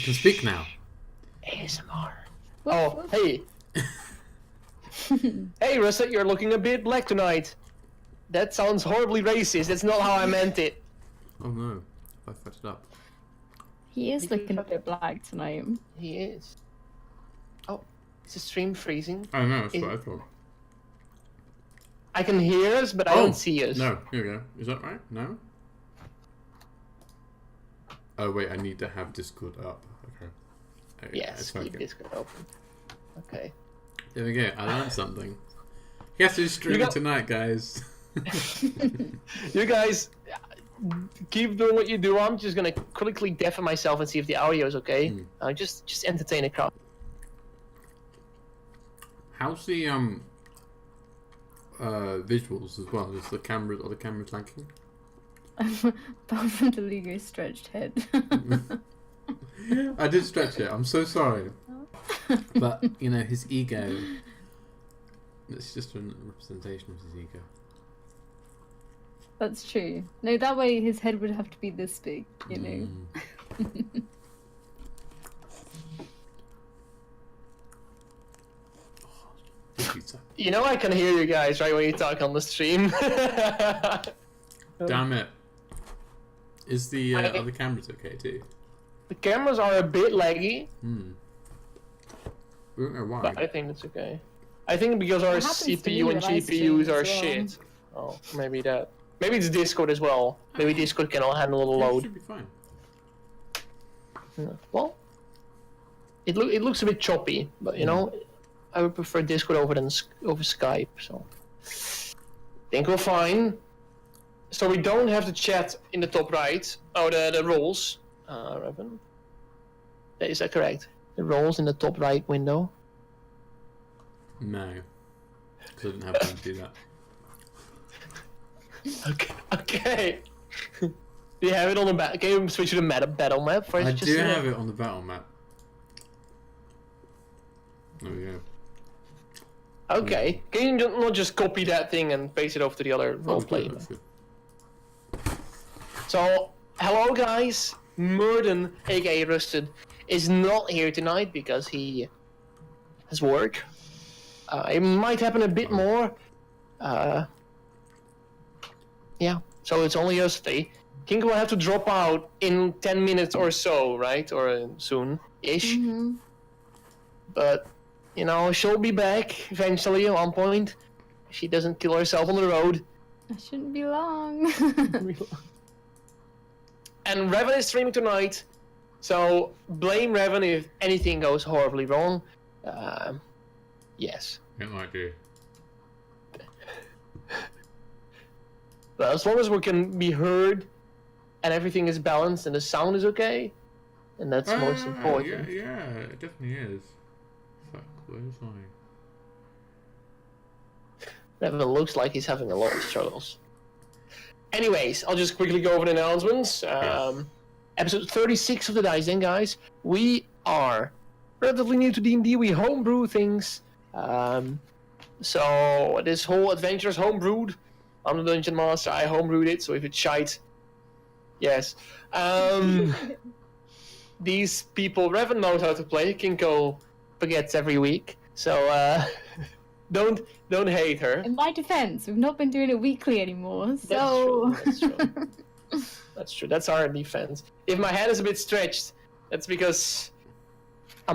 can speak now. ASMR. Woof, Oh, woof. hey. Hey, Russet, you're looking a bit black tonight. That sounds horribly racist. That's not how I meant it. Oh no, I fucked it up. He is looking a bit black tonight. He is. Oh, is the stream freezing? Oh no, that's what I thought. I can hear us, but I don't see us. No, here we go. Is that right? No? Oh wait, I need to have Discord up. Okay. Yes, keep okay. Discord open. Okay. There we go, I learned something. Yes, it's streaming tonight, guys. You guys, keep doing what you do. I'm just gonna quickly deafen myself and see if the audio is okay. Just entertain the crowd. How's the visuals as well? Is the cameras lagging? Apart from Deligo's stretched head. I did stretch it. I'm so sorry. But you know, his ego. It's just a representation of his ego. That's true. No, that way his head would have to be this big, you know. You know I can hear you guys right when you talk on the stream. Damn it. Is the other cameras okay too? The cameras are a bit laggy. We don't know why. But I think that's okay. I think because our CPU and GPUs are shit. Oh, maybe that. Maybe it's Discord as well. Maybe Discord can handle the load. Should be fine. Yeah. Well, it looks a bit choppy, but you know, I would prefer Discord over Skype. So, think we're fine. So we don't have the chat in the top right. Oh, the roles. Revan. Is that correct? The roles in the top right window. No, because I didn't have time to do that. Okay. Do you have it on the back? Can you switch to the battle map first? I do have it on the battle map. There we go. Okay. Can you not just copy that thing and paste it over to the other roleplay? So, hello guys. Murden, aka Rusted, is not here tonight because he has work. It might happen a bit more. Yeah, so it's only us three. King will have to drop out in 10 minutes or so, right? Or soon-ish. But, you know, she'll be back eventually at one point. She doesn't kill herself on the road. That shouldn't be long. And Revan is streaming tonight. So, blame Revan if anything goes horribly wrong. Yes. It might do. But as long as we can be heard and everything is balanced and the sound is okay, and that's most important. Yeah, it definitely is. Fuck, where's I? Revan looks like he's having a lot of struggles. Anyways, I'll just quickly go over the announcements. Episode 36 of the Dice Den, guys. We are relatively new to D&D. We homebrew things. So this whole adventure is homebrewed. I'm the Dungeon Master. I homebrewed it, so if it's shite, yes. These people, Revan knows how to play. Kinko forgets every week, so don't hate her. In my defense, we've not been doing it weekly anymore, so... That's true. That's true. That's our defense. If my head is a bit stretched, that's because I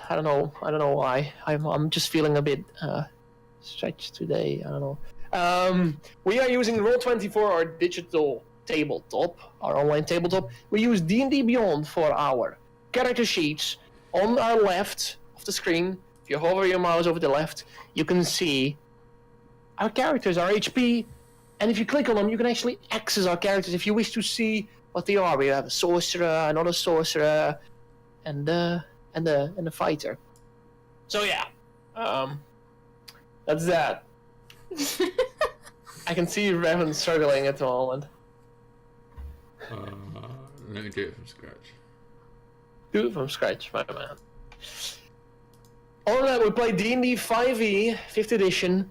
don't know why. I'm just feeling a bit stretched today. I don't know. We are using Roll24, our digital tabletop, our online tabletop. We use D&D Beyond for our character sheets. On our left of the screen, if you hover your mouse over the left, you can see our characters, our HP, and if you click on them, you can actually access our characters if you wish to see what they are. We have a sorcerer, another sorcerer, and a fighter. So yeah, that's that. I can see Revan struggling at the moment. Let me do it from scratch. Do it from scratch, my man. Other than that, we play D&D 5e, 5th edition.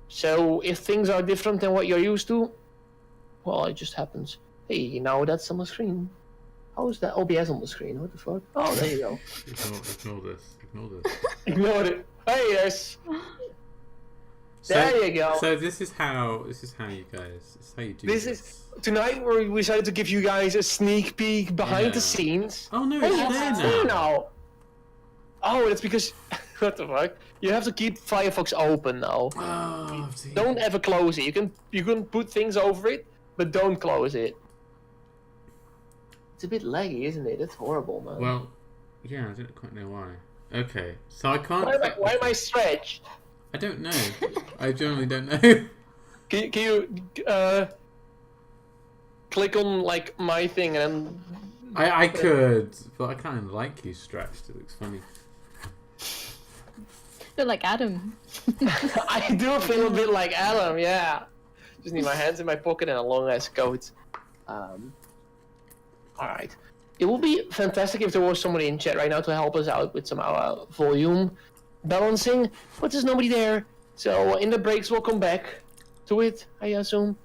So if things are different than what you're used to, well, it just happens. Hey, now that's on the screen. How is that OBS on the screen? What the fuck? Oh, there you go. Ignore this. Ignore this. Ignored it. Hey, there's. There you go. So this is how you guys. This is how you do This this. is tonight. We decided to give you guys a sneak peek behind the scenes. Oh no, Hey, it's it's there there now. now. Oh, that's because. What the fuck? You have to keep Firefox open now. Oh, dear. Don't ever close it. You can put things over it, but don't close it. It's a bit laggy, isn't it? It's horrible, man. Well, yeah, I don't quite know why. Okay, so I can't. Why am I stretched? I don't know. I generally don't know. Can you click on like my thing and then I could, but I kind of like you stretched. It looks funny. Feel like Adam. I do feel a bit like Adam, yeah. Just need my hands in my pocket and a long ass coat. Alright. It would be fantastic if there was somebody in chat right now to help us out with some volume balancing, but there's nobody there. So in the breaks we'll come back to it, I assume.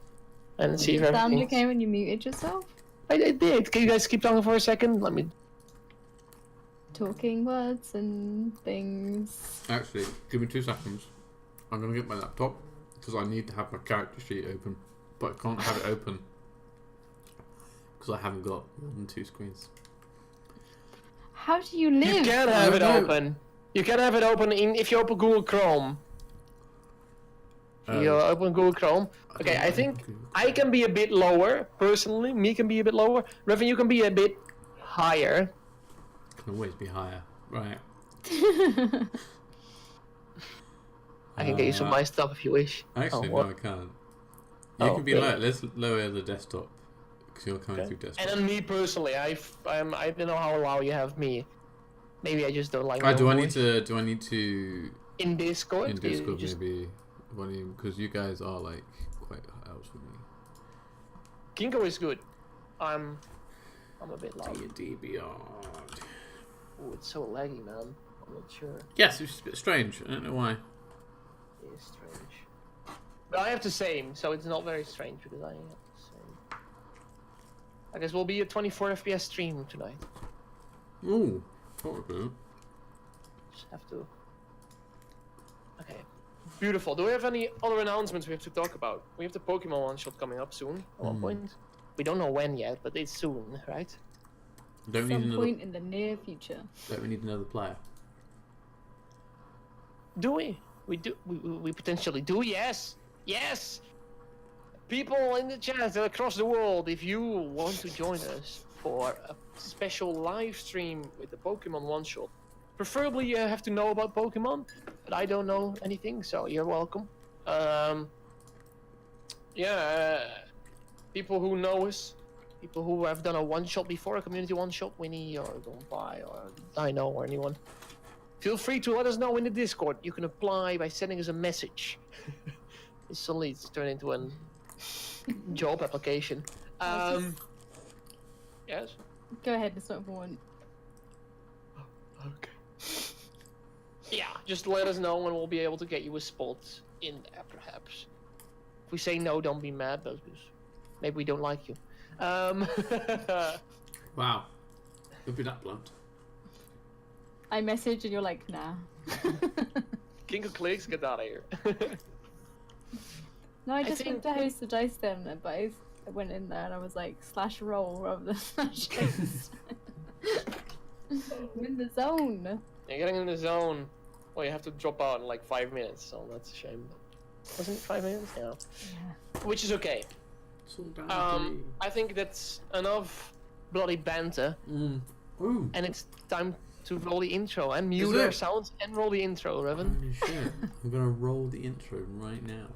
And see if Sound everything. okay when you muted yourself? I did. Can you guys keep talking for a second? Let me. Talking words and things. Actually, give me 2 seconds. I'm gonna get my laptop because I need to have my character sheet open, but I can't have it open because I haven't got more than 2 screens. How do you live? You can have I it don't know. open. You can have it open if you open Google Chrome. You open Google Chrome. Okay, I think I can be a bit lower, personally. Me can be a bit lower. Revan, you can be a bit higher. Can always be higher, right? I can get you some nice stuff if you wish. Actually, what? no, I can't. You Oh, can be really? lower. Let's lower the desktop because you're coming through desktop. And then me personally, I don't know how loud you have me. Maybe I just don't like. Oh, my do I need voice. to In Discord? in You Discord just- maybe volume because you guys are like quite out with me. Kinko is good. I'm a bit loud. D&D Beyond. Oh, it's so laggy, man. I'm not sure. Yes, it's a bit strange. I don't know why. It is strange. But I have the same, so it's not very strange because I have the same. I guess we'll be a 24 FPS stream tonight. Ooh, thought about it. Just have to. Okay. Beautiful. Do we have any other announcements we have to talk about? We have the Pokemon one shot coming up soon at one point. We don't know when yet, but it's soon, right? Don't we need Some another. point in the near future. Don't we need another player? Do we? We do. We potentially do. Yes. Yes. People in the chat across the world, if you want to join us for a special live stream with the Pokemon one shot, preferably you have to know about Pokemon, but I don't know anything, so you're welcome. People who know us, people who have done a one shot before, a community one shot, Winnie or Donpai or Dino or anyone. Feel free to let us know in the Discord. You can apply by sending us a message. It's suddenly turned into a job application. Yes? Go ahead, it's not important. Okay. Yeah, just let us know and we'll be able to get you a spot in there, perhaps. If we say no, don't be mad, because maybe we don't like you. Wow, it'd be that blunt. I message and you're like, nah. King of Clicks, get out of here. No, I just think- went to host the dice them, but I went in there and I was like /roll rather than /host. I'm in the zone. You're getting in the zone. Well, you have to drop out in like 5 minutes, so that's a shame. Wasn't it 5 minutes? Yeah. Yeah. Which is okay. It's all down I think that's enough bloody banter, Ooh, and it's time to roll the intro and Is mute our it? sounds and roll the intro, Revan. holy shit! I'm gonna roll the intro right now.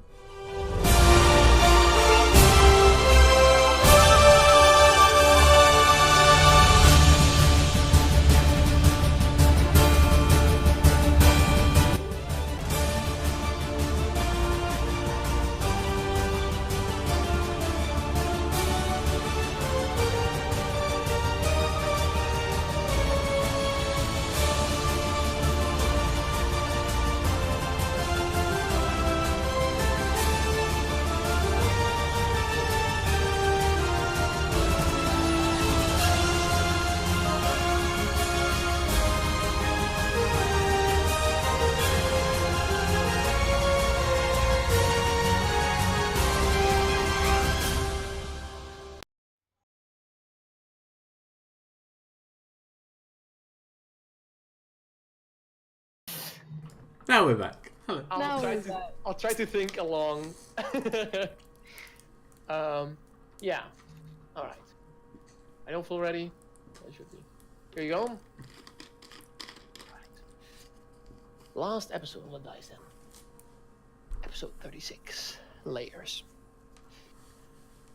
Now we're back. Hello. Now we're back. I'll try to think along. Yeah. All right. I don't feel ready. I should be. Here you go. All right. Last episode on the dice then. Episode 36. Layers.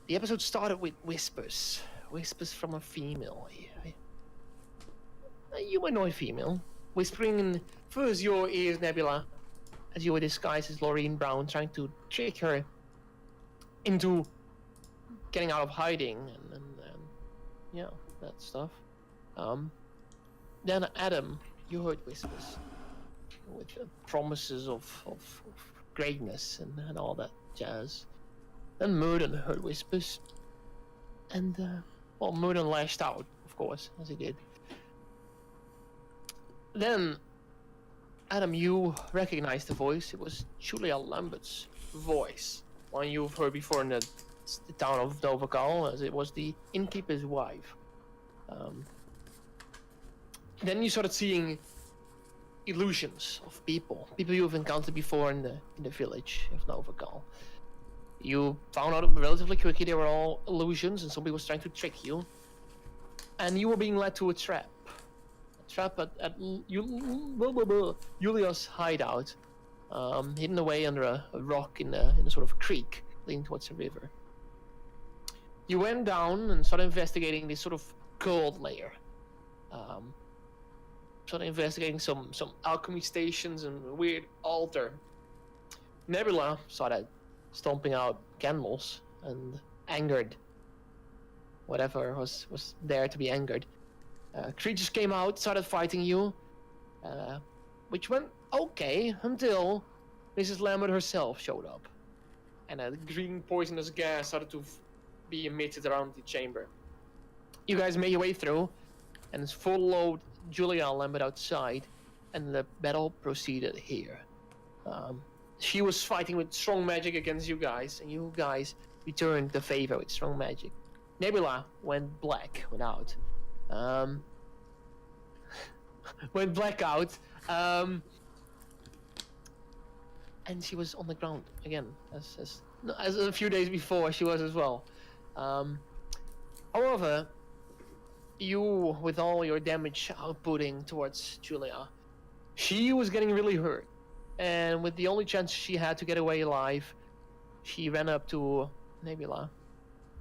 The episode started with whispers. Whispers from a female. A humanoid female. Whispering in first your ears, Nebula, as you were disguised as Laureen Brown, trying to trick her into getting out of hiding and yeah, that stuff. Then Adam, you heard whispers with promises of greatness and all that jazz. Then Murden heard whispers, and Murden lashed out, of course, as he did. Then, Adam, you recognized the voice. It was Julia Lambert's voice, one you've heard before in the town of Novagal, as it was the innkeeper's wife. Then you started seeing illusions of people you've encountered before in the village of Novagal. You found out relatively quickly they were all illusions, and somebody was trying to trick you, and you were being led to a trap. Trap at Julia's hideout, hidden away under a rock in a sort of creek leading towards a river. You went down and started investigating this sort of gold layer. Started investigating some alchemy stations and a weird altar. Nebula started stomping out candles and angered whatever was there to be angered. Creatures came out, started fighting you, which went okay until Mrs. Lambert herself showed up, and a green poisonous gas started to be emitted around the chamber. You guys made your way through, and followed Julia Lambert outside, and the battle proceeded here. She was fighting with strong magic against you guys, and you guys returned the favor with strong magic. Nebula went out. Went black out, and she was on the ground again, as a few days before she was as well. However, you, with all your damage outputting towards Julia, she was getting really hurt, and with the only chance she had to get away alive, she ran up to Nebula.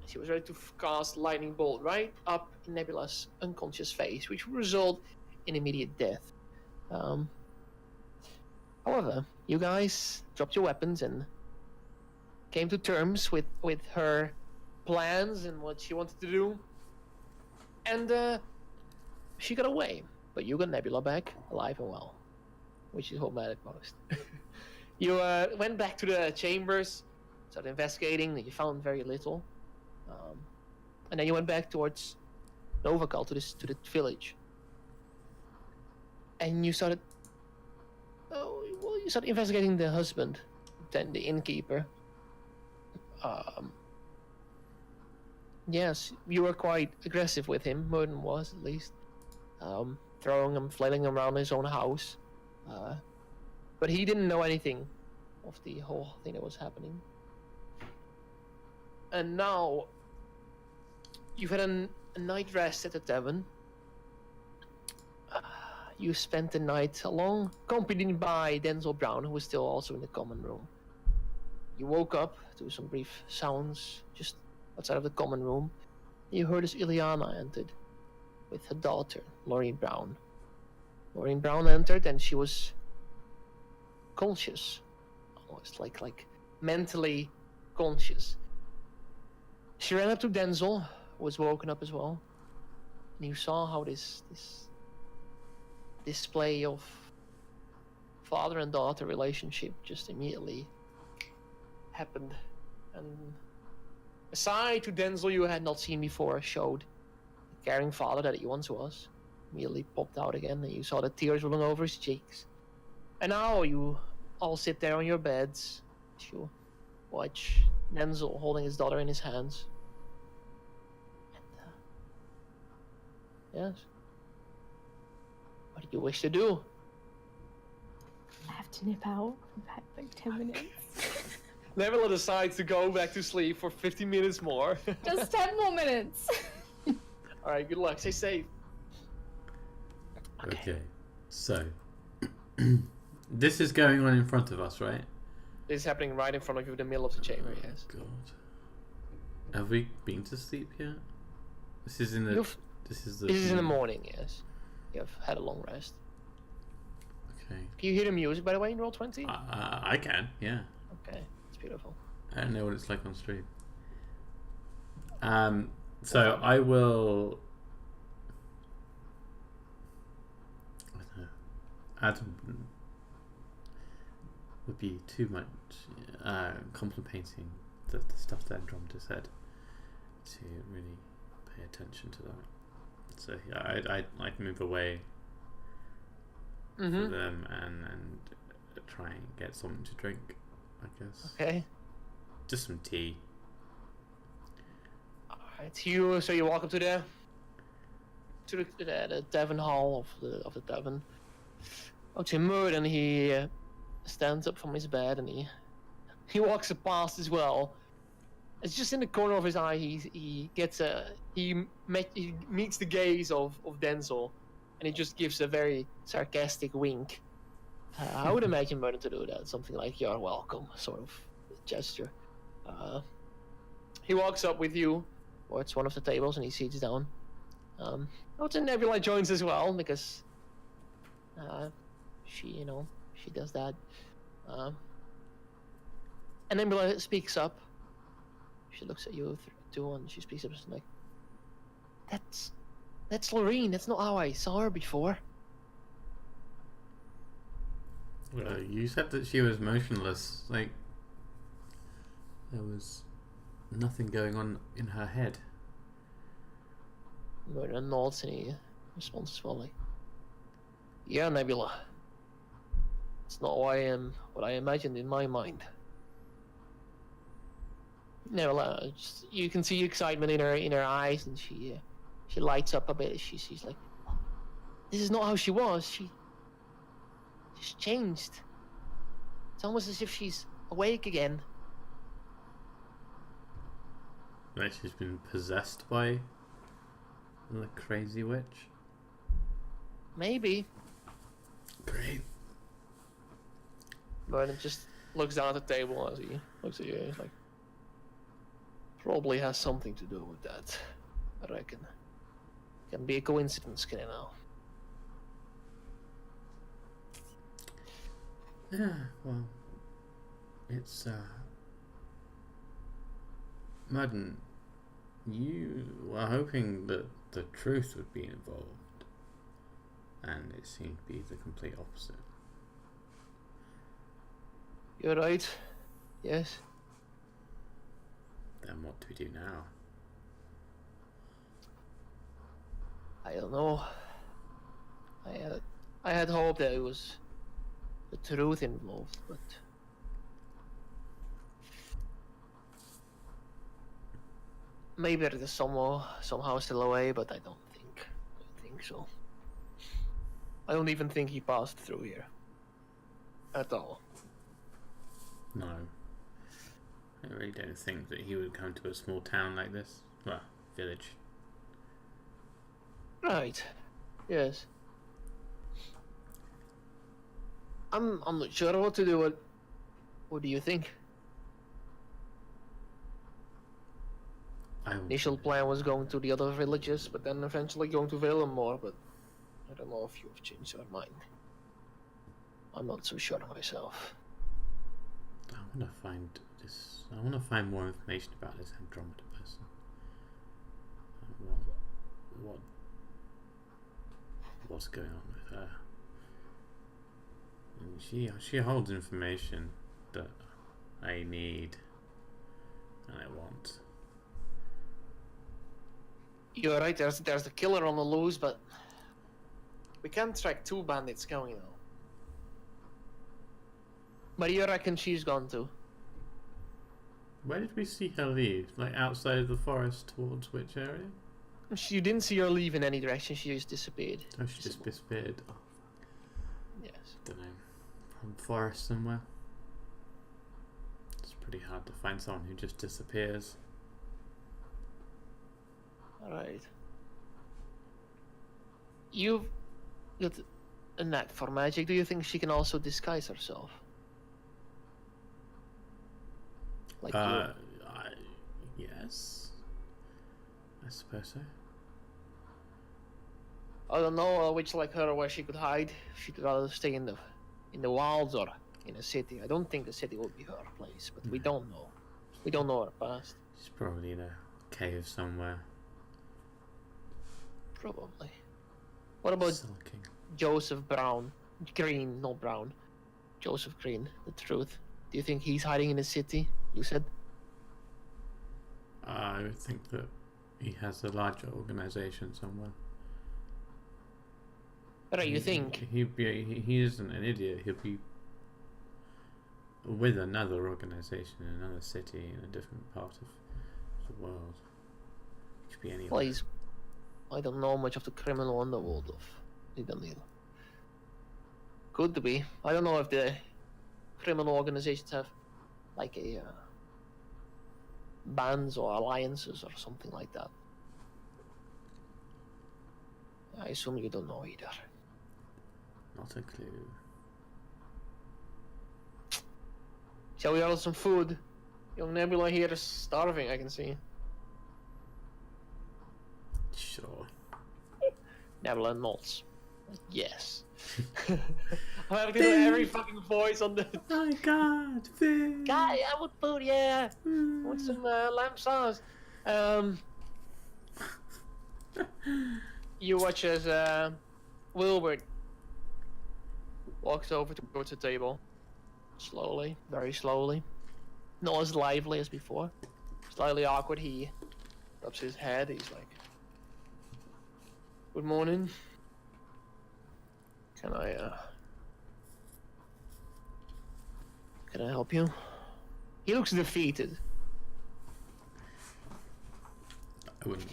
She was ready to cast Lightning Bolt right up in Nebula's unconscious face, which would result in immediate death. However, you guys dropped your weapons and came to terms with her plans and what she wanted to do. And she got away, but you got Nebula back, alive and well, which is what mattered most. You went back to the chambers, started investigating, and you found very little. And then you went back towards Novagal, to the village. And you started investigating the husband, then the innkeeper. Yes, you were quite aggressive with him. Murden was, at least, throwing him, flailing around his own house. But he didn't know anything of the whole thing that was happening. And now you've had a night rest at the tavern. You spent the night alone, accompanied by Denzel Brown, who was still also in the common room. You woke up to some brief sounds just outside of the common room. You heard as Ileana entered with her daughter, Laureen Brown. Laureen Brown entered, and she was conscious, almost like mentally conscious. She ran up to Denzel, who was woken up as well, and you saw how this display of father and daughter relationship just immediately happened. And a side to Denzel you had not seen before showed the caring father that he once was. Immediately popped out again, and you saw the tears rolling over his cheeks. And now you all sit there on your beds. You watch Denzel holding his daughter in his hands. And, yes. What do you wish to do? to nip out. We've had like 10 minutes. Nebula decides to go back to sleep for 50 minutes more. Just 10 more minutes. Alright, good luck. Stay safe. Okay. So, this is going on in front of us, right? This is happening right in front of you in the middle of the chamber, yes. God. Have we been to sleep yet? This is in the. This is in the morning, yes. You've had a long rest. Okay. Can you hear the music, by the way, in Roll20? I can, yeah. Okay, it's beautiful. I don't know what it's like on stream. So I will. I don't know. Adam would be too much complimenting the stuff that Andromeda said to really pay attention to that. So yeah, I'd move away from them and try and get something to drink, I guess. Okay. Just some tea. Alright, so you walk up to the Devon Hall of the Devon. Oh, to Murd, and he stands up from his bed and he walks past as well. It's just in the corner of his eye. He meets the gaze of Denzel, and he just gives a very sarcastic wink. I would imagine Merlin to do that, something like "You're welcome" sort of gesture. He walks up with you, towards one of the tables, and he sits down. Nebula joins as well because she does that. And Nebula speaks up. She looks at you too, and she speaks up. She's like, "That's Lorene. That's not how I saw her before." Well, you said that she was motionless. Like there was nothing going on in her head. Merlin nods and he responds as well, like, "Yeah, Nebula. It's not what I imagined in my mind." Nebula, you can see excitement in her eyes, and she lights up a bit. She's like, "This is not how she was. She's changed. It's almost as if she's awake again." Like she's been possessed by the crazy witch. Maybe. Great. Merlin just looks down at the table as he looks at you. He's like, "Probably has something to do with that, I reckon. Can be a coincidence, can it now?" Yeah, well, it's Madden, you were hoping that the truth would be involved, and it seemed to be the complete opposite. You're right. Yes. Then what do we do now? I don't know. I had hoped that it was the truth involved, but maybe it is somehow still away, but I don't think so. I don't even think he passed through here at all. No. I really don't think that he would come to a small town like this. Well, village. Right. Yes. I'm not sure what to do. What do you think? Initial plan was going to the other villages, but then eventually going to Valemore, but I don't know if you have changed your mind. I'm not so sure myself. I want to find more information about this Andromeda person. What's going on with her? And she holds information that I need and I want. You're right. There's the killer on the loose, but we can't track two bandits going now. But you reckon she's gone too? Where did we see her leave? Like outside of the forest towards which area? You didn't see her leave in any direction. She just disappeared. Oh, she just disappeared. Oh, Yes. don't know. forest somewhere. It's pretty hard to find someone who just disappears. Alright. You've got a knack for magic. Do you think she can also disguise herself? Like yes. I suppose so. I don't know a witch like her where she could hide. She'd rather stay in the wilds or in a city. I don't think the city would be her place, but we don't know. We don't know her past. She's probably in a cave somewhere. Probably. What about Sulking. Joseph Green, not Brown. Joseph Green, the truth. Do you think he's hiding in the city? You said? I would think that he has a larger organization somewhere. Right, you think? He isn't an idiot. He'll be with another organization in another city in a different part of the world. It could be anywhere. Well, I don't know much of the criminal underworld of Nidalee. Could be. I don't know if the criminal organizations have like a bands or alliances or something like that. I assume you don't know either. Not a clue. Shall we order some food? Young Nebula here is starving, I can see. Sure. Nebula nods. Yes. I'm having to do every fucking voice on the... My God, food. Guy, I want food, yeah. I want some lamb sauce. You watch as Wilbert walks over towards the table. Slowly, very slowly. Not as lively as before. Slightly awkward, he rubs his head. He's like, "Good morning. Can I help you?" He looks defeated. I wouldn't.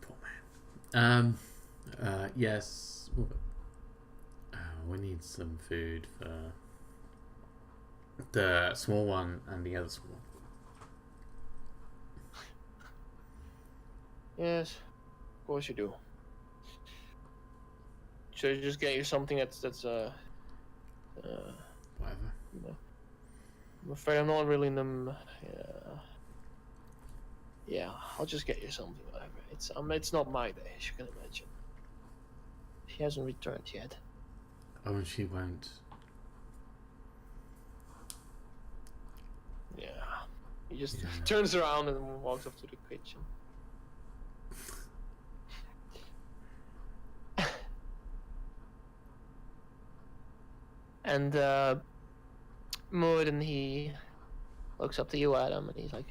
Poor man. Yes. We need some food for the small one and the other small one. Yes, of course you do. Should I just get you something that's Whatever. you know, I'm afraid I'm not really in them. Yeah, I'll just get you something. Whatever. It's not my day, as you can imagine. She hasn't returned yet. Oh, and she won't. Yeah. He just turns around and walks up to the kitchen. And Mood, he looks up to you, Adam, and he's like,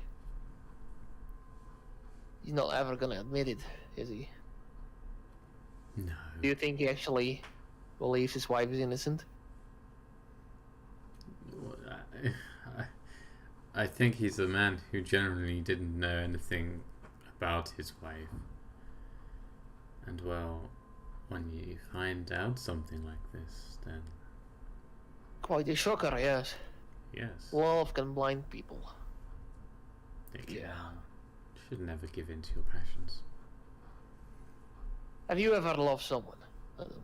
he's not ever gonna admit it, is he? No. Do you think he actually believes his wife is innocent? I think he's a man who generally didn't know anything about his wife. And well, when you find out something like this, then... Quite a shocker, yes. Yes. Love can blind people. It can. Yeah. Should never give in to your passions. Have you ever loved someone, Adam?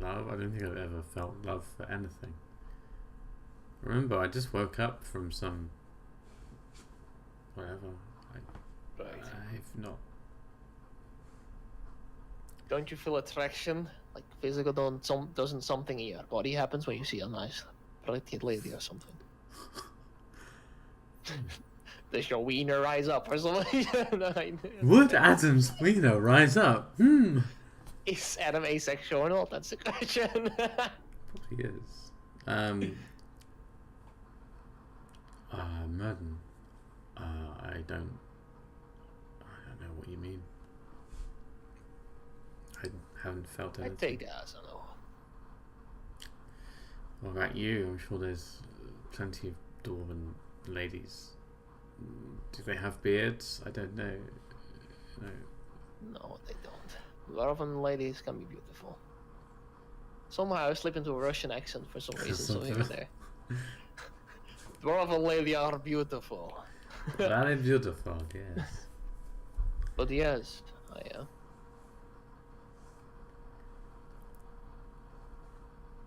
Love? I don't think I've ever felt love for anything. Remember, I just woke up from some... whatever. Right. I've not... Don't you feel attraction? Like physical, doesn't something in your body happens when you see a nice, pretty lady or something? Does your wiener rise up or something? Would Adam's wiener rise up? Is Adam asexual or not? That's the question. Probably is. Merton. I don't know what you mean. I haven't felt I anything. take that as a no. What about you? I'm sure there's plenty of dwarven ladies. Do they have beards? I don't know. No. No, they don't. Dwarven ladies can be beautiful. Somehow I slip into a Russian accent for some reason, so Something. here and there. Dwarven lady are beautiful. Very beautiful, yes. But yes,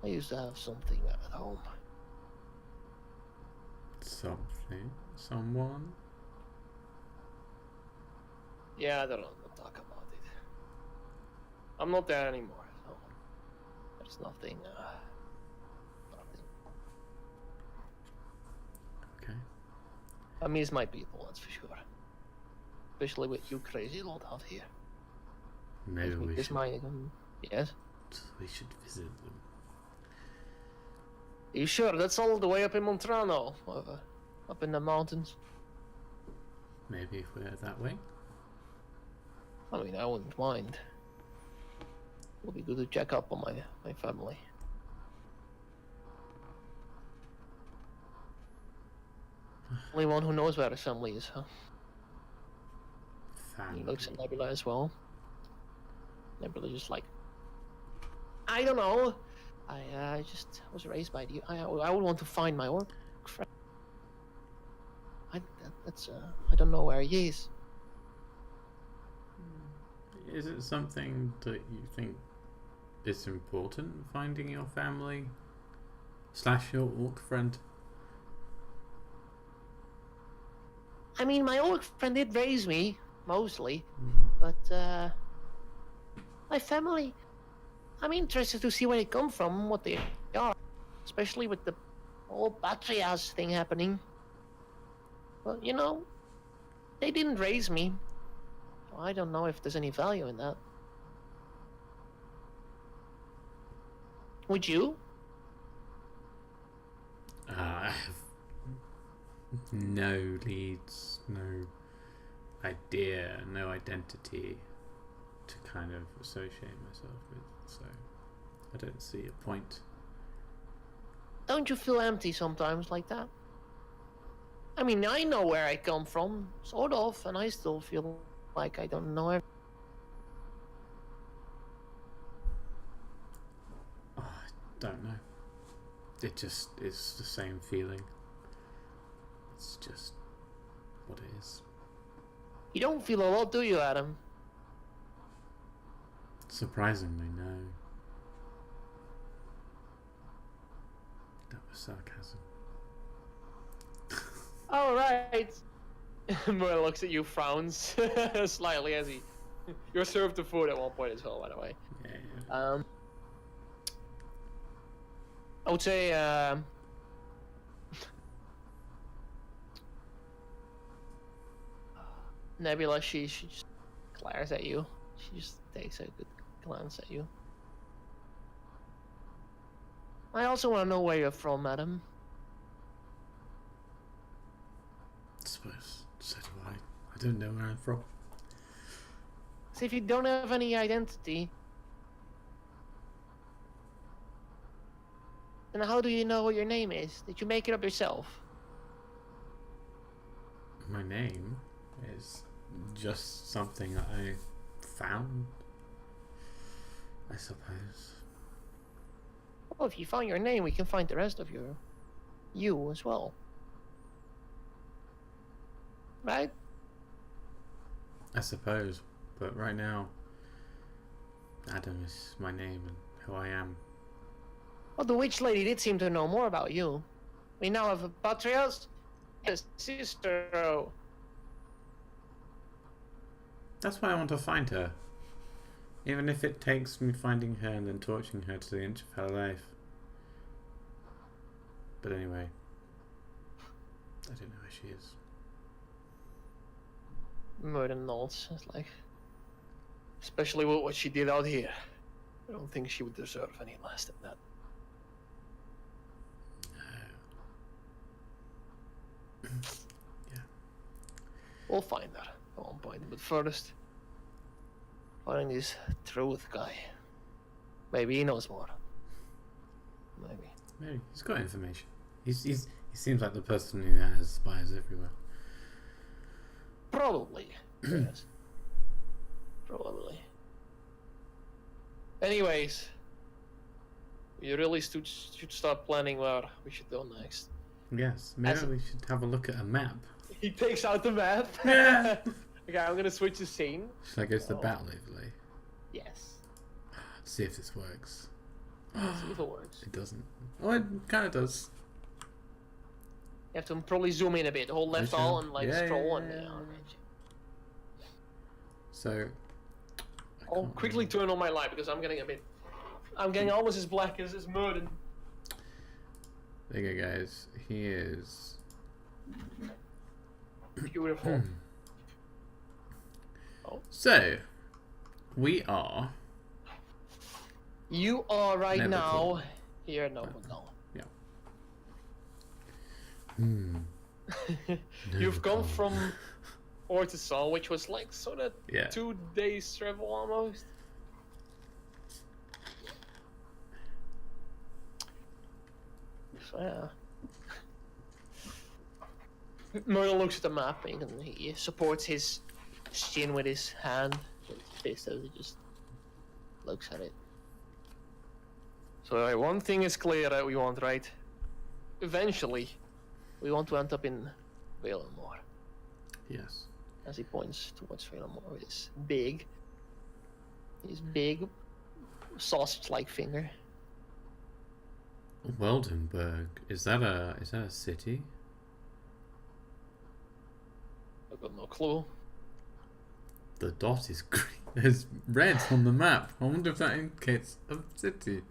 I used to have something at home. Something. Someone. Yeah, I don't know. Don't talk about it. I'm not there anymore. So there's nothing. Nothing. Okay. I miss my people, that's for sure. Especially with you crazy lot out here. Maybe we This should. yes. We should visit them. Are you sure? That's all the way up in Montrano, up in the mountains. Maybe if we're that way. I mean, I wouldn't mind. It'll be good to check up on my family. Only one who knows where his family is, huh? He looks at Nebula as well. Nebula just like, I don't know. I just was raised by the. I would want to find my orc friend. I don't know where he is. Is it something that you think is important, finding your family / your orc friend? I mean, my orc friend did raise me mostly, but my family. I'm interested to see where they come from, what they are, especially with the whole Patrias thing happening. But you know, they didn't raise me. So I don't know if there's any value in that. Would you? I have no leads, no idea, no identity to kind of associate myself with, so I don't see a point. Don't you feel empty sometimes like that? I mean, I know where I come from, sort of, and I still feel like I don't know everything. Oh, I don't know. It just is the same feeling. It's just what it is. You don't feel a lot, do you, Adam? Surprisingly, no. That was sarcasm. All right. Merle looks at you, frowns slightly as he. You're served the food at one point as well, by the way. Yeah. I would say, Nebula, she just glares at you. She just takes a good glance at you. I also want to know where you're from, madam. I suppose. So do I. I don't know where I'm from. So if you don't have any identity, then how do you know what your name is? Did you make it up yourself? My name is just something that I found, I suppose. Well, if you found your name, we can find the rest of you as well. Right? I suppose, but right now, Adam is my name and who I am. Well, the witch lady did seem to know more about you. We now have a Patrias and a sister. That's why I want to find her. Even if it takes me finding her and then torturing her to the inch of her life. But anyway, I don't know where she is. Murder nods. It's like, especially with what she did out here. I don't think she would deserve any less than that. Yeah. We'll find her at one point, but first, find this truth guy. Maybe he knows more. Maybe. Maybe he's got information. He seems like the person who has spies everywhere. Probably. Yes. Probably. Anyways, we really should start planning where we should go next. Yes, maybe we should have a look at a map. He takes out the map. Yeah. Okay, I'm gonna switch the scene. Should I go to the battle overlay? Yes. See if this works. See if it works. It doesn't. Oh, it kind of does. You have to probably zoom in a bit. Hold left Okay. all and like Yeah, scroll yeah, and yeah. So. I I'll can't quickly remember. turn on my light because I'm getting almost as black as Murden. There you go, guys. He is. Beautiful. Hmm. So, we are. You are right Never now cool. here. No, no. Yeah. Hmm. You've Never come cool. from Ortisol, which was like sort of Yeah. 2 days travel almost. So yeah. Merlin looks at the map and he supports his chin with his hand. With his fist as he just looks at it. So one thing is clear that we want, right? Eventually, we want to end up in Valenmore. Yes. As he points towards Valenmore with his big sausage-like finger. Weldenberg. Is that a city? I've got no clue. The dot is green. There's red on the map. I wonder if that indicates a city.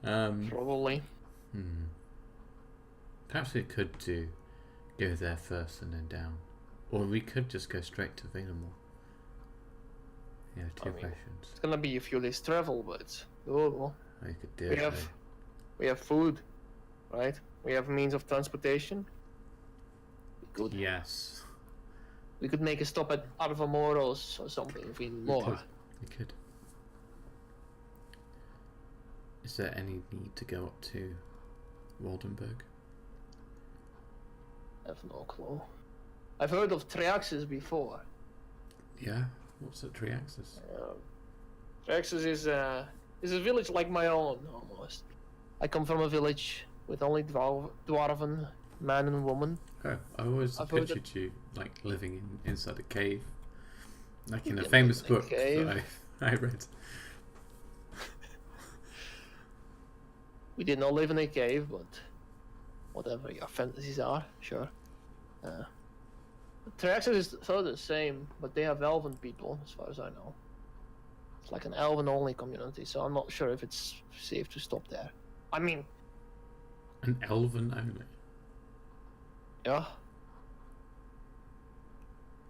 Probably. Perhaps we could go there first and then down, or we could just go straight to Valenmore. Yeah, two I mean, questions. It's gonna be a few days travel, but doable. I could do We it. we have food, right? We have means of transportation. Yes. We could make a stop at Arvamoros or something if we need more. We could. Is there any need to go up to Waldenburg? I have no clue. I've heard of Triaxis before. Yeah. What's at Triaxis? Triaxis is a village like my own almost. I come from a village with only dwarven man and woman. Oh, I always I've heard pictured you like living inside a cave, like in a can famous live in a book cave. that I read. We did not live in a cave, but whatever your fantasies are, sure. Triaxis is sort of the same, but they have elven people, as far as I know. It's like an elven-only community, so I'm not sure if it's safe to stop there. I mean, An elven only. yeah.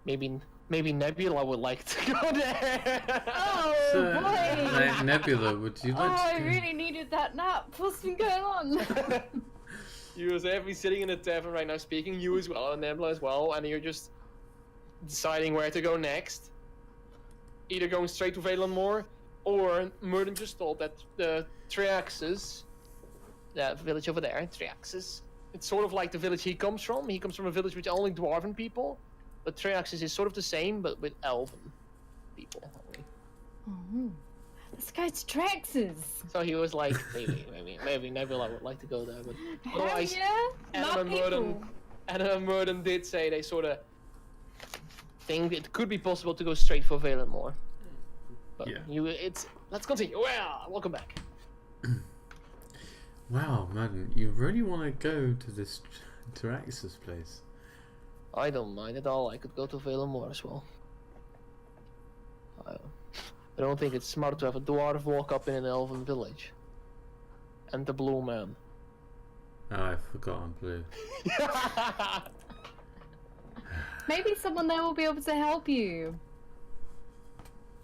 Maybe Nebula would like to go there. Oh So, boy! Nebula, would you Oh, like I to? really needed that nap. What's been going on? You as every sitting in a tavern right now, speaking. You as well, and Nebula as well, and you're just deciding where to go next. Either going straight to Valenmore, or Murden just told that the Triaxis, that village over there, Triaxis, it's sort of like the village he comes from. He comes from a village with only dwarven people, but Triaxis is sort of the same, but with elven people. Oh, let's go to Trax's. So he was like, maybe Nebula would like to go there, but Hell otherwise, yeah! Anna My and Murden, people. Anna and Murden did say they sort of think it could be possible to go straight for Valenmore. But Yeah. let's continue. Well, welcome back. Wow, Madden, you really want to go to this Taraxis place? I don't mind at all. I could go to Valenmore as well. I don't think it's smart to have a dwarf walk up in an elven village. And the blue man. Oh, I forgot I'm blue. Maybe someone there will be able to help you.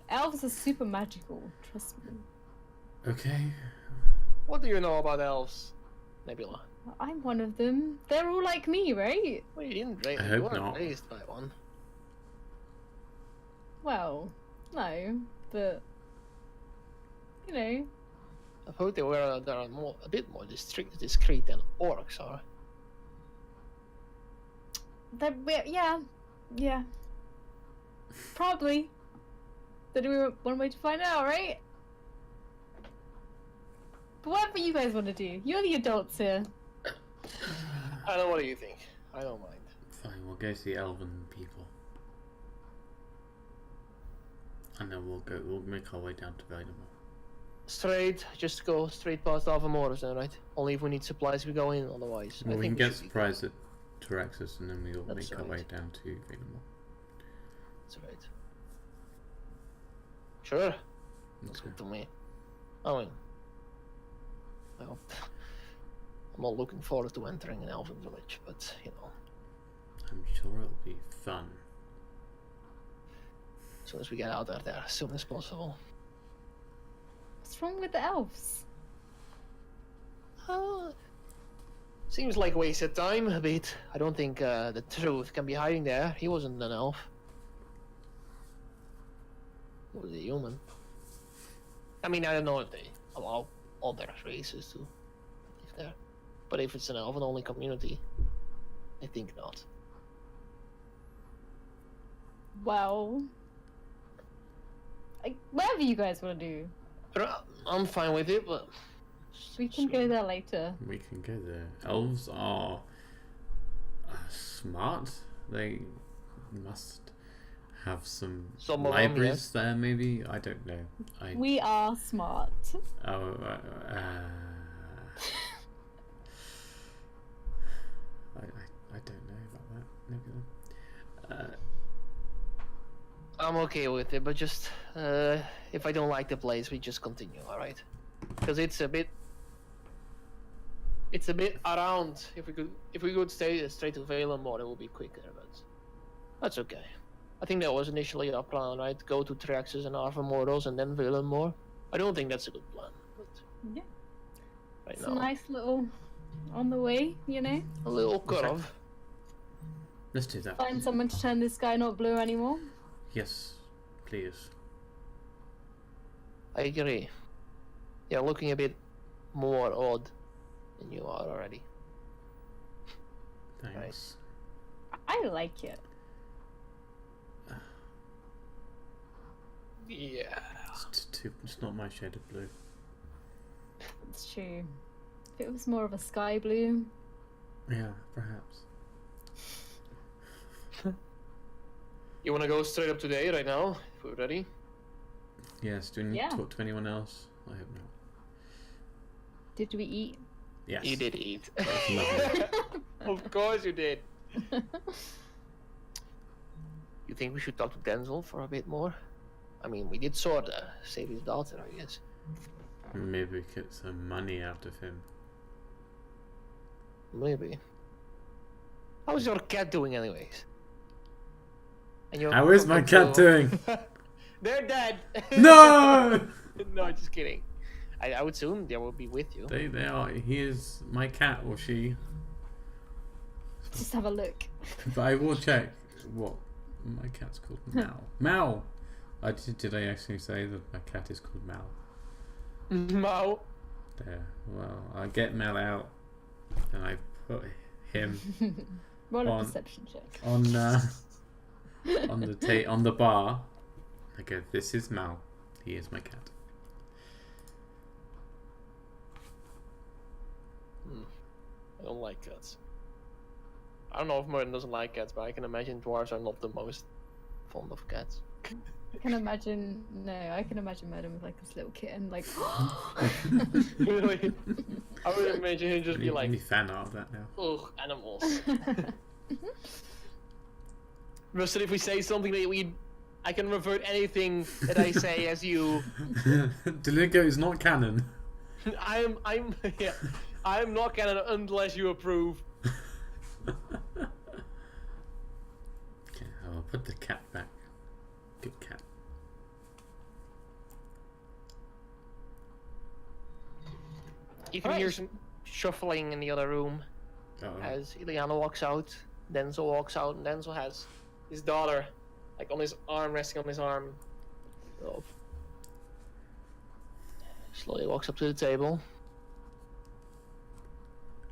Elves are super magical, trust me. Okay. What do you know about elves, Nebula? I'm one of them. They're all like me, right? Well, you didn't raise. I You hope weren't not. raised by one. Well, no, but you know, I've heard they are a bit more discreet than orcs are. yeah, probably. There's only one way to find out, right? But whatever you guys want to do, you're the adults here. I don't know, what do you think? I don't mind. Fine, we'll go see elven people. And then we'll make our way down to Valinor. Just go straight past Alvamoros then, right? Only if we need supplies we go in, otherwise. Well, I we think can get should be supplies at Taraxis and then we'll That's make our way right. down to Valinor. That's right. Sure. That's Okay. good to me. I mean, well, I'm not looking forward to entering an elven village, but you know, I'm sure it'll be fun. as soon as we get out there as soon as possible. What's wrong with the elves? Seems like wasted time a bit. I don't think the truth can be hiding there. He wasn't an elf. He was a human. I mean, I don't know if they allow other races to live there. But if it's an elven-only community, I think not. Well, whatever you guys want to do, But I'm fine with it, but... we can go there later. We can go there. Elves are smart. They must have some Some of them, libraries there, maybe. I don't know. We are smart. Oh, I don't know about that. Maybe. I'm okay with it, but just... if I don't like the place, we just continue, alright? Because it's a bit around. If we could stay straight to Valenmore, it would be quicker, but that's okay. I think that was initially our plan, right? Go to Traxxas and Arvamoros and then Valenmore. I don't think that's a good plan, but Yeah. right It's now a nice little on the way, you know? a little curve. Let's do that. Find someone to turn this sky not blue anymore. Yes, please. I agree. You're looking a bit more odd than you are already. Thanks. I like it. Yeah. It's not my shade of blue. It's true. If it was more of a sky blue, Yeah, perhaps. You wanna go straight up today, right now? If we're ready? Yes, do we need Yeah. to talk to anyone else? I hope not. did we eat? Yes. You did eat. That's lovely. Of course you did. You think we should talk to Denzel for a bit more? I mean, we did sort of save his daughter, I guess. Maybe we get some money out of him. Maybe. How's your cat doing, anyways? And your How is my cat doing? They're dead. No! No, just kidding. I would assume they will be with you. They are. He is my cat or she. Just have a look. But I will check what my cat's called. Mal. Mal! Did I actually say that my cat is called Mal? Mao. There. Well, I get Mal out and I put him Roll a On- perception check. on on the bar. I go, this is Mal. He is my cat. I don't like cats. I don't know if Merton doesn't like cats, but I can imagine dwarves are not the most fond of cats. I can imagine. No, I can imagine Madam with like this little kitten, like. Really? I would imagine him just be Any like, fan art of that now? ugh, animals. Rusted, if we say something that I can revert anything that I say as you. Deligo is not canon. Yeah, I'm not canon unless you approve. Okay, I'll put the cat back. Good cat. You can hear some shuffling in the other room Uh-oh. as Ileana walks out. Denzel walks out, and Denzel has his daughter, like on his arm, resting on his arm. So, slowly walks up to the table.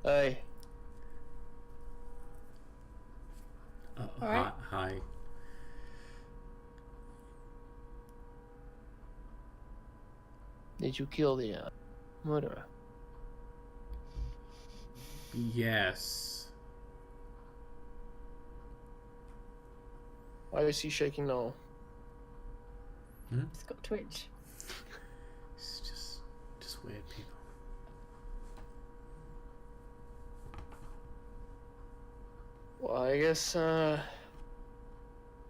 Hey, Alright. Hi. did you kill the murderer? Yes. Why is he shaking now? It's got twitch. It's just weird people. Well, I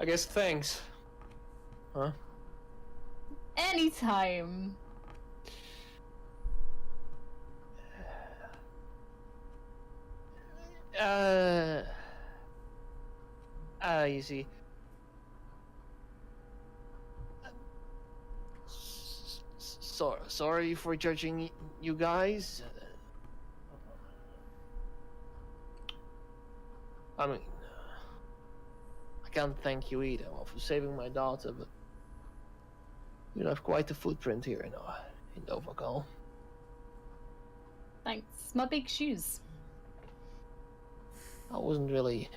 guess thanks. Huh? Anytime. You see. Sorry for judging you guys. I mean, I can't thank you either for saving my daughter, but you have quite a footprint here in Novacal. Thanks. My big shoes. I wasn't really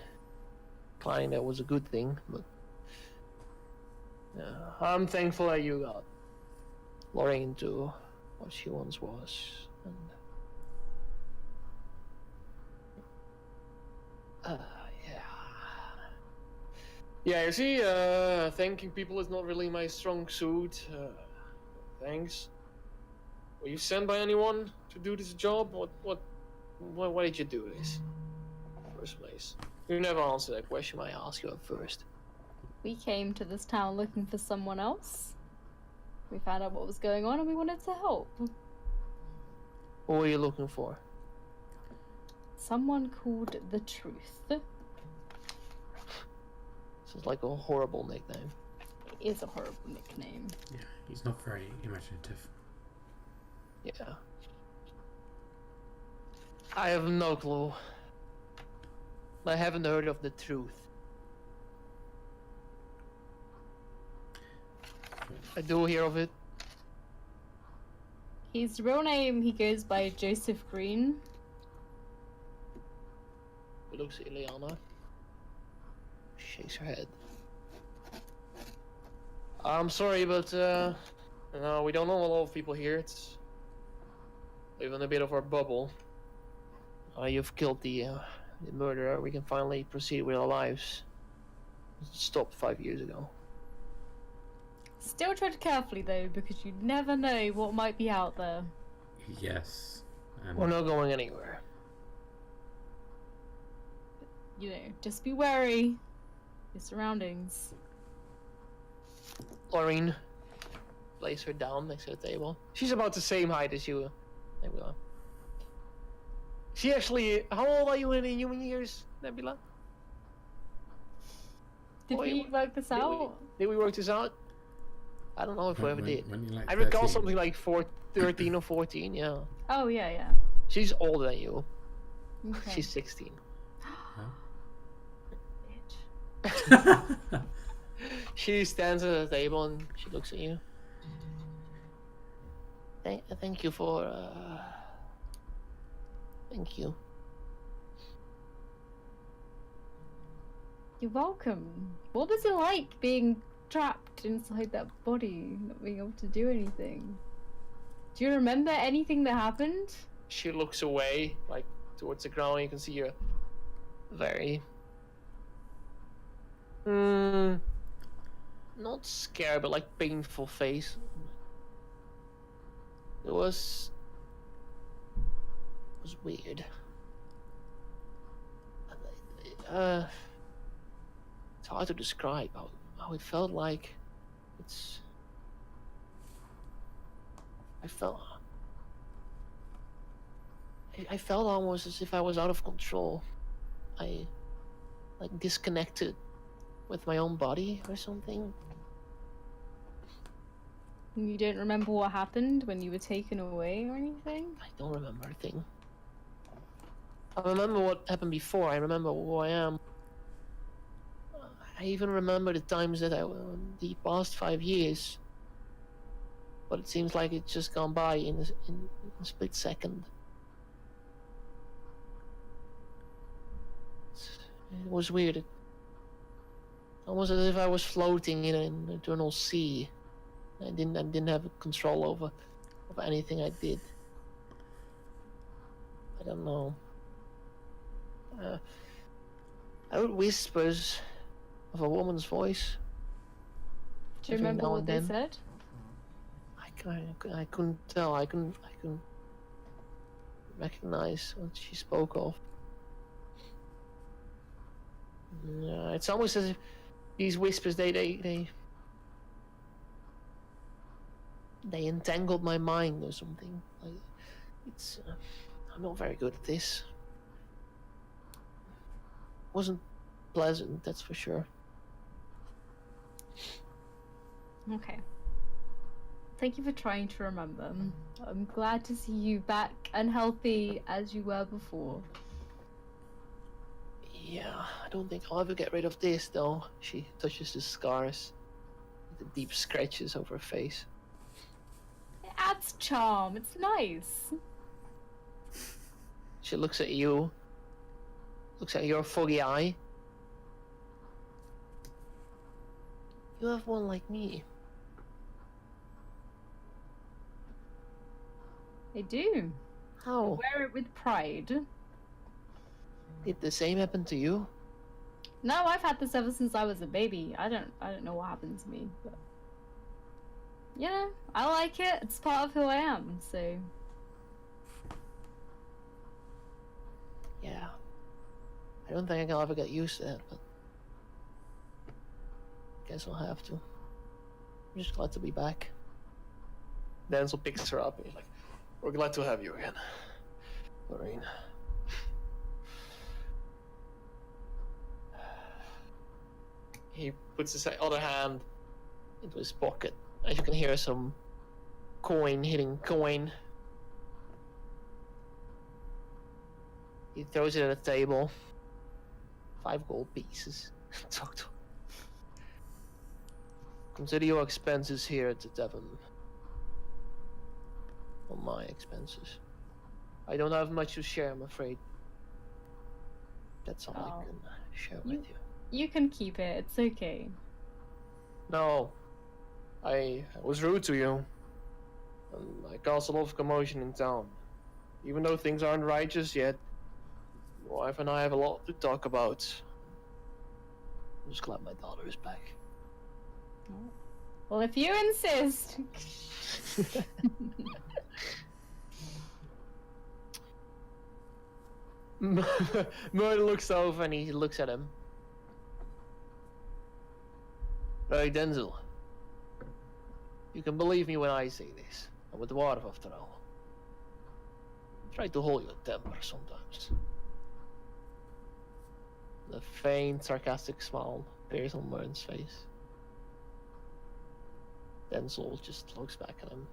implying that was a good thing, but yeah, I'm thankful that you got Lorraine to what she once was. And yeah, you see, thanking people is not really my strong suit. Thanks. Were you sent by anyone to do this job? Why did you do this? First place. You never answered that question I asked you at first. We came to this town looking for someone else. We found out what was going on and we wanted to help. What were you looking for? Someone called the Truth. Sounds like a horrible nickname. It is a horrible nickname. Yeah, he's not very imaginative. Yeah. I have no clue. I haven't heard of the Truth. I do hear of it. His real name, he goes by Joseph Green. He looks at Ileana. Shakes her head. I'm sorry, but no, we don't know a lot of people here. It's live in a bit of our bubble. You've killed the murderer. We can finally proceed with our lives. It stopped 5 years ago. Still tread carefully though, because you never know what might be out there. Yes. And We're not going anywhere. You know, just be wary. Your surroundings. Lorraine lays her down next to the table. She's about the same height as you. Nebula. She actually. How old are you in human years, Nebula? Did we work this out? Did we work this out? I don't know if we ever did. when you're like I recall 13. something like 13 or 14, yeah. Oh, yeah, yeah. She's older than you. Okay. She's 16. Bitch. She stands at the table and she looks at you. Thank you for, Thank you. You're welcome. What was it like being trapped inside that body, not being able to do anything? Do you remember anything that happened? She looks away, like, towards the ground. You can see her very... not scared, but, like, painful face. It was weird. It's hard to describe how it felt like. I felt almost as if I was out of control. I like disconnected with my own body or something. You don't remember what happened when you were taken away or anything? I don't remember a thing. I remember what happened before. I remember who I am. I even remember the times that the past 5 years. But it seems like it's just gone by in a split second. It was weird. Almost as if I was floating in an eternal sea. I didn't have control over anything I did. I don't know. I heard whispers of a woman's voice. Do you Every remember now what and they then. said? I couldn't tell. I couldn't recognize what she spoke of. Yeah, it's almost as if these whispers they entangled my mind or something. Like it's I'm not very good at this. Wasn't pleasant, that's for sure. Okay. Thank you for trying to remember. I'm glad to see you back and healthy as you were before. Yeah, I don't think I'll ever get rid of this though. She touches the scars, the deep scratches over her face. It adds charm. It's nice. She looks at you, looks at your foggy eye. You have one like me. I do. I How? wear it with pride. Did the same happen to you? No, I've had this ever since I was a baby. I don't know what happened to me, but yeah, I like it. It's part of who I am. So Yeah. I don't think I'll ever get used to that, but guess I'll have to. I'm just glad to be back. Denzel picks her up and he's like, "We're glad to have you again, Lorraine." He puts his other hand into his pocket. As you can hear some coin hitting coin. He throws it at the table. 5 gold pieces. Total. Consider your expenses here at the tavern. On my expenses. I don't have much to share, I'm afraid. That's all I can share with you. you can keep it. It's okay. No. I was rude to you. And I caused a lot of commotion in town. Even though things aren't righteous yet, my wife and I have a lot to talk about. I'm just glad my daughter is back. Well, if you insist. Murder looks over and he looks at him. Hey, Denzel. You can believe me when I say this. I'm a dwarf after all. Try to hold your temper sometimes. The faint, sarcastic smile appears on Mern's face. Denzel just looks back at him.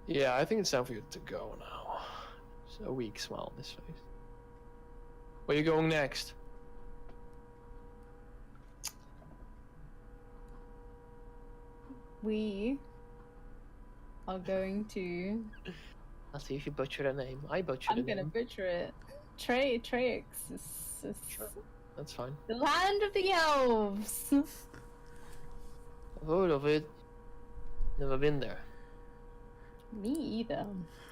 Yeah, I think it's time for you to go now. There's a weak smile on his face. Where are you going next? We are going to. I'll see if you butcher the name. I butchered I'm the gonna name. butcher it. Treix is Sure. That's fine. the land of the elves. I've heard of it. Never been there. Me either.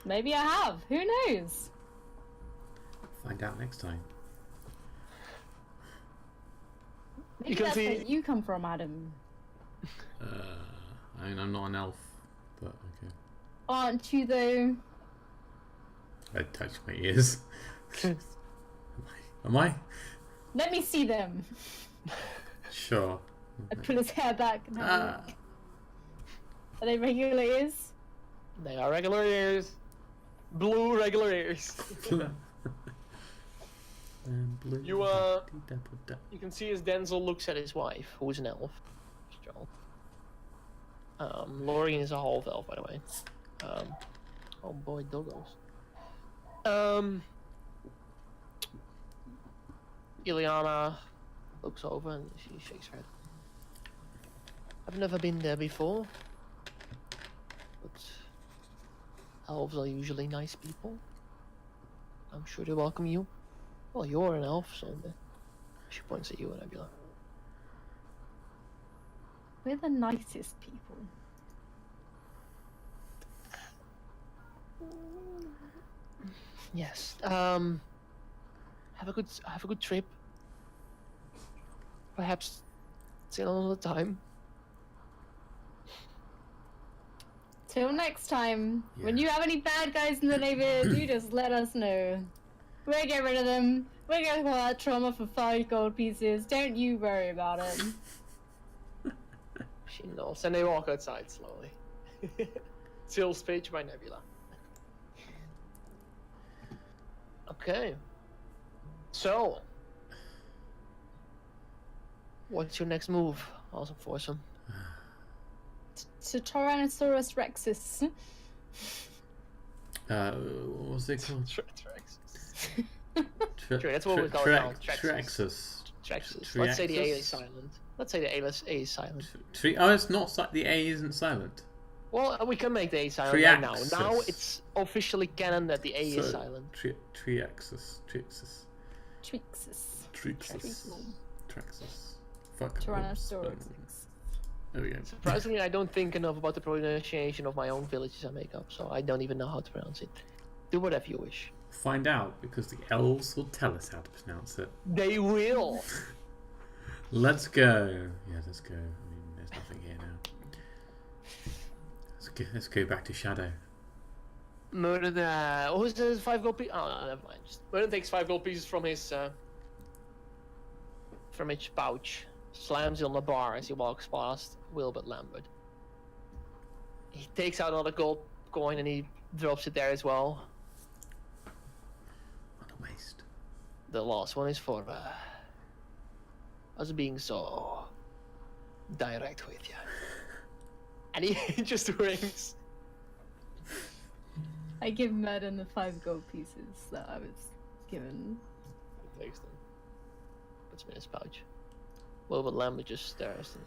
Maybe I have. Who knows? Find out next time. Maybe can that's see- where you come from, Adam. I mean, I'm not an elf, but okay. Aren't you though? I touched my ears. Am I? Let me see them. Sure. I pull his hair back. And have a Ah. look. Are they regular ears? They are regular ears. Blue regular ears. Blue. You, You can see as Denzel looks at his wife, who is an elf. Joel. Lorien is a half elf, by the way. Oh boy, doggos. Ileana looks over and she shakes her head. I've never been there before, but elves are usually nice people. I'm sure they welcome you. Well, you're an elf, so she points at you, Nebula. We're the nicest people. Yes. Have a good trip. Perhaps sail another time. Till next time, when Yeah. you have any bad guys in the neighborhood, you just let us know. We'll get rid of them. We'll get all that trauma for 5 gold pieces. Don't you worry about it. She nods, and they walk outside slowly. Sales page by Nebula. Okay. So, what's your next move? Awesome foursome. To Tyrannosaurus Rexus. What was it called? Sure, that's what we call it now. Trexus. Trexus. Let's say the A is silent. Let's say the A is silent. Oh, it's not. The A isn't silent. Well, we can make the A silent right now. Triaxis. Now it's officially canon that the A is silent. Trexus. Trixus. Trexus. Fuck. Tyrannosaurus oops. Rex. There we go. Surprisingly, I don't think enough about the pronunciation of my own villages I make up, so I don't even know how to pronounce it. Do whatever you wish. Find out, because the elves will tell us how to pronounce it. They will! Let's go. Yeah, let's go. I mean, there's nothing here now. Let's go back to Shadow. Murder the... Who's the 5 gold pieces? Oh, no, never mind. Murder takes 5 gold pieces from his pouch. Slams it on the bar as he walks past Wilbert Lambert. He takes out another gold coin and he drops it there as well. What a waste. The last one is for us being so direct with you. And he just rings. I give Madden the 5 gold pieces that I was given. He takes them. Puts them in his pouch. Wilbert Lambert just stares.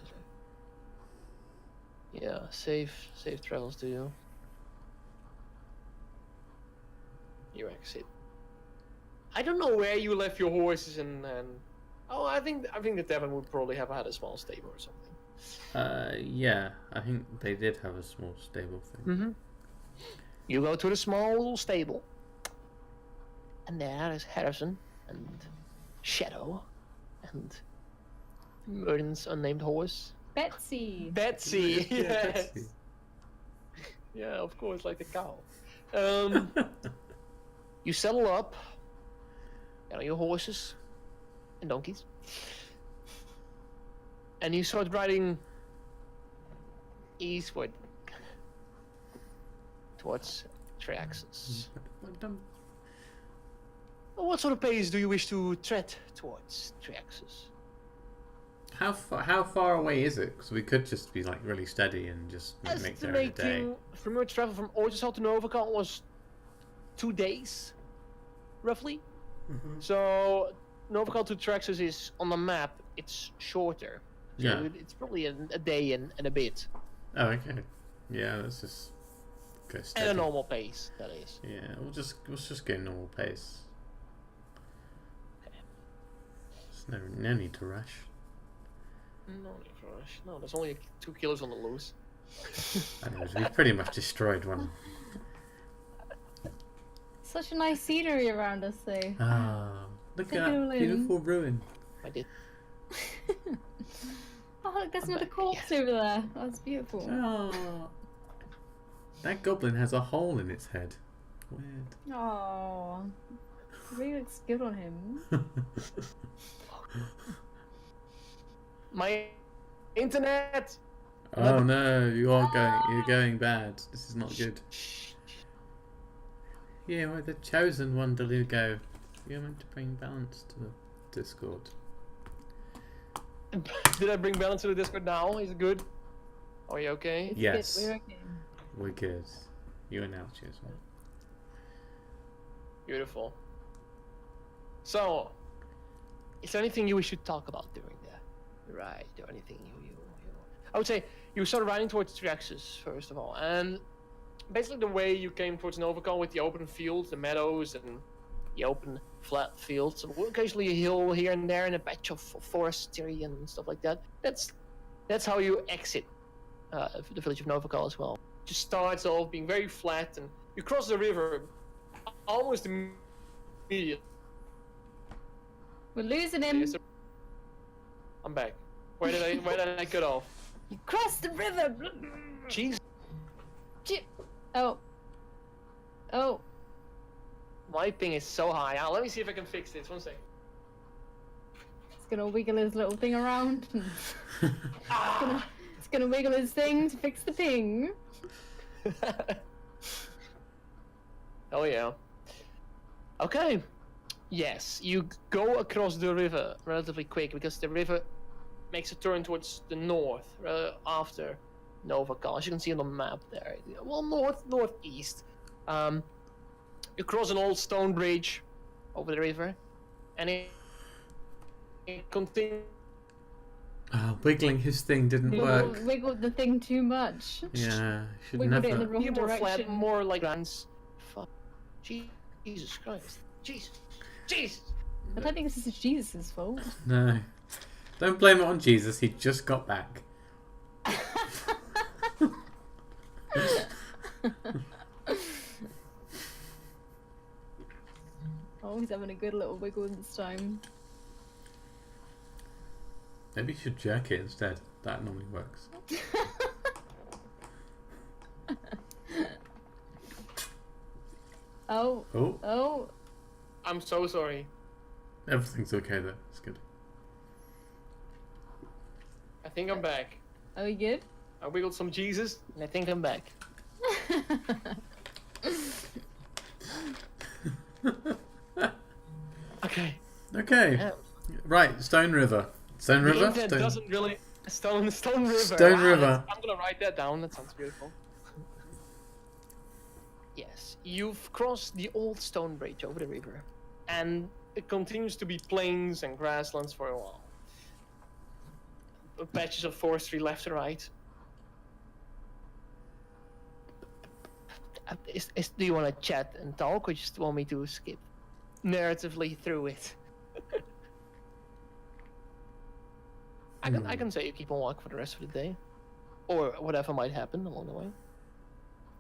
Yeah, safe travels to you. You exit. I don't know where you left your horses and oh, I think the tavern would probably have had a small stable or something. Yeah, I think they did have a small stable thing. Mm-hmm. You go to the small stable, and there is Harrison and Shadow and Merton's unnamed horse. Betsy! Betsy, Yeah, yes. Betsy. Yeah, of course, like the cow. You settle up, get on your horses and donkeys, and you start riding eastward towards Triaxis. What sort of pace do you wish to tread towards Triaxis? How far away is it? Because we could just be like really steady and just make there in a day. Estimating from your travel from Ortisal to Novikal was 2 days, roughly. Mm-hmm. So Novikal to Triaxis is on the map. It's shorter. So Yeah. it's probably a day and a bit. Oh, okay. Yeah, let's just go steady. At a normal pace, that is. Yeah, let's just go normal pace. There's no need to rush. No need for rush. No, there's only 2 kilos on the loose. I know, we've pretty much destroyed one. Such a nice scenery around us, though. Ah, look Take at it all that in. beautiful ruin. I did. Oh, look, there's I'm another back, corpse yes. over there. That's beautiful. Oh, that goblin has a hole in its head. Weird. Oh, really looks good on him. My internet. Oh no, you're going bad. This is not good. Yeah, we're the chosen one, Delugo. You're meant to bring balance to the Discord. Did I bring balance to the Discord now? Is it good? Are you okay? It's Yes. good, we're okay. We're good. You and Alchie as well. Beautiful. So, is there anything you wish to talk about during the ride, or anything you? I would say you started riding towards Triaxis first of all, and basically the way you came towards Novikal with the open fields, the meadows, and the open flat fields, occasionally a hill here and there, and a patch of forestry and stuff like that. That's how you exit the village of Novikal as well. Just starts off being very flat, and you cross the river almost immediately. We're losing him. I'm back. Where did I cut off? You crossed the river. Jeez. Oh. Oh. My ping is so high. Let me see if I can fix this. 1 second. It's gonna wiggle his little thing around. It's gonna wiggle his thing to fix the ping. Oh yeah. Okay. Yes, you go across the river relatively quick because the river makes a turn towards the north after Novacal. As you can see on the map there. Well, northeast. You cross an old stone bridge over the river, and it continues. Wiggling his thing didn't work. Wiggled the thing too much. Yeah, should Wiggled it in the never. wrong More direction. flat, more like runs. Fuck. Jesus Christ. Jesus. I don't think this is Jesus' fault. No, don't blame it on Jesus. He just got back. Oh, he's having a good little wiggle this time. Maybe you should jerk it instead. That normally works. Oh. Oh, Oh. I'm so sorry. everything's okay though. It's good. I think I'm back. Are we good? I wiggled some Jesus, and I think I'm back. Okay. Okay. Right, Stone River. Stone The River? internet doesn't really... Stone River. Stone River. I'm gonna write that down. That sounds beautiful. Yes, you've crossed the old stone bridge over the river, and it continues to be plains and grasslands for a while. Patches of forestry left and right. Do you want to chat and talk, or just want me to skip narratively through it? I can say you keep on walking for the rest of the day, or whatever might happen along the way.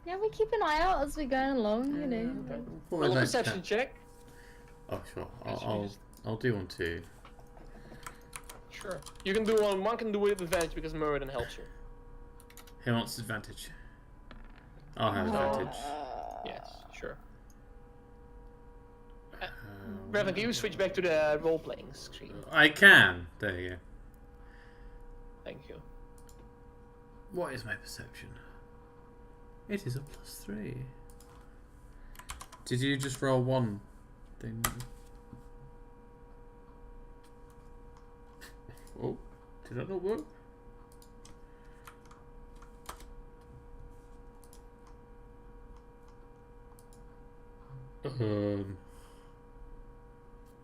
Yeah, we keep an eye out as we're going along, you know. Okay. What Roll was a that perception chat? check. Oh, sure. Yes, we I'll just- I'll do one too. Sure. You can do one can do with advantage because Muradin helps you. Who wants advantage? I'll have advantage. Yes, sure. Revan, can you switch back to the role-playing screen? I can. There you go. Thank you. What is my perception? It is a +3. Did you just roll one thing? Oh, did that not work?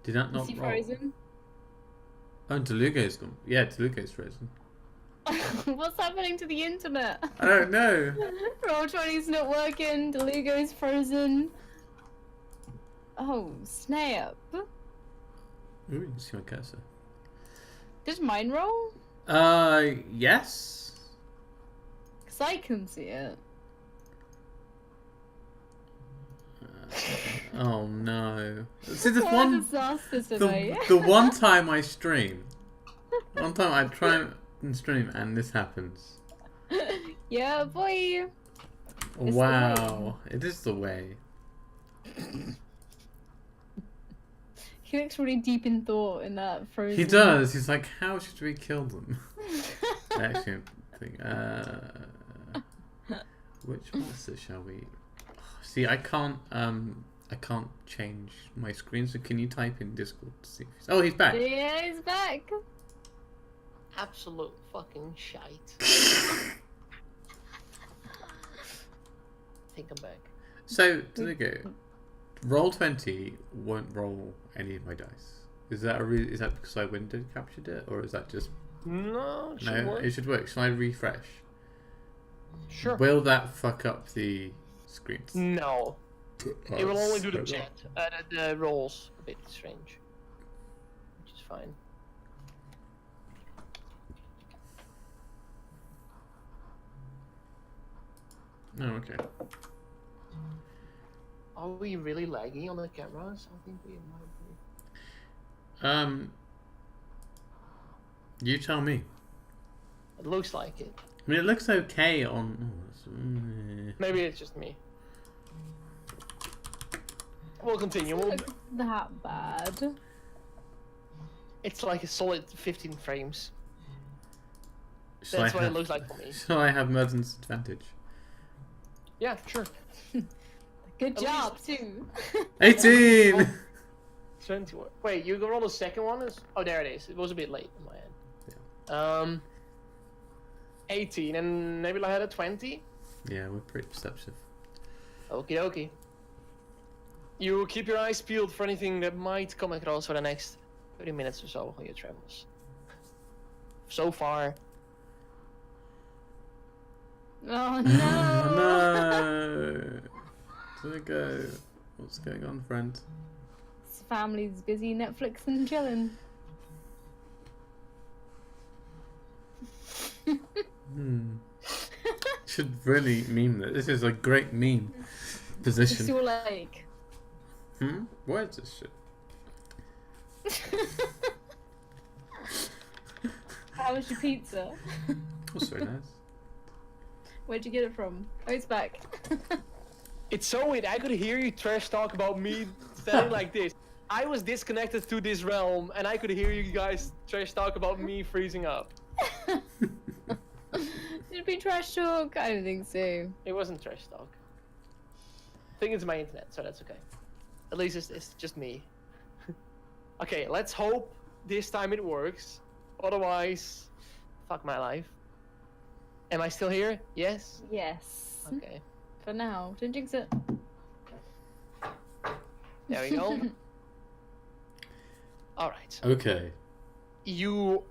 Did that not Is he roll? frozen? Oh, Deluga's gone. Yeah, Deluga's frozen. What's happening to the internet? I don't know. Roll20's not working, Delugo's frozen. Oh, snap. Ooh, you can see my cursor. Did mine roll? Yes. Because I couldn't see it. Oh no. See, this What a one. disaster today. The one time I stream. One time I try and stream and this happens. Yeah, boy. It's the Wow. It is the way. He looks really deep in thought in that frozen. He does. He's like, how should we kill them? Actually, I think, which monster shall we? See, I can't change my screen. So can you type in Discord to see? If he's... Oh, he's back. Yeah, he's back. Absolute fucking shite. I think I'm back. So, there you go. Roll20 won't roll any of my dice. Is that is that because I window captured it, or is that just No, it should no? work. It should work. Shall I refresh? Sure. Will that fuck up the screens? No. It will only do the so chat. The rolls a bit strange. Which is fine. Oh, okay. Are we really laggy on the cameras? I think we might You tell me. be. It looks like it. I mean, it looks okay on. Maybe it's just me. We'll continue. We'll... It's not that bad. It's like a solid 15 frames. Shall That's I what it have- looks like for me. Shall I have Merton's advantage? Yeah, sure. Good At job too. 18! 20. Wait, you got on the second one? Oh, there it is. It was a bit late in my end. 18, and Nebula had a 20. Yeah, we're pretty perceptive. Okie dokie. You keep your eyes peeled for anything that might come across for the next 30 minutes or so on your travels. So far, Oh no. No! Where'd it go? What's going on, friend? His family's busy Netflix and chilling. Should really meme that. This is a great meme position. It's your leg. Where's this shit? How was your pizza? That's very nice. Where'd you get it from? Oh, it's back. it's so weird. I could hear you trash talk about me standing like this. I was disconnected to this realm, and I could hear you guys trash talk about me freezing up. Did it be trash talk? I don't think so. It wasn't trash talk. I think it's my internet, so that's okay. At least it's just me. Okay, let's hope this time it works. Otherwise, fuck my life. Am I still here? Yes? Yes. Okay. For now. Don't jinx it. There we go. Alright. Okay. You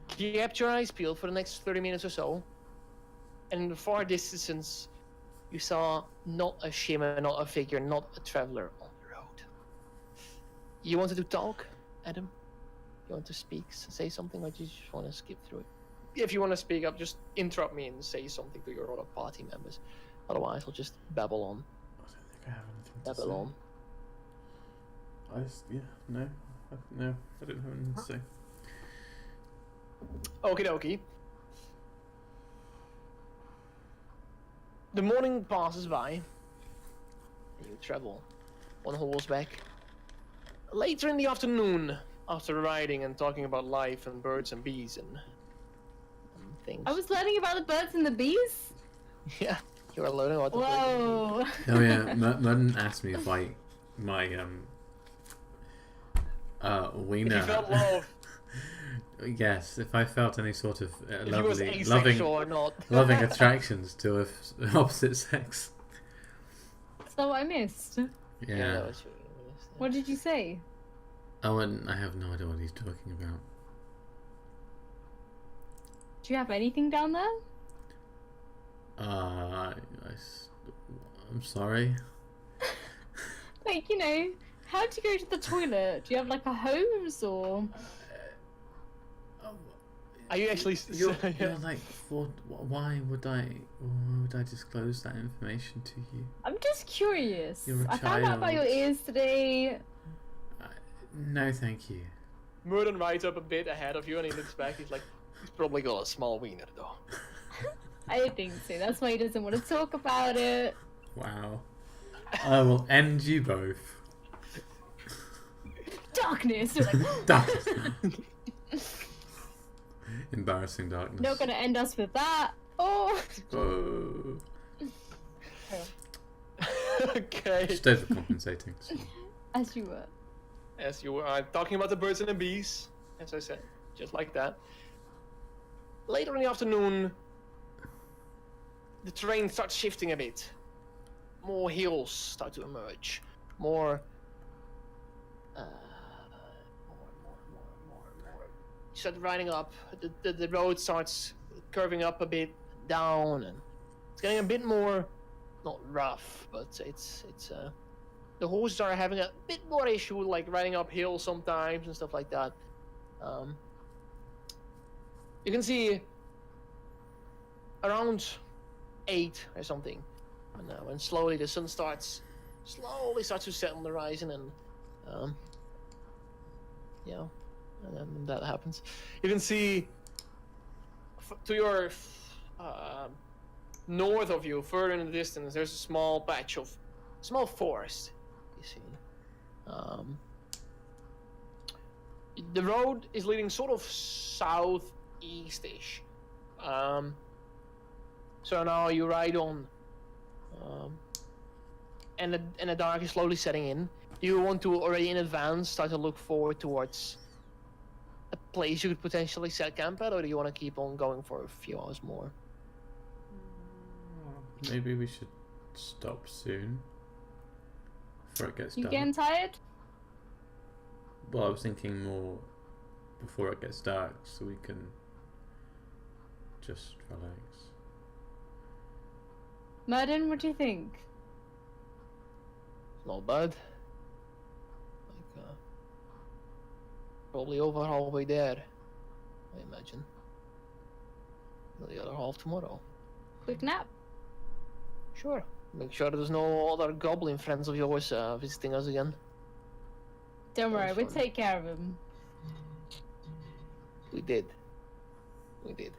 kept your eyes peeled for the next 30 minutes or so. And in the far distance, you saw not a shimmer, not a figure, not a traveler on the road. You wanted to talk, Adam? You want to speak, say something, or do you just want to skip through it? If you want to speak up, just interrupt me and say something to your other party members. Otherwise, I'll just babble on. I don't think I have anything to Babble on. say. No, I don't have anything to say. Okie dokie. The morning passes by. And you travel on horseback. Later in the afternoon, after riding and talking about life and birds and bees and things. I was learning about the birds and the bees? Yeah, you were learning about the birds and Whoa. Oh yeah, Merton asked me if my bees. If you felt wiener. love, Yes, if I felt any sort of if he was loving, asexual or not. loving attractions to opposite sex. Is that what I missed? Yeah. that was really nice. What did you say? Oh, and I have no idea what he's talking about. Do you have anything down there? I'm sorry. Like, you know, how'd you go to the toilet? Do you have like a hose or? Are you actually? You're like, why would I disclose that information to you? I'm just curious. You're a I found out about your child. ears today. No, thank you. Merton rides up a bit ahead of you and he looks back. He's like, he's probably got a small wiener though. I don't think so. That's why he doesn't want to talk about it. Wow. I will end you both. Darkness. You're like, Darkness. Embarrassing darkness. not gonna end us with that. Oh. Oh. Okay. Just overcompensating. As you were. As you were talking about the birds and the bees, as I said, just like that. Later in the afternoon, the terrain starts shifting a bit. More hills start to emerge. More. You start riding up. The road starts curving up a bit down, and it's getting a bit more, not rough, but it's the horses are having a bit more issue with like riding uphill sometimes and stuff like that. You can see around 8 or something, and when slowly the sun starts slowly starts to set on the horizon, and yeah, and then that happens. You can see to your north of you, further in the distance, there's a small patch of small forest. You see, the road is leading sort of southeast-ish. So now you ride on, and the dark is slowly setting in. Do you want to already in advance start to look forward towards a place you could potentially set camp at, or do you want to keep on going for a few hours more? Maybe we should stop soon before it gets You dark. getting tired? Well, I was thinking more before it gets dark, so we can just relax. Merden, what do you think? Not bad. Like, probably over halfway there, I imagine. The other half tomorrow. Quick nap? Sure. Make sure there's no other goblin friends of yours visiting us again. Don't worry, That's we'll fine. take care of him. We did. We did.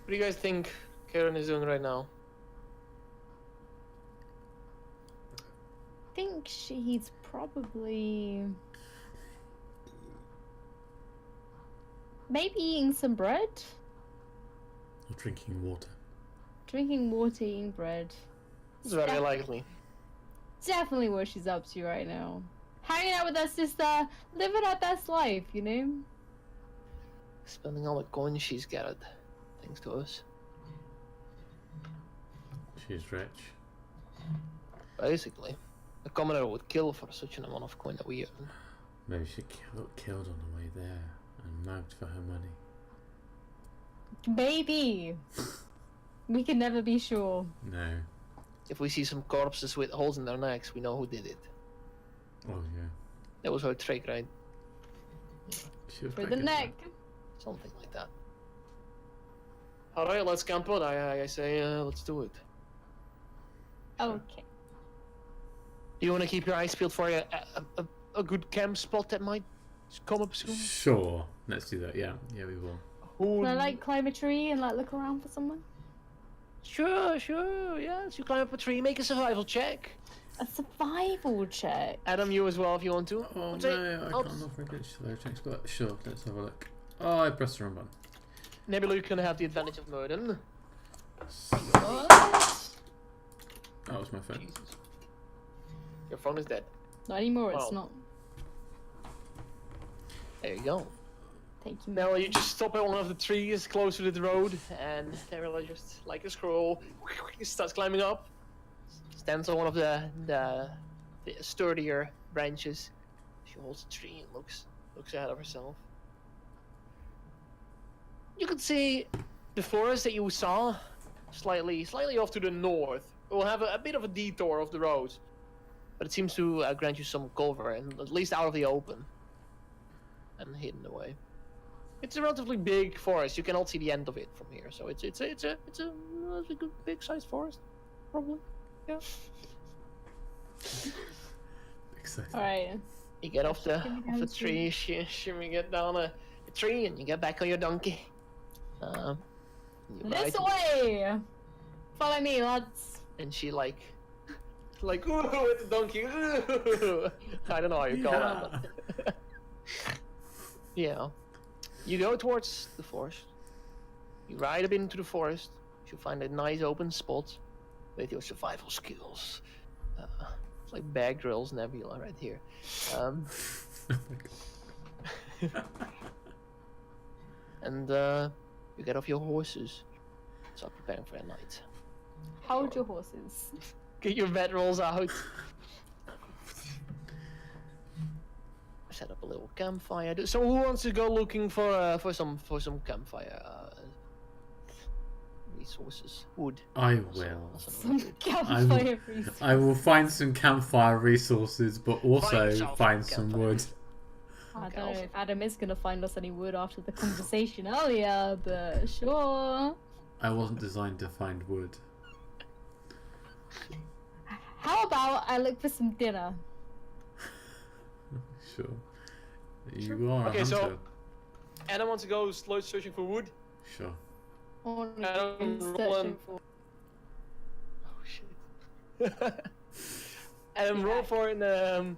What do you guys think Karen is doing right now? I think he's probably maybe eating some bread, Or drinking water. drinking water, eating bread. It's very likely. Definitely what she's up to right now. Hanging out with her sister, living her best life, you know? Spending all the coins she's gathered, thanks to us. She's rich. Basically. A commoner would kill for such an amount of coin that we earn. Maybe she got killed on the way there and mugged for her money. Maybe. We can never be sure. No. If we see some corpses with holes in their necks, we know who did it. Oh yeah. That was her trick, right? She was For quite the good at neck. Something like that. Alright, let's camp out. I say, let's do it. Okay. Do you want to keep your eyes peeled for a good camp spot that might come up that. soon? Sure. Let's do that. Yeah. Yeah, we will. Who? Can I like climb a tree and like look around for someone? Sure. Yes, you climb up a tree, make a survival check. A survival check. Adam, you as well if you want to. Oh I'd say- no, I I'll- can't offer a good slow checks, but sure, let's have a look. Oh, I pressed the wrong button. Nebula, you can have the advantage of Merden. What? That was my phone. Jesus. Your phone is dead. Not anymore, it's Wow. not. There you go. Thank you. Now you just stop at one of the trees closer to the road, and Nebula just like a scroll starts climbing up. Stands on one of the sturdier branches. She holds the tree and looks ahead of herself. You can see the forest that you saw slightly off to the north. It will have a bit of a detour of the road, but it seems to grant you some cover and at least out of the open and hidden away. It's a relatively big forest. You cannot see the end of it from here, so it's a good big sized forest, probably. Yeah. Exciting. Alright. You get off the Shimmy down the tree, shimmy get down a tree, and you get back on your donkey. You This ride, way! Follow me, lads. and she like ooh, with the donkey. Ooh. I don't know how you call that. But yeah. You go towards the forest. You ride a bit into the forest. You find a nice open spot with your survival skills. It's like Bear Grylls Nebula right here. And you get off your horses. Start preparing for the night. Hold your horses. Get your bedrolls out. Set up a little campfire. So who wants to go looking for some campfire resources? Wood. I Also- will. also Some wood. campfire resources. I will find some campfire resources, but also yourself find some some campfire. wood. I don't know if Adam is gonna find us any wood after the conversation earlier, but sure. I wasn't designed to find wood. How about out. I look for some dinner. Sure. You are Okay, a so- hunter. Adam wants to go slow searching for wood. Sure. Or Adam, roll searching an- for- Oh shit. Adam, roll Yeah. for an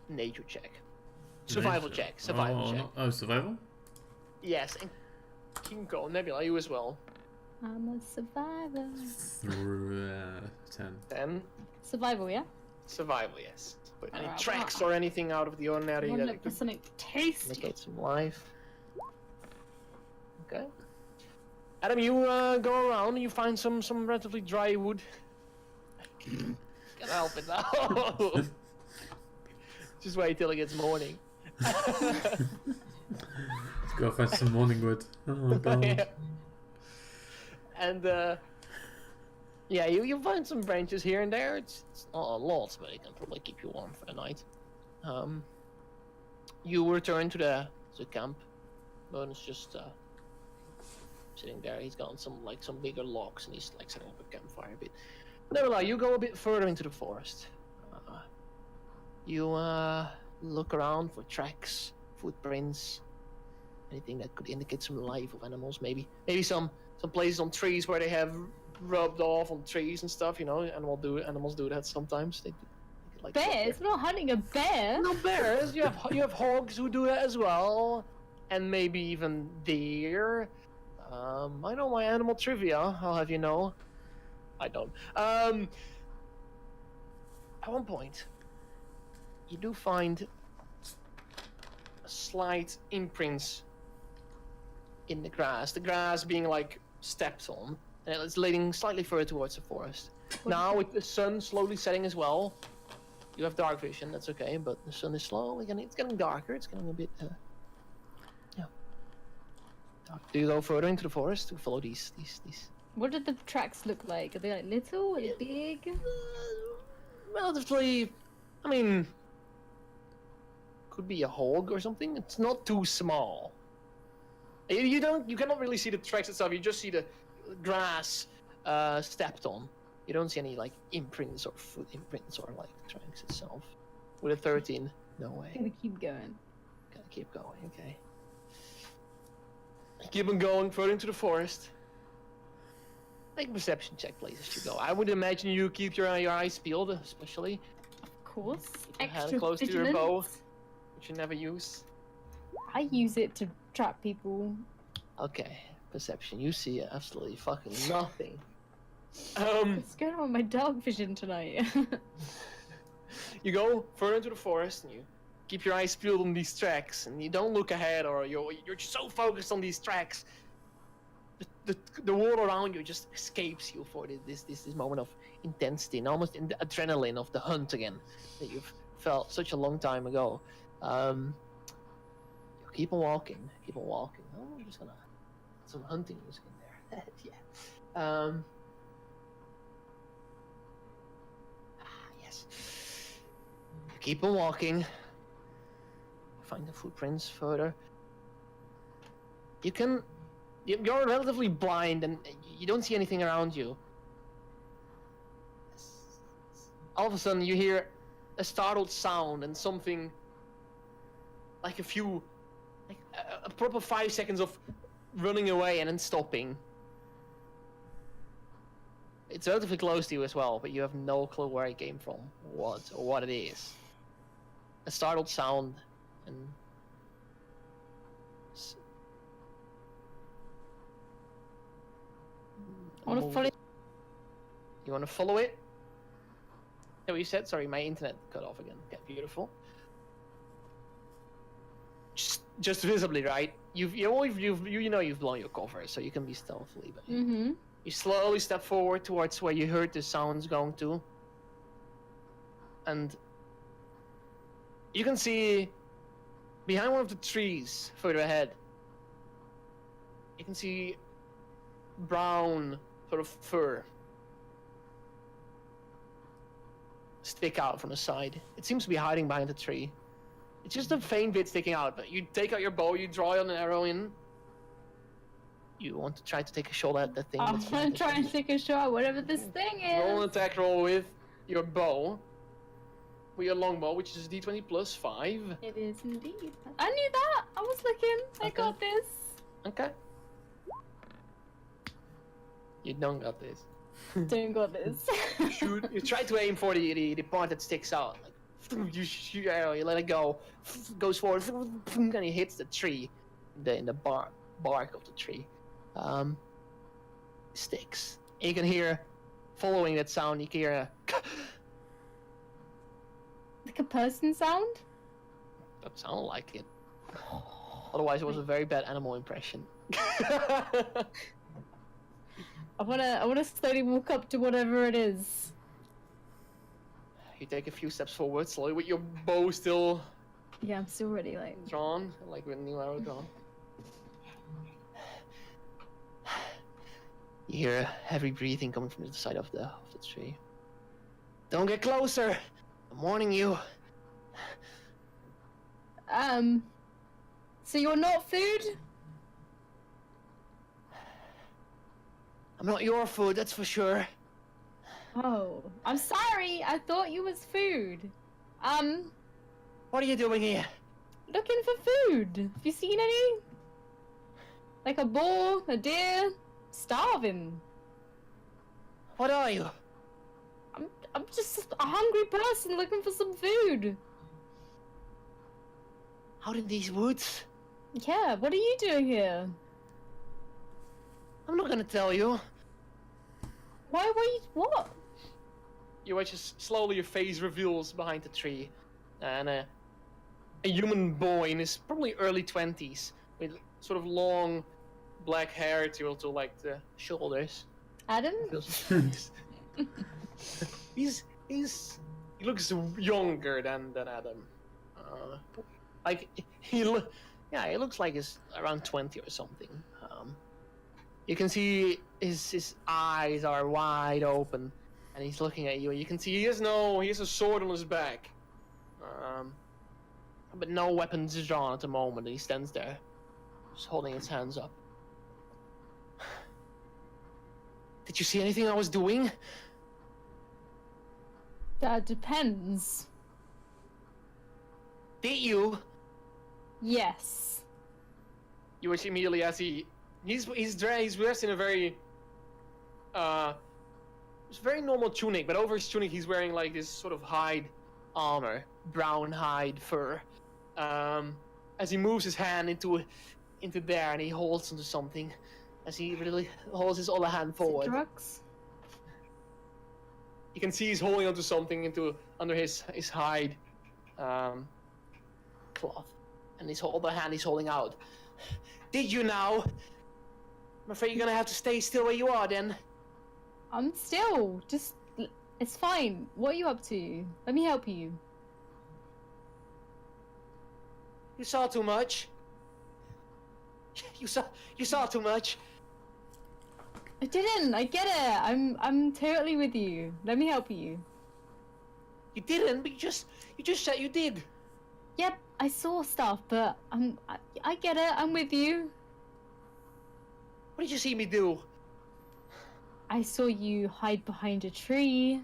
nature check. Survival Nature. check. Survival check. Oh, survival? Yes, and Kinko, Nebula, you as well. I'm a survivor. 10. 10. Survival, yeah? Survival, yes. But any Alright, tracks well, or anything out of the ordinary I that look for could something tasty. indicate some life. Okay. Adam, you go around and you find some relatively dry wood. Can't help it now. Just wait till it gets morning. Let's go find some morning wood. Oh my god. Yeah. And yeah, you find some branches here and there. It's not a lot, but it can probably keep you warm for the night. You return to the camp. Vernon's just sitting there. He's got some bigger logs and he's like setting up a campfire a bit. Nevertheless, you go a bit further into the forest. You look around for tracks, footprints, anything that could indicate some life of animals. Maybe some places on trees where they have rubbed off on trees and stuff. You know, animals do that sometimes. They like Bears? We're not hunting a bear. no bears. You have hogs who do that as well, and maybe even deer. I know my animal trivia. I'll have you know. I don't. At one point, you do find slight imprints in the grass. The grass being like stepped on, and it's leading slightly further towards the forest. Now, with the sun slowly setting as well, you have dark vision. That's okay, but the sun is slowly getting. It's getting darker. It's getting a bit. Yeah. Dark. Do you go further into the forest to follow these? What did the tracks look like? Are they like little? Are they big? Relatively. I mean, could be a hog or something. It's not too small. You cannot really see the tracks itself. You just see the grass stepped on. You don't see any like imprints or foot imprints or like tracks itself. With a 13, no way. I'm gonna keep going. Gotta keep going. Okay. Keep on going further into the forest. Make a perception check, please, as you go. I would imagine you keep your eyes peeled, especially. Of course. Your hand Extra close to your vigilant. bow, which you never use. I use it to trap people. Okay, perception. You see absolutely fucking nothing. What's going on with my dog vision tonight? You go further into the forest and you keep your eyes peeled on these tracks, and you don't look ahead, or you're just so focused on these tracks. The world around you just escapes you for this moment of intensity and almost in the adrenaline of the hunt again that you've felt such a long time ago. You keep on walking. Oh, I'm just gonna put some hunting music in there. Yeah. Yes. You keep on walking. Find the footprints further. You're relatively blind and you don't see anything around you. All of a sudden you hear a startled sound and something like a proper 5 seconds of running away and then stopping. It's relatively close to you as well, but you have no clue where it came from, what it is. A startled sound and I wanna follow. You want to follow it? Is that what you said? Sorry, my internet cut off again. Okay, beautiful. Just visibly, right? You've blown your cover, so you can be stealthily. But Mm-hmm. you slowly step forward towards where you heard the sounds going to, and you can see behind one of the trees further ahead. You can see brown sort of fur stick out from the side. It seems to be hiding behind the tree. It's just a faint bit sticking out, but you take out your bow, you draw an arrow in, You want to try to take a shot at that thing? I'm that's gonna try and take a shot, whatever this thing Roll an is. attack roll with your bow. With your longbow, which is d20 plus 5. It is indeed. I knew that. I was looking. I Okay. got this. Okay. You don't got this. Don't got this. Shoot. You try to aim for the part that sticks out. Like, you shoot your arrow, you let it go. Goes forward, and he hits the tree. In the bark of the tree. Sticks. And you can hear, following that sound, you can hear a Like a person sound? that sounded like it. Otherwise, it was a very bad animal impression. I wanna slowly walk up to whatever it is. You take a few steps forward, slowly, with your bow still Yeah, I'm still ready. Like, drawn, like with a new arrow drawn. You hear heavy breathing coming from the side of the tree. Don't get closer! I'm warning you. so you're not food? I'm not your food, that's for sure. Oh, I'm sorry. I thought you was food. What are you doing here? Looking for food. Have you seen any? Like a bull, a deer? Starving. What are you? I'm just a hungry person looking for some food. Out in these woods? Yeah, what are you doing here? I'm not gonna tell you. Why were you... What? You watch as slowly your face reveals behind the tree. And a human boy in his probably early 20s. With sort of long black hair to like the shoulders. Adam? He looks younger than Adam. Like he looks like he's around 20 or something. You can see his eyes are wide open, and he's looking at you. You can see he has a sword on his back, but no weapons drawn at the moment. He stands there, just holding his hands up. Did you see anything I was doing? That depends. Did you? Yes. You watch immediately as he's dressed in a very it's very normal tunic, but over his tunic he's wearing like this sort of hide armor, brown hide fur. As he moves his hand into there and he holds onto something, as he really holds his other hand forward. Drugs? You can see he's holding onto something under his hide cloth, and his other hand he's holding out. Did you now? I'm afraid you're gonna have to stay still where you are then. I'm still. Just. It's fine. What are you up to? Let me help you. You saw too much. You saw too much. I didn't. I get it. I'm totally with you. Let me help you. You didn't, but you just said you did. Yep, I saw stuff, but I get it. I'm with you. What did you see me do? I saw you hide behind a tree.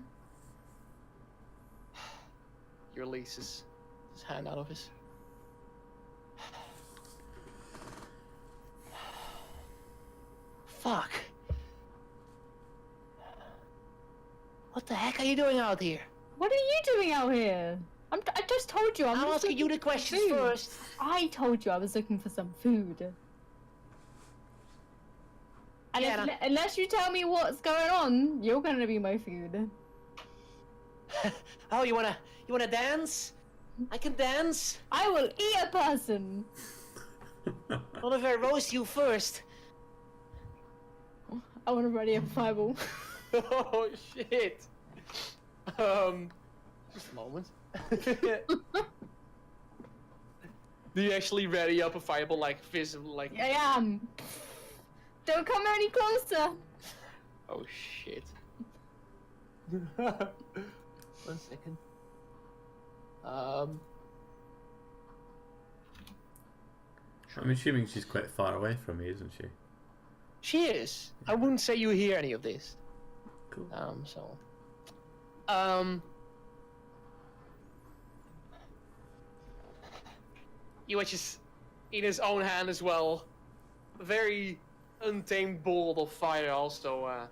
He releases his hand out of his. Fuck. What the heck are you doing out here? What are you doing out here? I just told you. I'm just asking you looking the for questions food. first. I told you I was looking for some food. And Yeah, unless you tell me what's going on, you're gonna be my food. Oh, you wanna dance? I can dance. I will eat a person. What if I roast you first? I want to ready a fireball. Oh shit. Just a moment. Do you actually ready up a fireball like visible like? I am. Don't come any closer. Oh shit. 1 second. I'm assuming she's quite far away from me, isn't she? She is. I wouldn't say you hear any of this. Cool. He watches in his own hand as well. A very untamed ball of fire also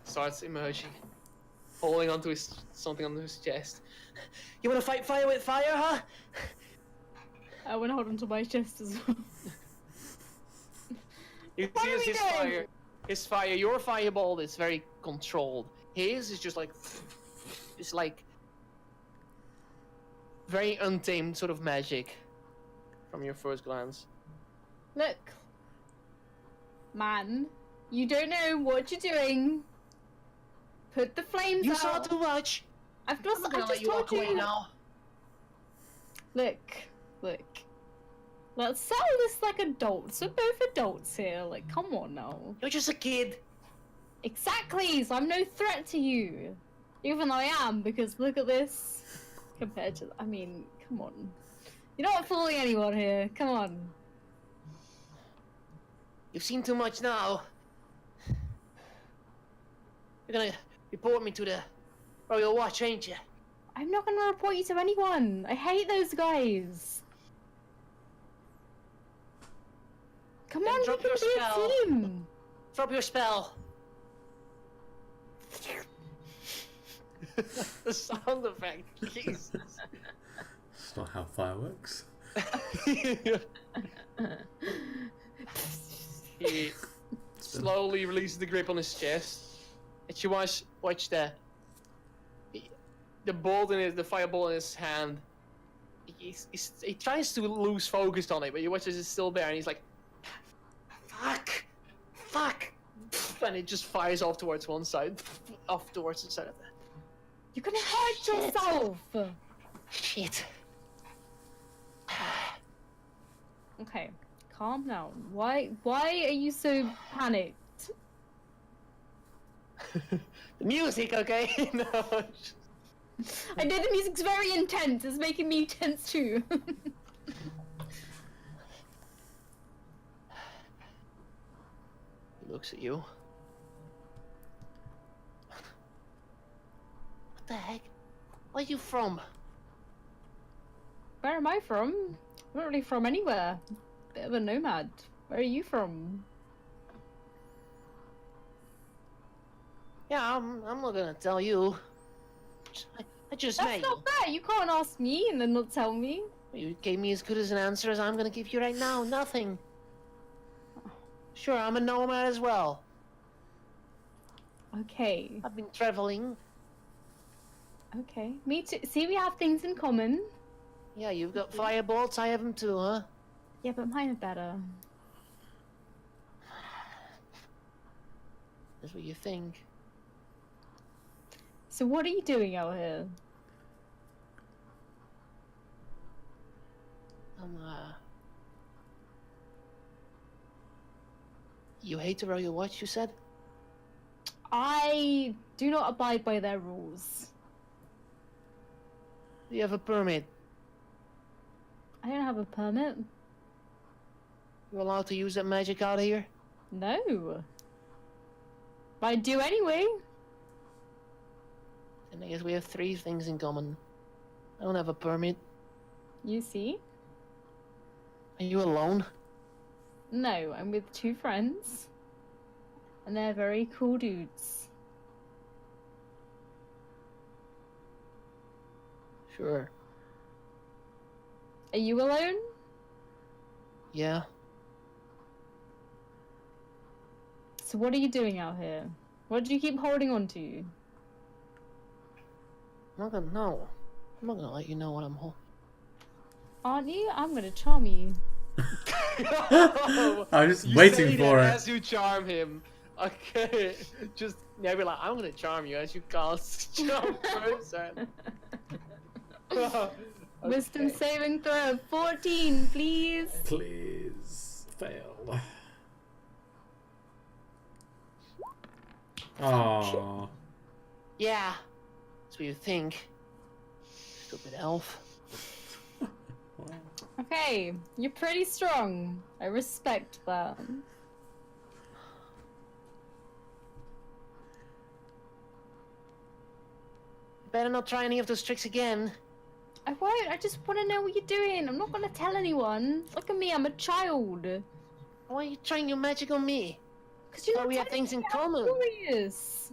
starts emerging, holding onto something onto his chest. You want to fight fire with fire, huh? I want to hold onto my chest as well. You What see are we his doing? fire. His fire. Your fireball is very controlled. His is just like, it's like very untamed sort of magic. From your first glance. Look, man, you don't know what you're doing. Put the flames You out. saw too much. I've just, I'm gonna I let just you told walk away you. now. Look. Let's settle this like adults. We're both adults here. Like, come on now. You're just a kid. Exactly. So I'm no threat to you, even though I am. Because look at this. Compared to, I mean, come on. You're not fooling anyone here. Come on. You've seen too much now. You're gonna report me to the Royal Watch, ain't you? I'm not gonna report you to anyone. I hate those guys. Come Then on, we drop can your be spell. a team. Drop your spell. The sound effect, Jesus. That's not how fire works. He slowly releases the grip on his chest, and you watch the bolt in his, the fireball in his hand. He tries to lose focus on it, but you watch as it's still there, and he's like, fuck, and it just fires off towards one side, off towards the side of that. You're gonna hurt yourself. Shit. Okay, calm down. Why are you so panicked? The music, okay? No. I know the music's very intense. It's making me tense too. He looks at you. What the heck? Where are you from? Where am I from? I'm not really from anywhere. Bit of a nomad. Where are you from? Yeah, I'm not gonna tell you. I just met That's you. not fair. You can't ask me and then not tell me. You gave me as good as an answer as I'm gonna give you right now. Nothing. Sure, I'm a nomad as well. Okay. I've been traveling. Okay. Me too. See, we have things in common. Yeah, you've got firebolts. I have them too, huh? Yeah, but mine are better. That's what you think. So what are you doing out here? You hate the Royal Watch, you said? I do not abide by their rules. Do you have a permit? I don't have a permit. You're allowed to use that magic out here? No. But I do anyway. And I guess we have three things in common. I don't have a permit. You see? Are you alone? No, I'm with two friends. And they're very cool dudes. Sure. Are you alone? Yeah. So what are you doing out here? What do you keep holding on to? I'm not gonna know. I'm not gonna let you know what I'm holding. Aren't you? I'm gonna charm you. I was just waiting for it. As you charm him. Okay. Just never like, I'm gonna charm you as you cast charm person. Wisdom saving throw of 14, please. Please fail. Aww. Yeah. That's what you think. Stupid elf. Okay, you're pretty strong. I respect that. Better not try any of those tricks again. I won't. I just want to know what you're doing. I'm not going to tell anyone. Look at me. I'm a child. Why are you trying your magic on me? Because you Oh, know we have things in common. Curious.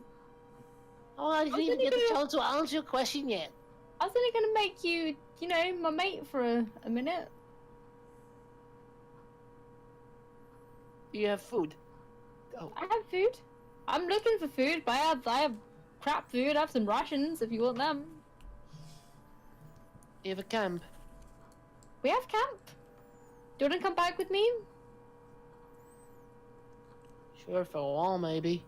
Oh, I didn't even only get the gonna- chance to answer your question yet. I was only going to make you, you know, my mate for a minute. Do you have food? Oh, I have food. I'm looking for food, but I have crap food. I have some rations if you want them. you have a camp? We have camp. Do you want to come back with me? Sure, for a while, maybe.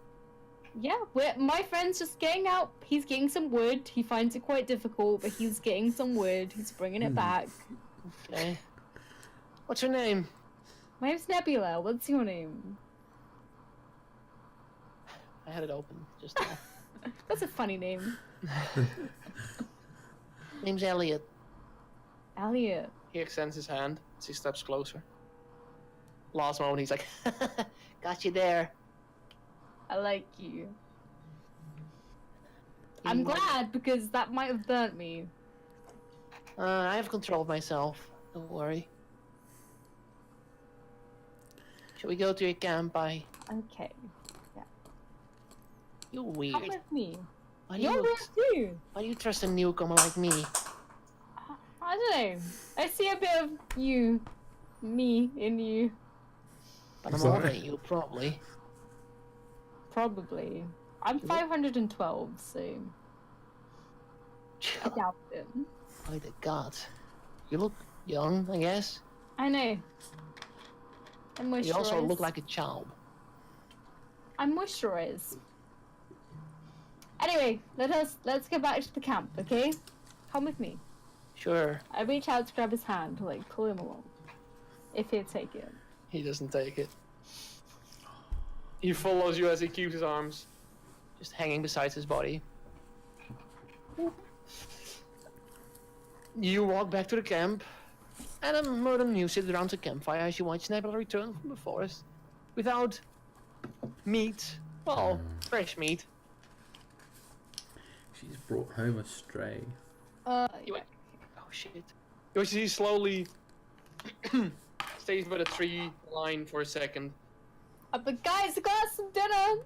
Yeah, my friend's just getting out. He's getting some wood. He finds it quite difficult, but he's getting some wood. He's bringing it back. Okay. What's your name? My name's Nebula. What's your name? I had it open just now. That's a funny name. Name's Elliot. Elliot. He extends his hand as he steps closer. Last moment, he's like, got you there. I like you. I'm glad because that might have burnt me. I have control of myself. Don't worry. Shall we go to your camp? Okay. You're Come weird. with me. Why do You're you, weird too. why do you trust a newcomer like me? I don't know. I see a bit of you, me in you. But I'm Sorry. older than you, probably. Probably. I'm 512, so I doubt it. By the gods. You look young, I guess. I know. I'm moisturized. You also look like a child. I'm moisturized. Anyway, let's get back to the camp, okay? Come with me. Sure. I reach out to grab his hand to like pull him along. If he'd take it. He doesn't take it. He follows you as he keeps his arms just hanging beside his body. You walk back to the camp, and Murder and you sit around the campfire as you watch Nebula return from the forest without meat. Well, fresh meat. She's brought home a stray. You went, oh shit. You see slowly stays by the tree line for a second. But guys, I got some dinner.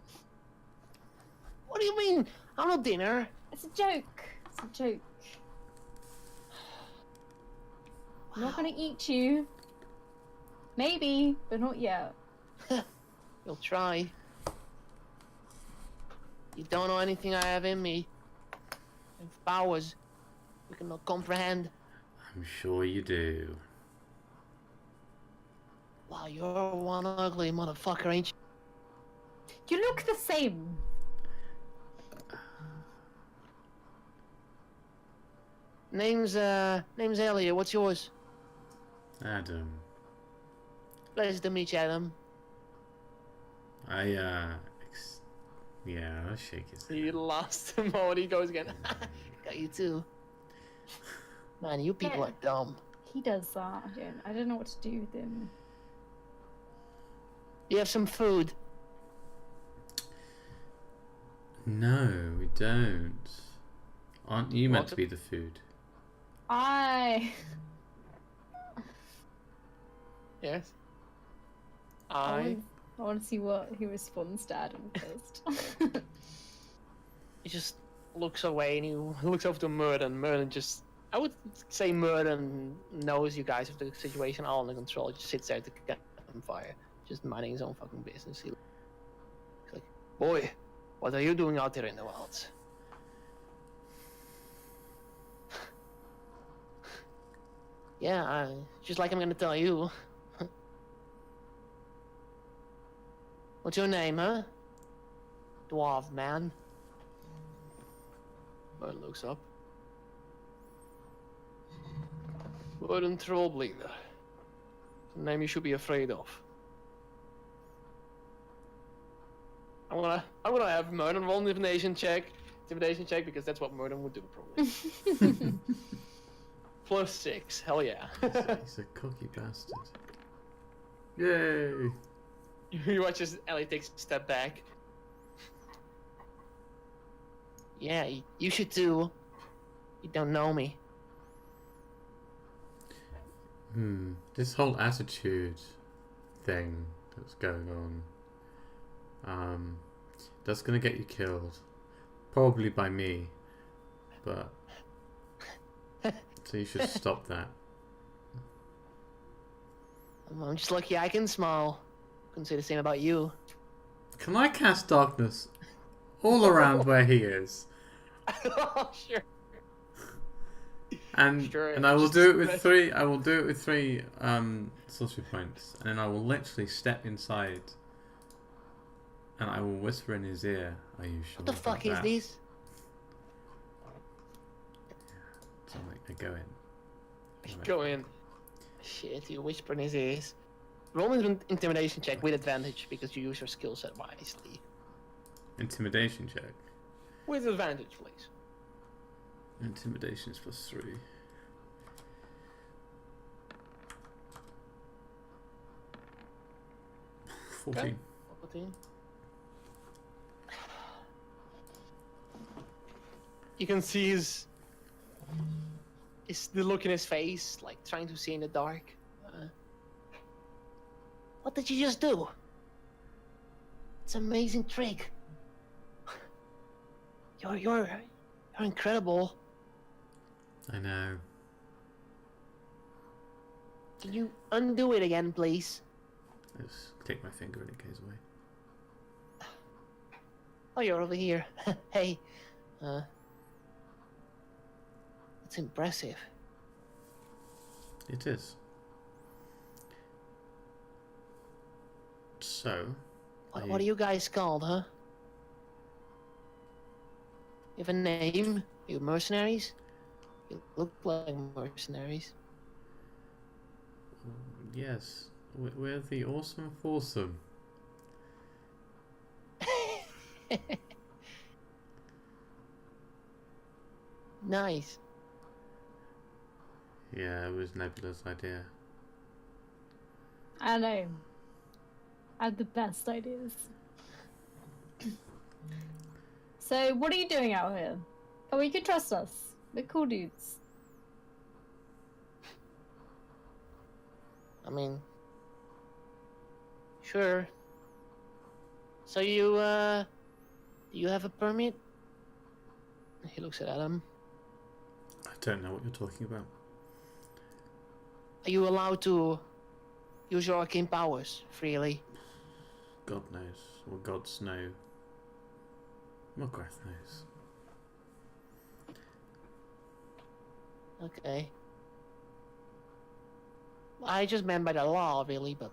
What do you mean? I'm not dinner. It's a joke. It's a joke. I'm not gonna eat you. Maybe, but not yet. You'll try. You don't know anything I have in me. I have powers you cannot comprehend. I'm sure you do. Wow, you're one ugly motherfucker, ain't you? You look the same. Name's Elliot. What's yours? Adam. Pleasure to meet you, Adam. Yeah, I'll shake his hand. He lost him moment he goes again. Got you too. Man, you people Yeah. are dumb. He does that. I don't know what to do with him. You have some food. No, we don't. Aren't you meant What? to be the food? Yes. I want to see what he responds to Adam first. He just looks away and he looks over to Murden. Murden just, I would say Murden knows you guys have the situation all under control. He just sits there at the campfire, just minding his own fucking business. He's like, boy, what are you doing out there in the wilds? Yeah, just like I'm gonna tell you. What's your name, huh? Dwarf man. Bird looks up. Burden Trollbleeder. A name you should be afraid of. I'm gonna have Murden roll an intimidation check. Because that's what Murden would do probably. +6, hell yeah. He's a cocky bastard. Yay! You watch as Ellie takes a step back. Yeah, you should too. You don't know me. This whole attitude thing that's going on, that's gonna get you killed. Probably by me. But so you should stop that. I'm just lucky I can smile. Couldn't say the same about you. Can I cast darkness all around where he is? Oh, sure. And Sure, and I will just do it with spread- three. I will do it with three sorcery points, and then I will literally step inside, and I will whisper in his ear. Are you sure? What the fuck is that? this? So I go in. Go in. Shit, you whisper in his ears. Roll an intimidation check with advantage because you use your skill set wisely. Intimidation check. With advantage, please. Intimidation is +3. Okay. 14. 14. You can see the look in his face, like trying to see in the dark. What did you just do? It's an amazing trick. You're incredible. I know. Can you undo it again, please? I just take my finger and it goes away. Oh, you're over here. Hey, it's impressive. It is. So, What are you guys called, huh? You have a name? You mercenaries? You look like mercenaries. Yes, we're the awesome foursome. Nice. Yeah, it was Nebula's idea. I know. I have the best ideas. So, what are you doing out here? Oh, you can trust us. We're cool dudes. I mean, sure. So you do you have a permit? He looks at Adam. I don't know what you're talking about. Are you allowed to use your arcane powers freely? God knows. Or gods know. Mograth knows. Okay. I just meant by the law, really, but you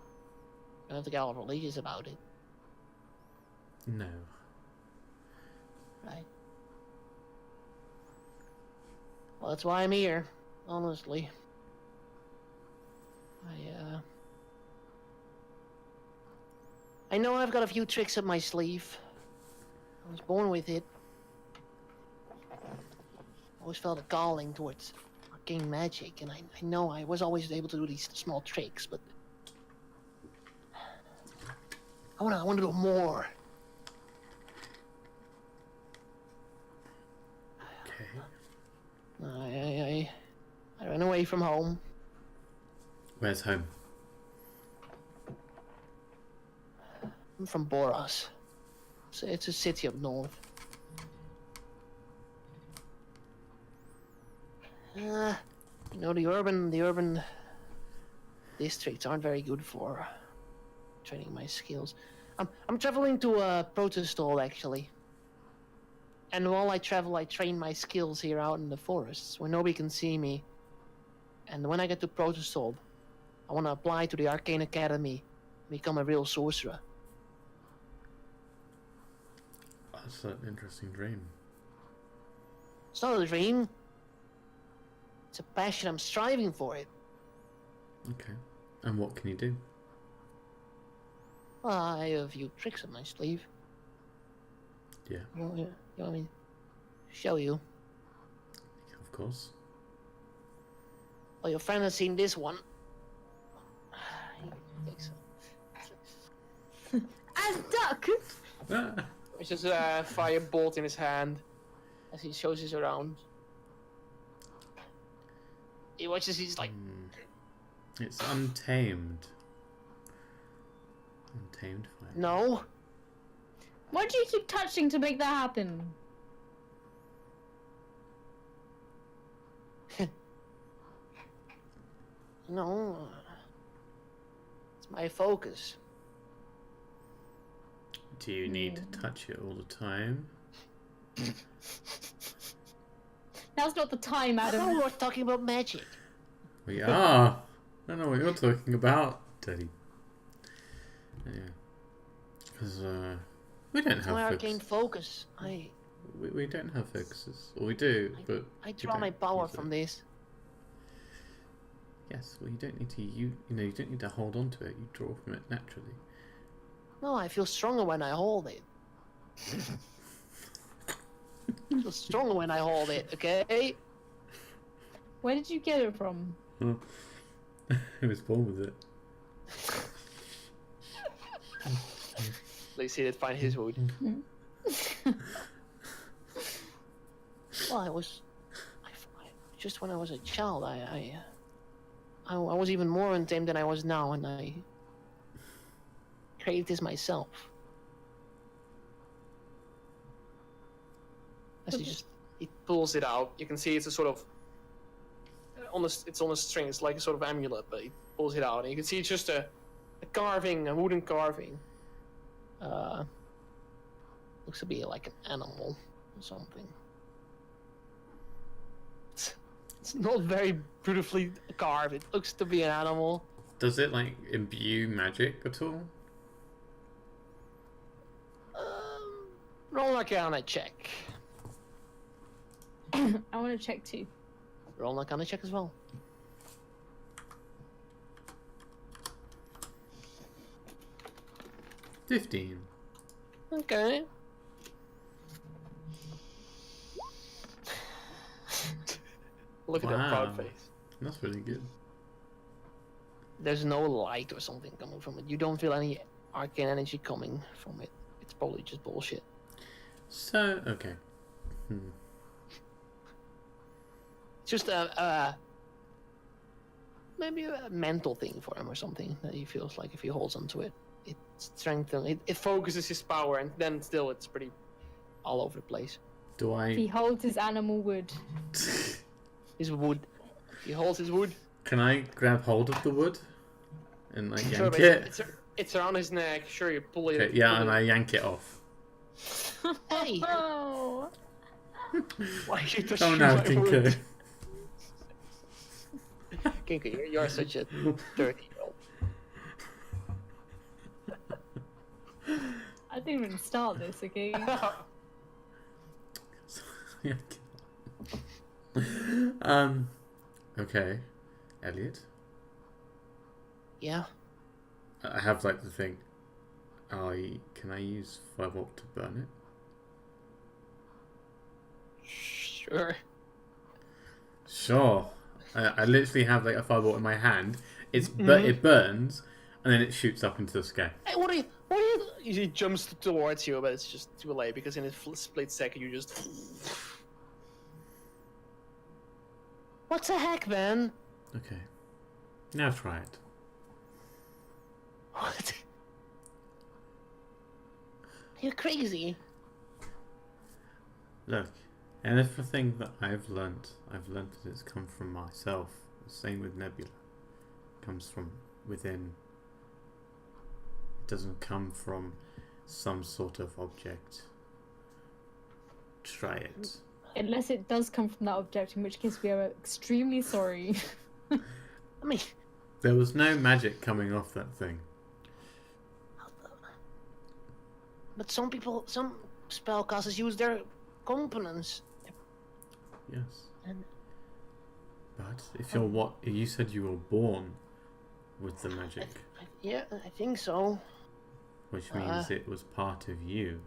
don't have to get all religious about it, No. right? Well, that's why I'm here, honestly. I know I've got a few tricks up my sleeve. I was born with it. I always felt a calling towards arcane magic, and I know I was always able to do these small tricks, but I wanna do more. Okay. I ran away from home. Where's home? I'm from Boros. It's a city up north. You know, the urban districts aren't very good for training my skills. I'm traveling to a protest hall, actually. And while I travel, I train my skills here out in the forests where nobody can see me. And when I get to protest hall, I want to apply to the Arcane Academy and become a real sorcerer. That's an interesting dream. It's not a dream. It's a passion. I'm striving for it. Okay. And what can you do? Well, I have a few tricks up my sleeve. Yeah, You want me to show you? of course. Well, your friend has seen this one. As duck! It's just a fire bolt in his hand as he shows us around. He watches. He's like, It's untamed. Untamed fire. no. Why do you keep touching to make that happen? No. It's my focus. Do you need to touch it all the time? Now's not the time, I Adam. know we're talking about magic. We are. I don't know what you're talking about, Teddy. Yeah. Because we don't It's have my focus. arcane focus. We don't have focuses. Or we do, but I we draw don't my power use it. from this. Yes, well you don't need to you don't need to hold on to it. You draw from it naturally. No, I feel stronger when I hold it. I feel stronger when I hold it, okay? Where did you get it from? I was born with it. Let's see that find his wood. Well, I just when I was a child, I was even more untamed than I was now, and I created this myself. Actually, just he pulls it out. You can see it's a sort of it's on a string. It's like a sort of amulet, but he pulls it out, and you can see it's just a carving, a wooden carving. Looks to be like an animal or something. It's not very beautifully carved. It looks to be an animal. Does it like imbue magic at all? Roll Arcana check. I want to check too. Roll Arcana check as well. $15. Okay. Look at that proud Wow. face. That's really good. There's no light or something coming from it. You don't feel any arcane energy coming from it. It's probably just bullshit. So okay. It's just maybe a mental thing for him or something that he feels like if he holds onto it, it strengthens. It focuses his power, and then still it's pretty all over the place. Do He I holds his animal wood. His wood. He holds his wood. can I grab hold of the wood and like Sure, yank but it? it's around his neck. Sure, you pull it. Okay, yeah, pull and it. I yank it off. Hey, Oh. why are you Oh touching no, my Tinker. wood? Kinko, you're such a dirty girl. I didn't even start this, okay? Okay, Elliot. Yeah. I have like the thing. Can I use Firebolt to burn it? Sure. Sure. I literally have like a Firebolt in my hand. It burns, and then it shoots up into the sky. Hey, what are you? He jumps towards you, but it's just too late because in a split second you just. What the heck, man? Okay. Now try it. What? You're crazy. Look, everything that I've learnt that it's come from myself. The same with Nebula. It comes from within. It doesn't come from some sort of object. Try it. Unless it does come from that object, in which case we are extremely sorry. I mean, There was no magic coming off that thing. but some spellcasters use their components. Yes. And But if you're you said you were born with the magic, yeah, I think so. which means it was part of you,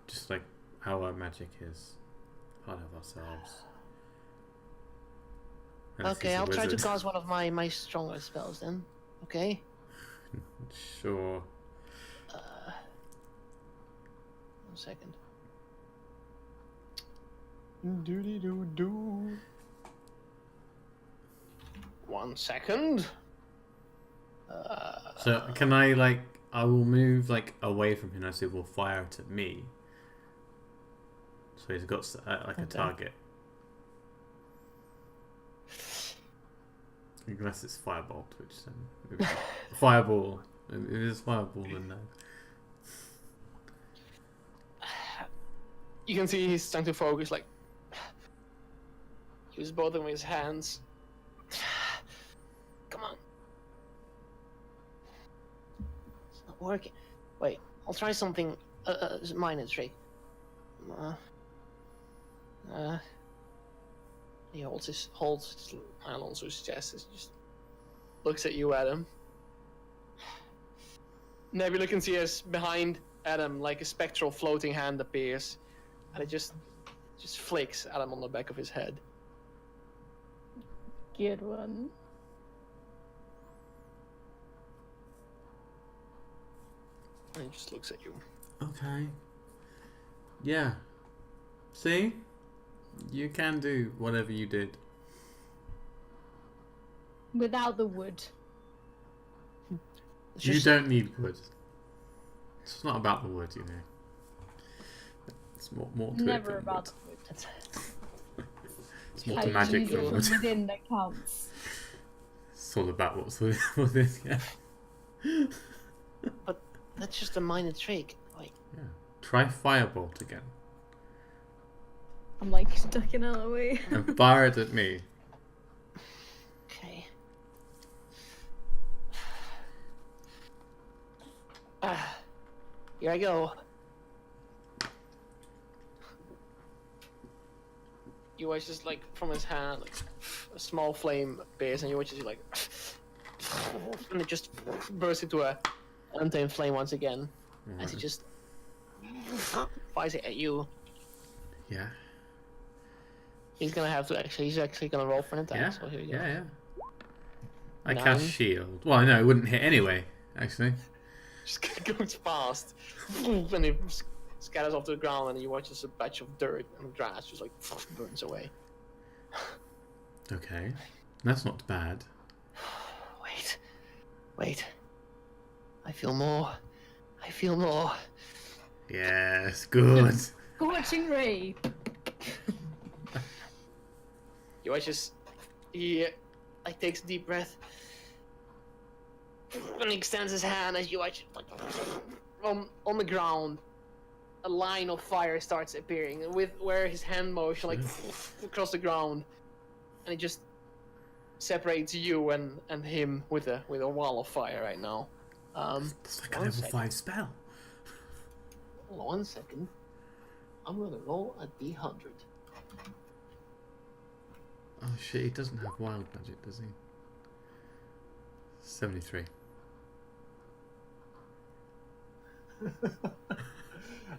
just like our magic is part of ourselves. Unless Okay, he's a I'll try to wizard. cast one of my stronger spells then. Okay. Sure. 1 second. Doody doo doo. 1 second. So can I like? I will move like away from him as he will fire it at me. So he's got like a Okay. target. Unless it's firebolt, which then maybe fireball. If it is fireball, then no. You can see he's trying to focus, like, use both of his hands. Come on. It's not working. Wait, I'll try something, minor trick. He holds his hand onto his chest and just looks at you, Adam. Nebula can see as behind Adam, like a spectral floating hand appears, and it just flicks Adam on the back of his head. Good one. And he just looks at you. Okay. Yeah. See? You can do whatever you did. Without the wood. It's You just- don't need wood. It's not about the wood, you know. It's more to it Never than about wood. the wood. It's more How to you magic use than it wood. from within that counts. It's all about what's within, yeah. But that's just a minor trick. Like, Yeah. Try firebolt again. I'm like ducking out of the way. And fire it at me. okay. Here I go. You watch just like from his hand, like a small flame appears, and you watch as he like, and it just bursts into a untamed flame once again, as he Alright. just fires it at you. Yeah. He's gonna have to actually. He's actually gonna roll for an attack. Yeah. So here we go. Yeah. I 9. cast shield. Well, no, it wouldn't hit anyway. Actually. Just goes past, and he scatters off to the ground, and you watch as a patch of dirt and grass just like burns away. Okay. That's not bad. Wait. I feel more. Yes, good. Scorching ray. You watch as he like takes a deep breath, and he extends his hand as you watch like on the ground. A line of fire starts appearing with where his hand motion like across the ground, and it just separates you and him with a wall of fire right now. It's like a One level second. 5 spell. Hold on 1 second. I'm gonna roll a d100. Oh shit, he doesn't have wild magic, does he? 73.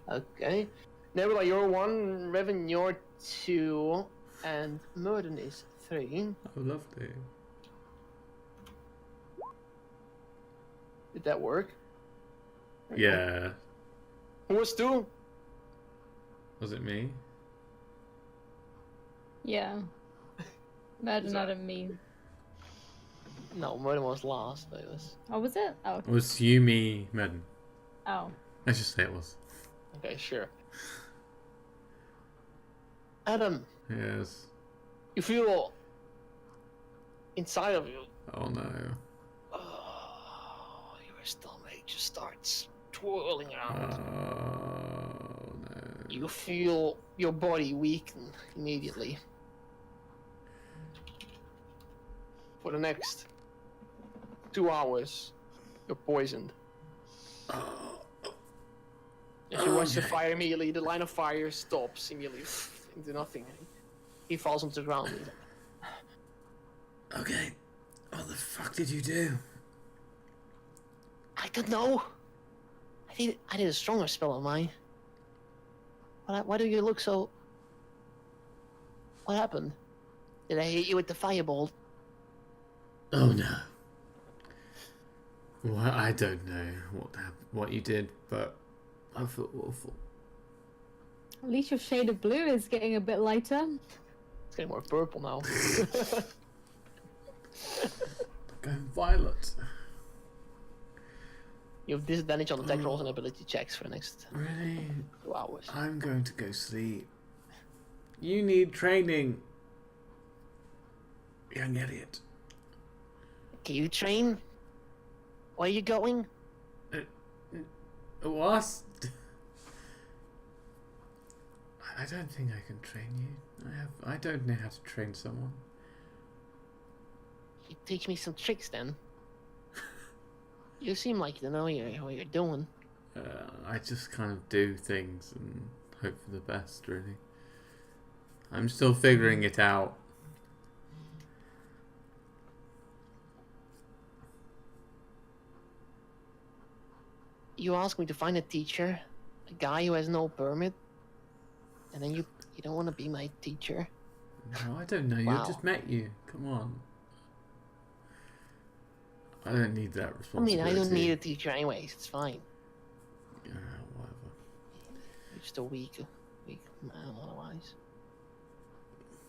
Okay. Nebula, you're 1, Revan, you're 2, and Murden is 3. Oh, lovely. Did that work? Yeah. Who was 2? Was it me? Yeah. Imagine that and me. No, Murden was last, but it was... Oh, was it? Oh. It was you, me, Madden. Oh. Let's just say it was. Okay, sure. Adam, Yes. you feel inside of you, Oh no. your stomach just starts twirling around. Oh no. You feel your body weaken immediately. For the next 2 hours, you're poisoned. As you watch the fire immediately, the line of fire stops immediately into nothing. He falls onto the ground. Okay. What the fuck did you do? I don't know. I did a stronger spell of mine. Why do you look so... What happened? Did I hit you with the firebolt? Oh no. Well, I don't know what you did, but I feel awful. At least your shade of blue is getting a bit lighter. It's getting more purple now. Going violet. You have disadvantage on attack rolls and ability checks for the next Really? 2 hours. I'm going to go sleep. You need training. Young Elliot. Can you train? Where are you going? What? I don't think I can train you. I don't know how to train someone. You teach me some tricks then. You seem like you know what you're doing. I just kind of do things and hope for the best, really. I'm still figuring it out. You ask me to find a teacher, a guy who has no permit, and then you don't want to be my teacher. No, I don't know. Wow. I just met you. Come on. I don't need that I responsibility. mean, I don't need a teacher anyways. It's fine. Whatever. You're just a weak man otherwise.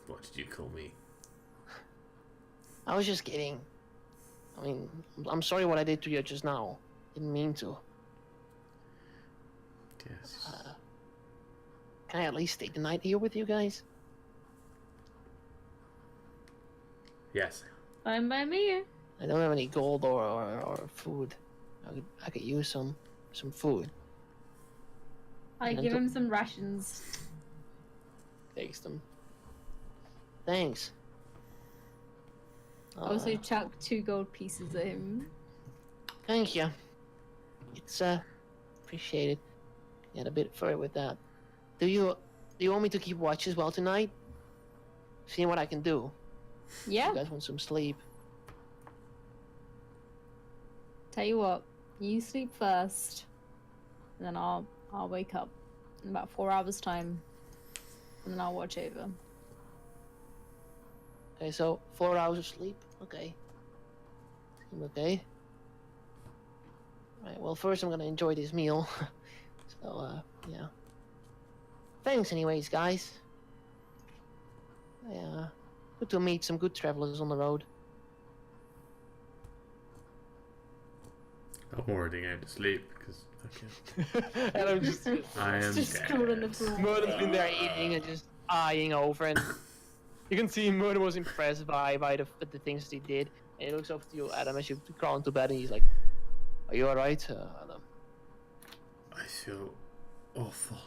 What did you call me? I was just kidding. I mean, I'm sorry what I did to you just now. Didn't mean to. Yes. Can I at least stay the night here with you guys? Yes. Fine by me. I don't have any gold or food. I could use some food. I And give to- him some rations. Takes them. Thanks. I also chuck 2 gold pieces at him. Thank you. It's appreciated. Get a bit further with that. Do you want me to keep watch as well tonight? Seeing what I can do. Yeah. You guys want some sleep? Tell you what, you sleep first, and then I'll wake up in about 4 hours time, and then I'll watch over. Okay, so 4 hours of sleep. Okay. Seem okay. Right. Well, first I'm gonna enjoy this meal. So yeah. Thanks, anyways, guys. Yeah. Good to meet some good travelers on the road. I'm already going to sleep because And I'm just I am Just dead. screwed on the floor. Murder's been there eating and just eyeing over, and you can see Murder was impressed by the things he did. And he looks over to you, Adam, as you crawl into bed, and he's like, "Are you alright, Adam?" I feel awful.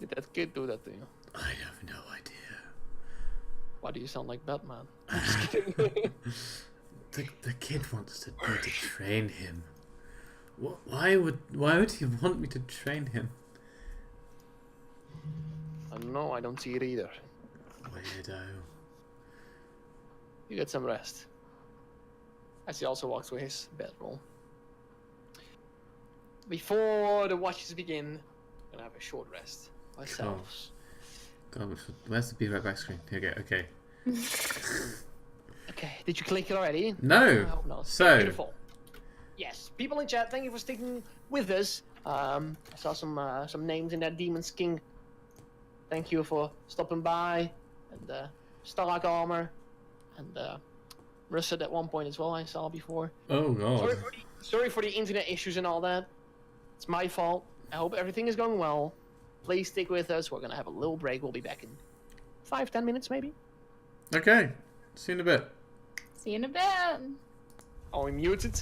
Did that kid do that to you? I have no idea. Why do you sound like Batman? I'm just kidding. The kid wants me to train him. Why would he want me to train him? I don't know, I don't see it either. Weirdo. You get some rest. As he also walks to his bedroom. Before the watches begin, we're gonna have a short rest. Ourselves. God, where's the Be Right Back screen? Here we go. Okay. Okay, did you click it already? No. I hope not. So- Beautiful. Yes, people in chat, thank you for sticking with us. I saw some names in that Demon's King. Thank you for stopping by, and Starlock Armor, and Russet at one point as well. I saw before. Oh God. Sorry for the internet issues and all that. It's my fault. I hope everything is going well. Please stick with us. We're gonna have a little break. We'll be back in 5-10 minutes maybe. Okay. See you in a bit. See you in a bit. Are we muted?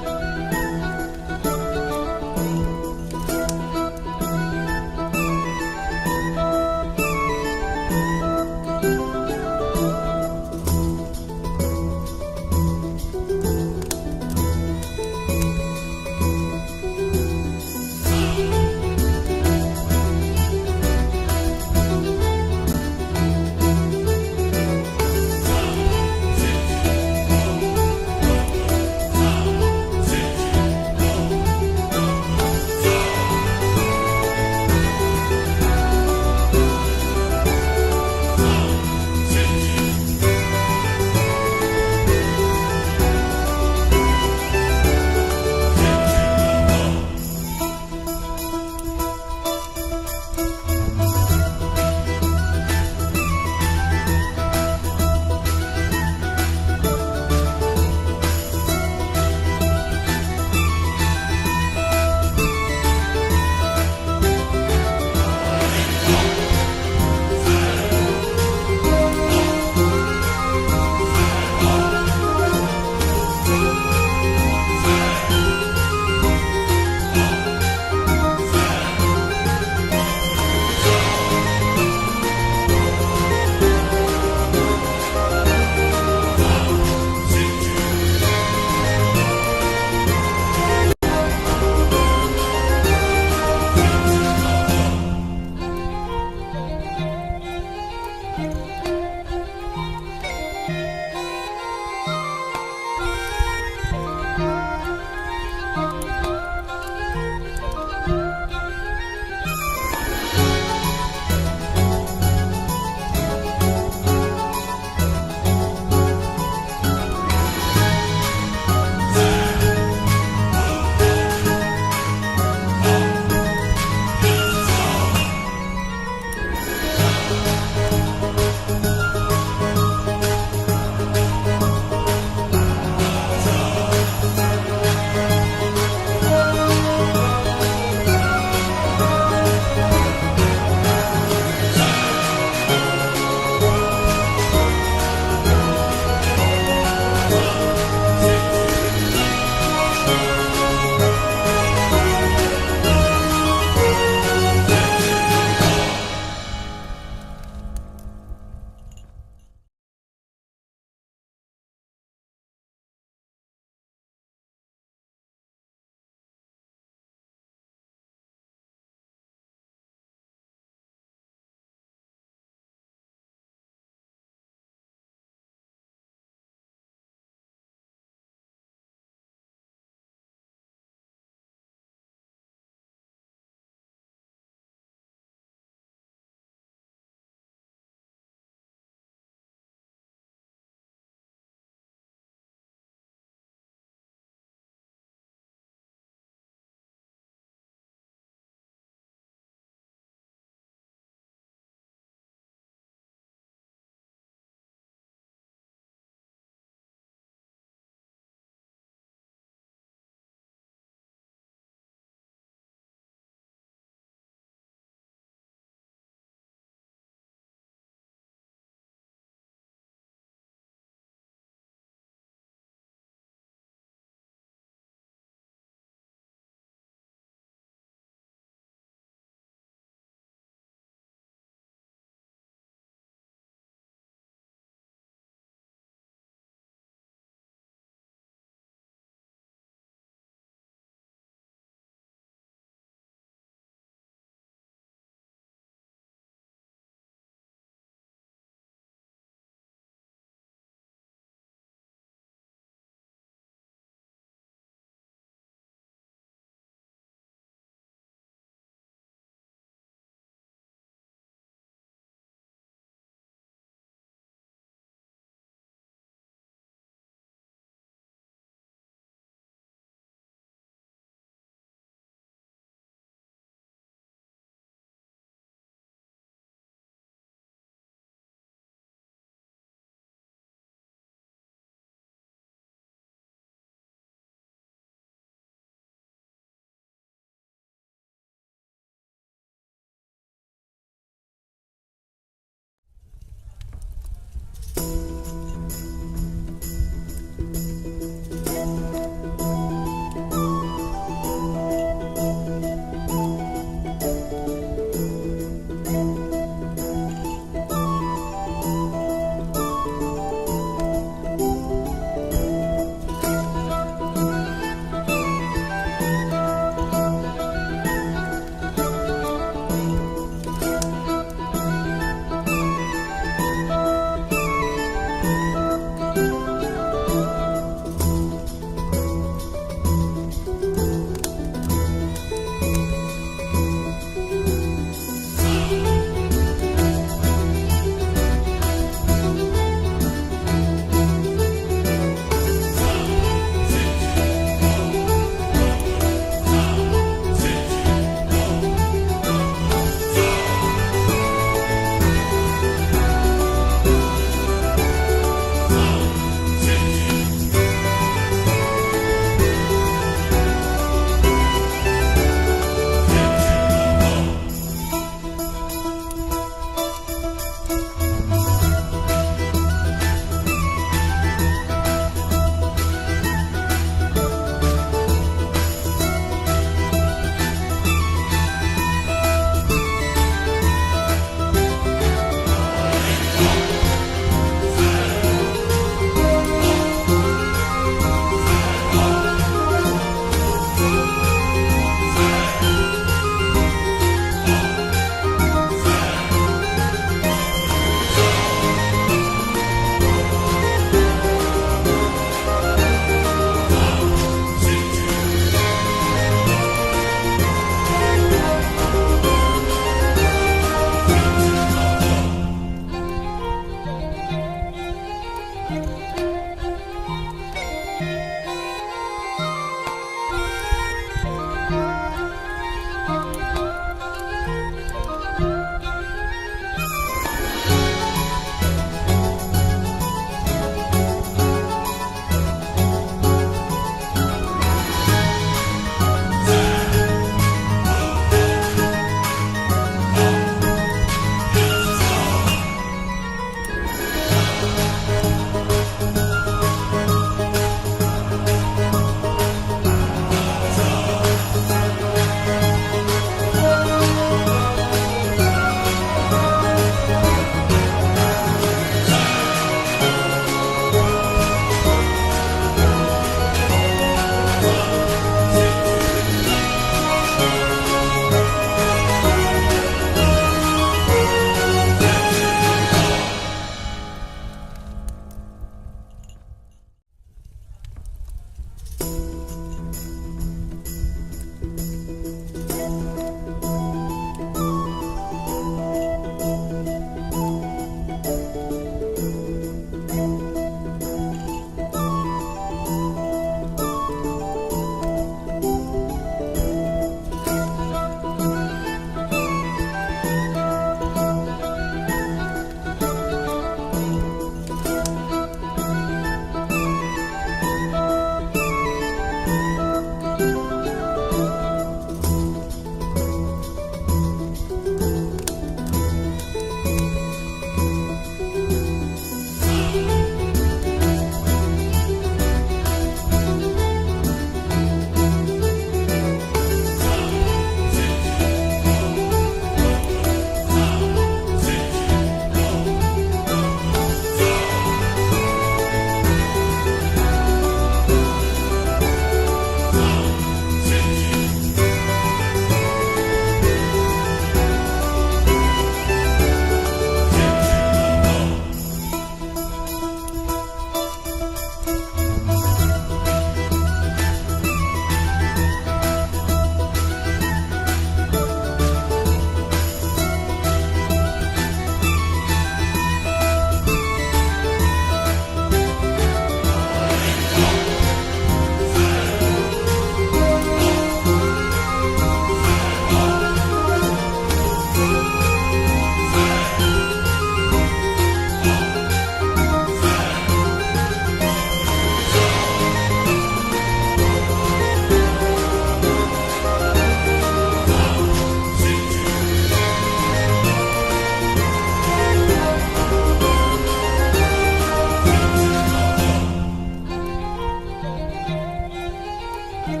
Wow,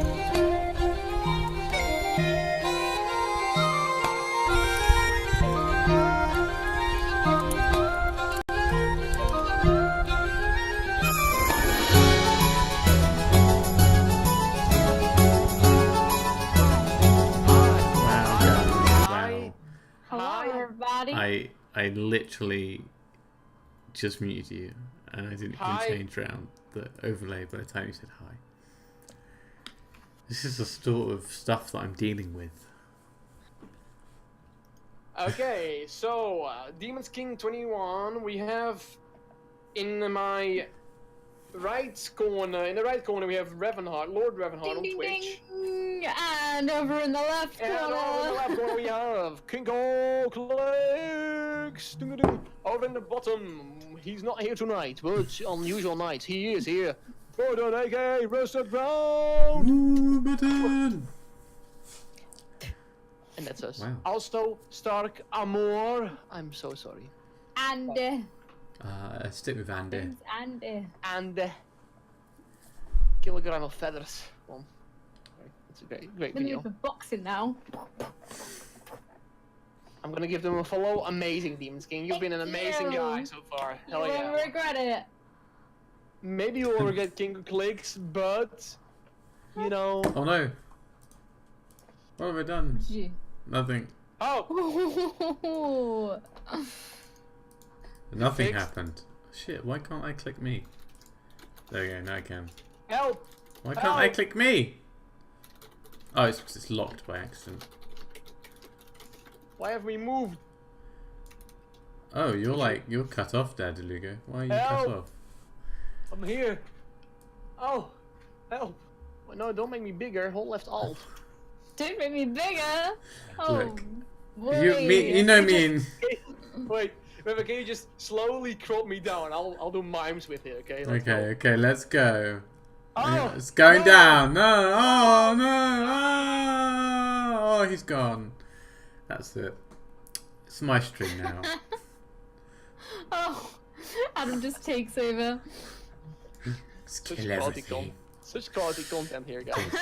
guys, Hi. Hello, Hi. everybody. I literally just muted you, and I didn't Hi. even change around the overlay by the time you said hi. This is the sort of stuff that I'm dealing with. Okay, so Demons King 21. We have in my right corner. In the right corner, we have Revenhard, Lord Revenhard on Ding, ding, Twitch. ding. And over in the left And corner. over in the left corner, we have Kingo Clicks. Over in the bottom, he's not here tonight, but on usual nights, he is here. Gordon, aka Roasted Brown. Ooh, button! And that's us. Wow. Also, Stark Amor. I'm so sorry. And Stick with Andy. And Kilogram of Feathers. Well, it's a great We're gonna video. move for boxing now. I'm gonna give them a follow. Amazing, Demons King. You've been an Thank amazing you. guy so far. You Hell won't yeah. regret it. Maybe you'll ever get King of Clicks, but you know. Oh no! What have I done? Gee. Nothing. Oh, Nothing Fixed. happened. Shit, why can't I click me? There we go, now I can. help! Why can't I Help. click me? Oh, it's because it's locked by accident. Why have we moved? Oh, you're cut off there, Delugo. Why are you cut Help. off? I'm here. Oh, help! Well, no, don't make me bigger. Hold left alt. Don't make me bigger. Oh, Look. boy. You know me and... Wait, River, can you just slowly crop me down? I'll do mimes with it. Okay. Let's go. Okay, let's go. Oh, It's going no. down. No, oh no, oh, he's gone. That's it. It's my stream now. Oh, Adam just takes over. Just Such kill quality everything. Such quality content here, guys.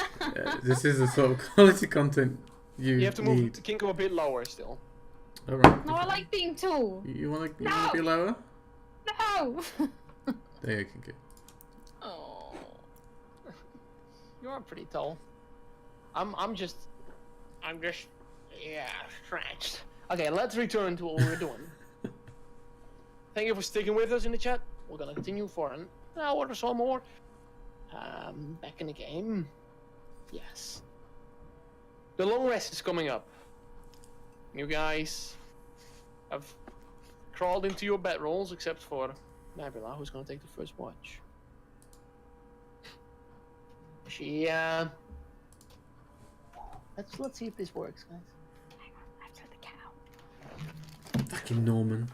This is the sort of quality content you You have to move need. the Kinko a bit lower still. Alright. No, I like being tall. You wanna No. be lower? No. There you can go. Oh. You are pretty tall. I'm just yeah, stretched. Okay, let's return to what we were doing. Thank you for sticking with us in the chat. We're gonna continue for an hour or so more. Back in the game. Yes. The long rest is coming up. You guys have crawled into your bedrolls, except for Nebula, who's gonna take the first watch. She let's see if this works, guys. After the cow. Fucking Norman.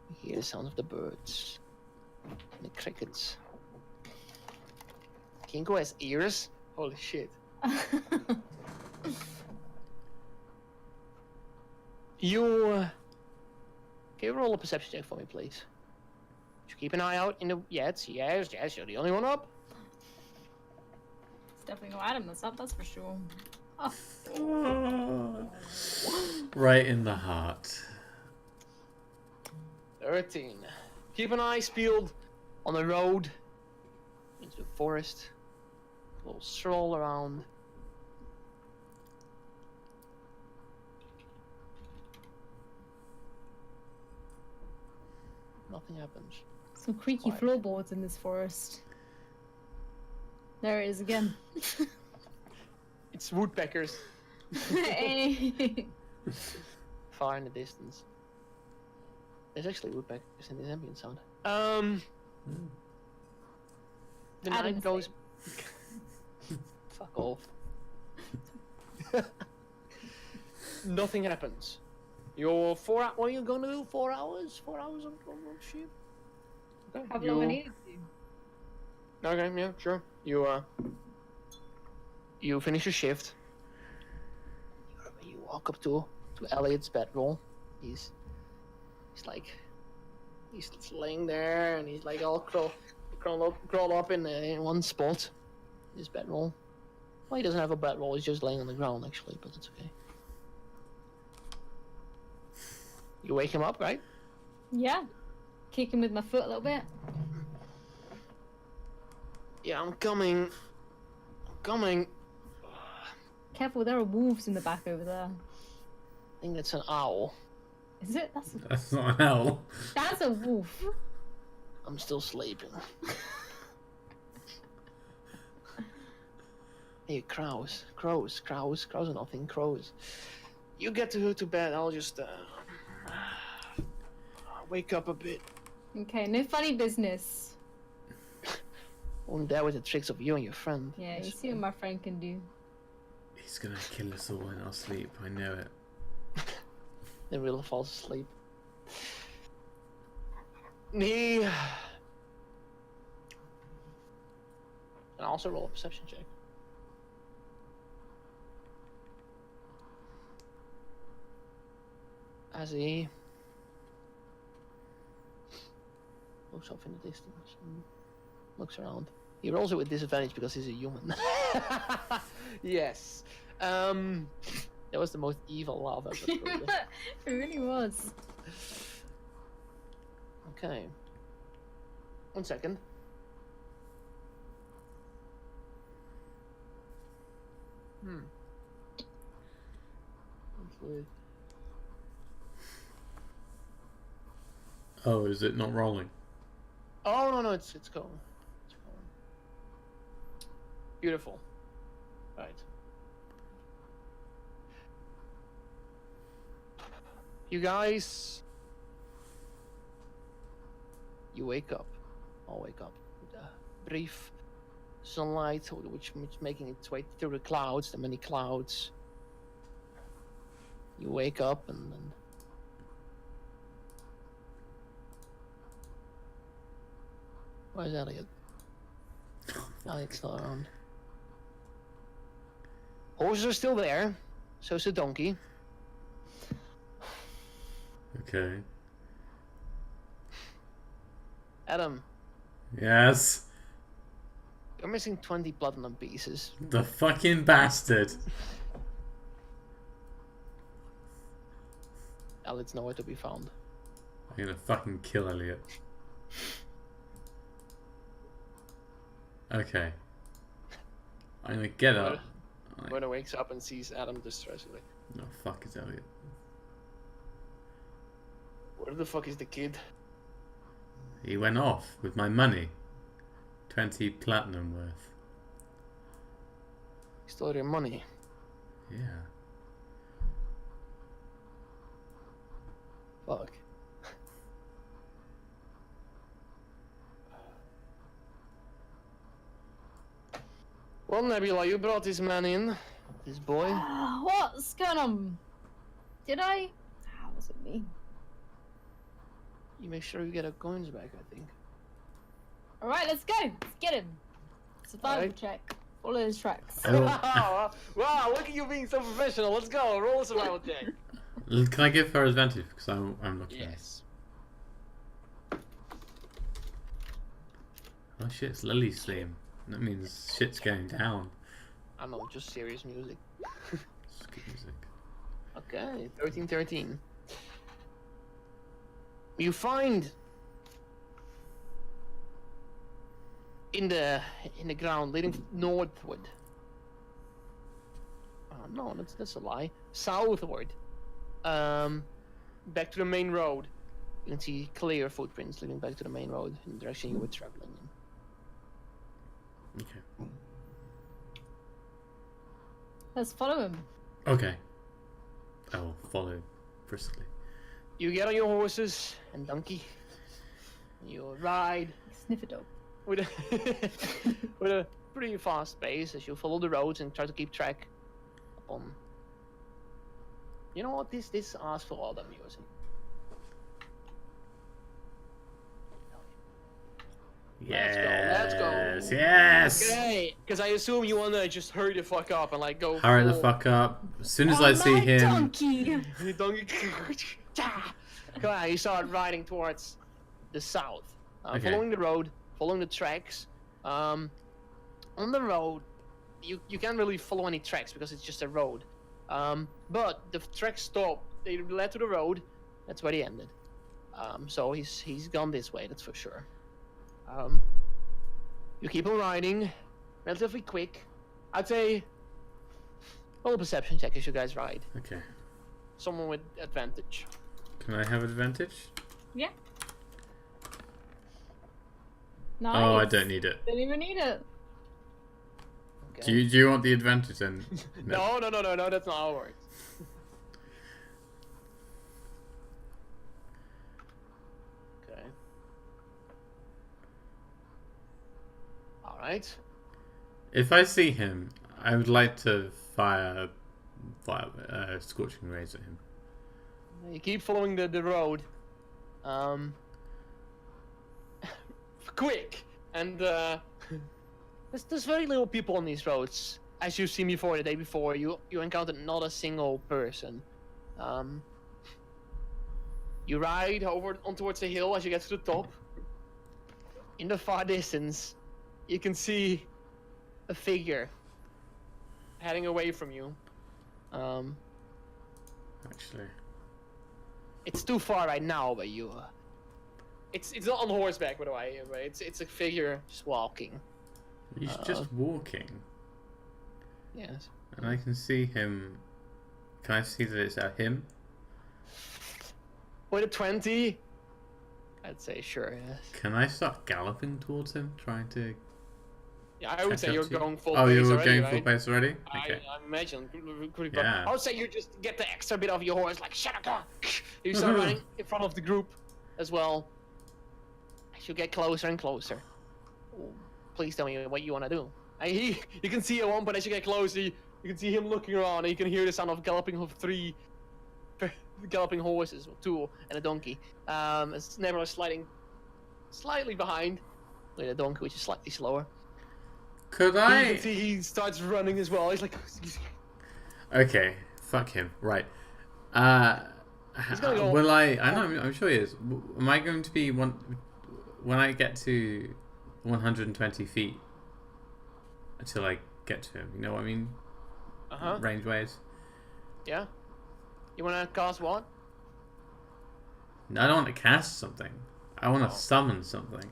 You hear the sound of the birds and the crickets. Kinko has ears? Holy shit. You can you roll a perception check for me, please? Just keep an eye out in the yes, you're the only one up. It's definitely no Adam that's up, that's for sure. Oh. Right in the heart. 13. Keep an eye peeled on the road into the forest. A little stroll around. Nothing happens. Some creaky Quiet. floorboards in this forest. There it is again. It's woodpeckers Hey. far in the distance. There's actually woodpeckers in this ambient sound. The night Adam's goes. Fuck off. Nothing happens. You're 4 hours. What are you gonna do? 4 hours? 4 hours on ship? Okay. How long I needed to. Okay, yeah, sure. You finish your shift. You walk up to Elliot's bedroll. He's laying there and he's like all crawl up in one spot. His bedroll. Well, he doesn't have a bedroll. He's just laying on the ground, actually, but it's okay. You wake him up, right? Yeah. Kick him with my foot a little bit. Yeah, I'm coming. I'm coming. Careful, there are wolves in the back over there. I think that's an owl. Is it? That's not an owl. That's a wolf. I'm still sleeping. Hey, crows are nothing. Crows. You get to bed. I'll just wake up a bit. Okay, no funny business. Only that with the tricks of you and your friend. Yeah, you see what my friend can do. He's gonna kill us all in our sleep. I know it. Then we'll fall asleep. Me. And also roll a perception check. As he looks off in the distance and looks around. He rolls it with disadvantage because he's a human. Yes. That was the most evil laugh I've ever heard. It really was. Okay. 1 second. Hopefully. Oh, is it not rolling? Oh no, it's going. It's going. Beautiful. Right. You guys. You wake up. I'll wake up with a brief sunlight, which is making its way through the clouds, the many clouds. You wake up and then. Where's Elliot? Elliot's not around. Horses are still there. So's the donkey. Okay. Adam, Yes. you're missing 20 platinum pieces. The fucking bastard. Elliot's nowhere to be found. I'm gonna fucking kill Elliot. Okay. I'm gonna get up. Mona wakes up and sees Adam distressingly. No, fuck is Elliot. Where the fuck is the kid? He went off with my money. 20 platinum worth. He stole your money. Yeah. Fuck. Well, Nebula, you brought this man in. This boy. What's going on? Did I? How was it me? You make sure you get our coins back, I think. Alright, let's go. Let's get him. Survival Alright. check. Follow his tracks. Oh. Wow, look at you being so professional. Let's go. Roll a survival check. Can I give her advantage? Because I'm looking. Yes. Oh shit, it's Lily's theme. That means shit's going down. I know, just serious music. It's good music. Okay, 1313. You find in the ground leading northward. Oh no, that's a lie. Southward. Back to the main road. You can see clear footprints leading back to the main road in the direction you were traveling in. Okay. Let's follow him. Okay. I will follow briskly. You get on your horses and donkey. You ride Sniff a dog. with a with a pretty fast pace as you follow the roads and try to keep track on. You know what? This asks for all the music. Yes. Let's go. Yes. Okay, because I assume you wanna just hurry the fuck up and like go. Hurry the full- fuck up. As soon as I On see my him. donkey. The donkey. Come on, you start riding towards the south, Okay. following the road following the tracks. On the road, you can't really follow any tracks because it's just a road. But the tracks stopped. They led to the road. That's where they ended. So he's gone this way. That's for sure. You keep on riding, relatively quick. I'd say roll a perception check as you guys ride. Okay. Someone with advantage. Can I have advantage? Yeah. Nice. Oh, I don't need it. Don't even need it. Okay. Do you want the advantage then? No, that's not how it works. Okay. Alright. If I see him, I would like to fire scorching rays at him. You keep following the road. Quick! And there's very little people on these roads. As you've seen before, the day before, you encountered not a single person. You ride over on towards the hill as you get to the top. In the far distance, you can see a figure heading away from you. Actually, It's too far right now, but you. It's not on horseback, by the way. But it's a figure just walking. he's just walking, Yes. and I can see him. Can I see that it's at him? With a 20, I'd say sure. Yes. Can I start galloping towards him, trying to? Yeah, I would catch say up you're to you? going full Oh, pace you were already, going right? full pace already. I Okay. imagine. Yeah. I would say you just get the extra bit of your horse, like shut up. You start running in front of the group as well. As you get closer and closer. Oh, please tell me what you want to do. You can see at one point as you get closer, you can see him looking around, and you can hear the sound of galloping of 3 galloping horses, or 2 and a donkey. It's Nebula sliding slightly behind with a donkey, which is slightly slower. Could You I? can see he starts running as well. He's like, Okay, fuck him. Right. He's gonna go- Will I? I know. I'm sure he is. Am I going to be when I get to 120 feet until I get to him? You know what I mean? Range ways. Yeah. You wanna cast what? No, I don't want to cast something. I want Oh. to summon something.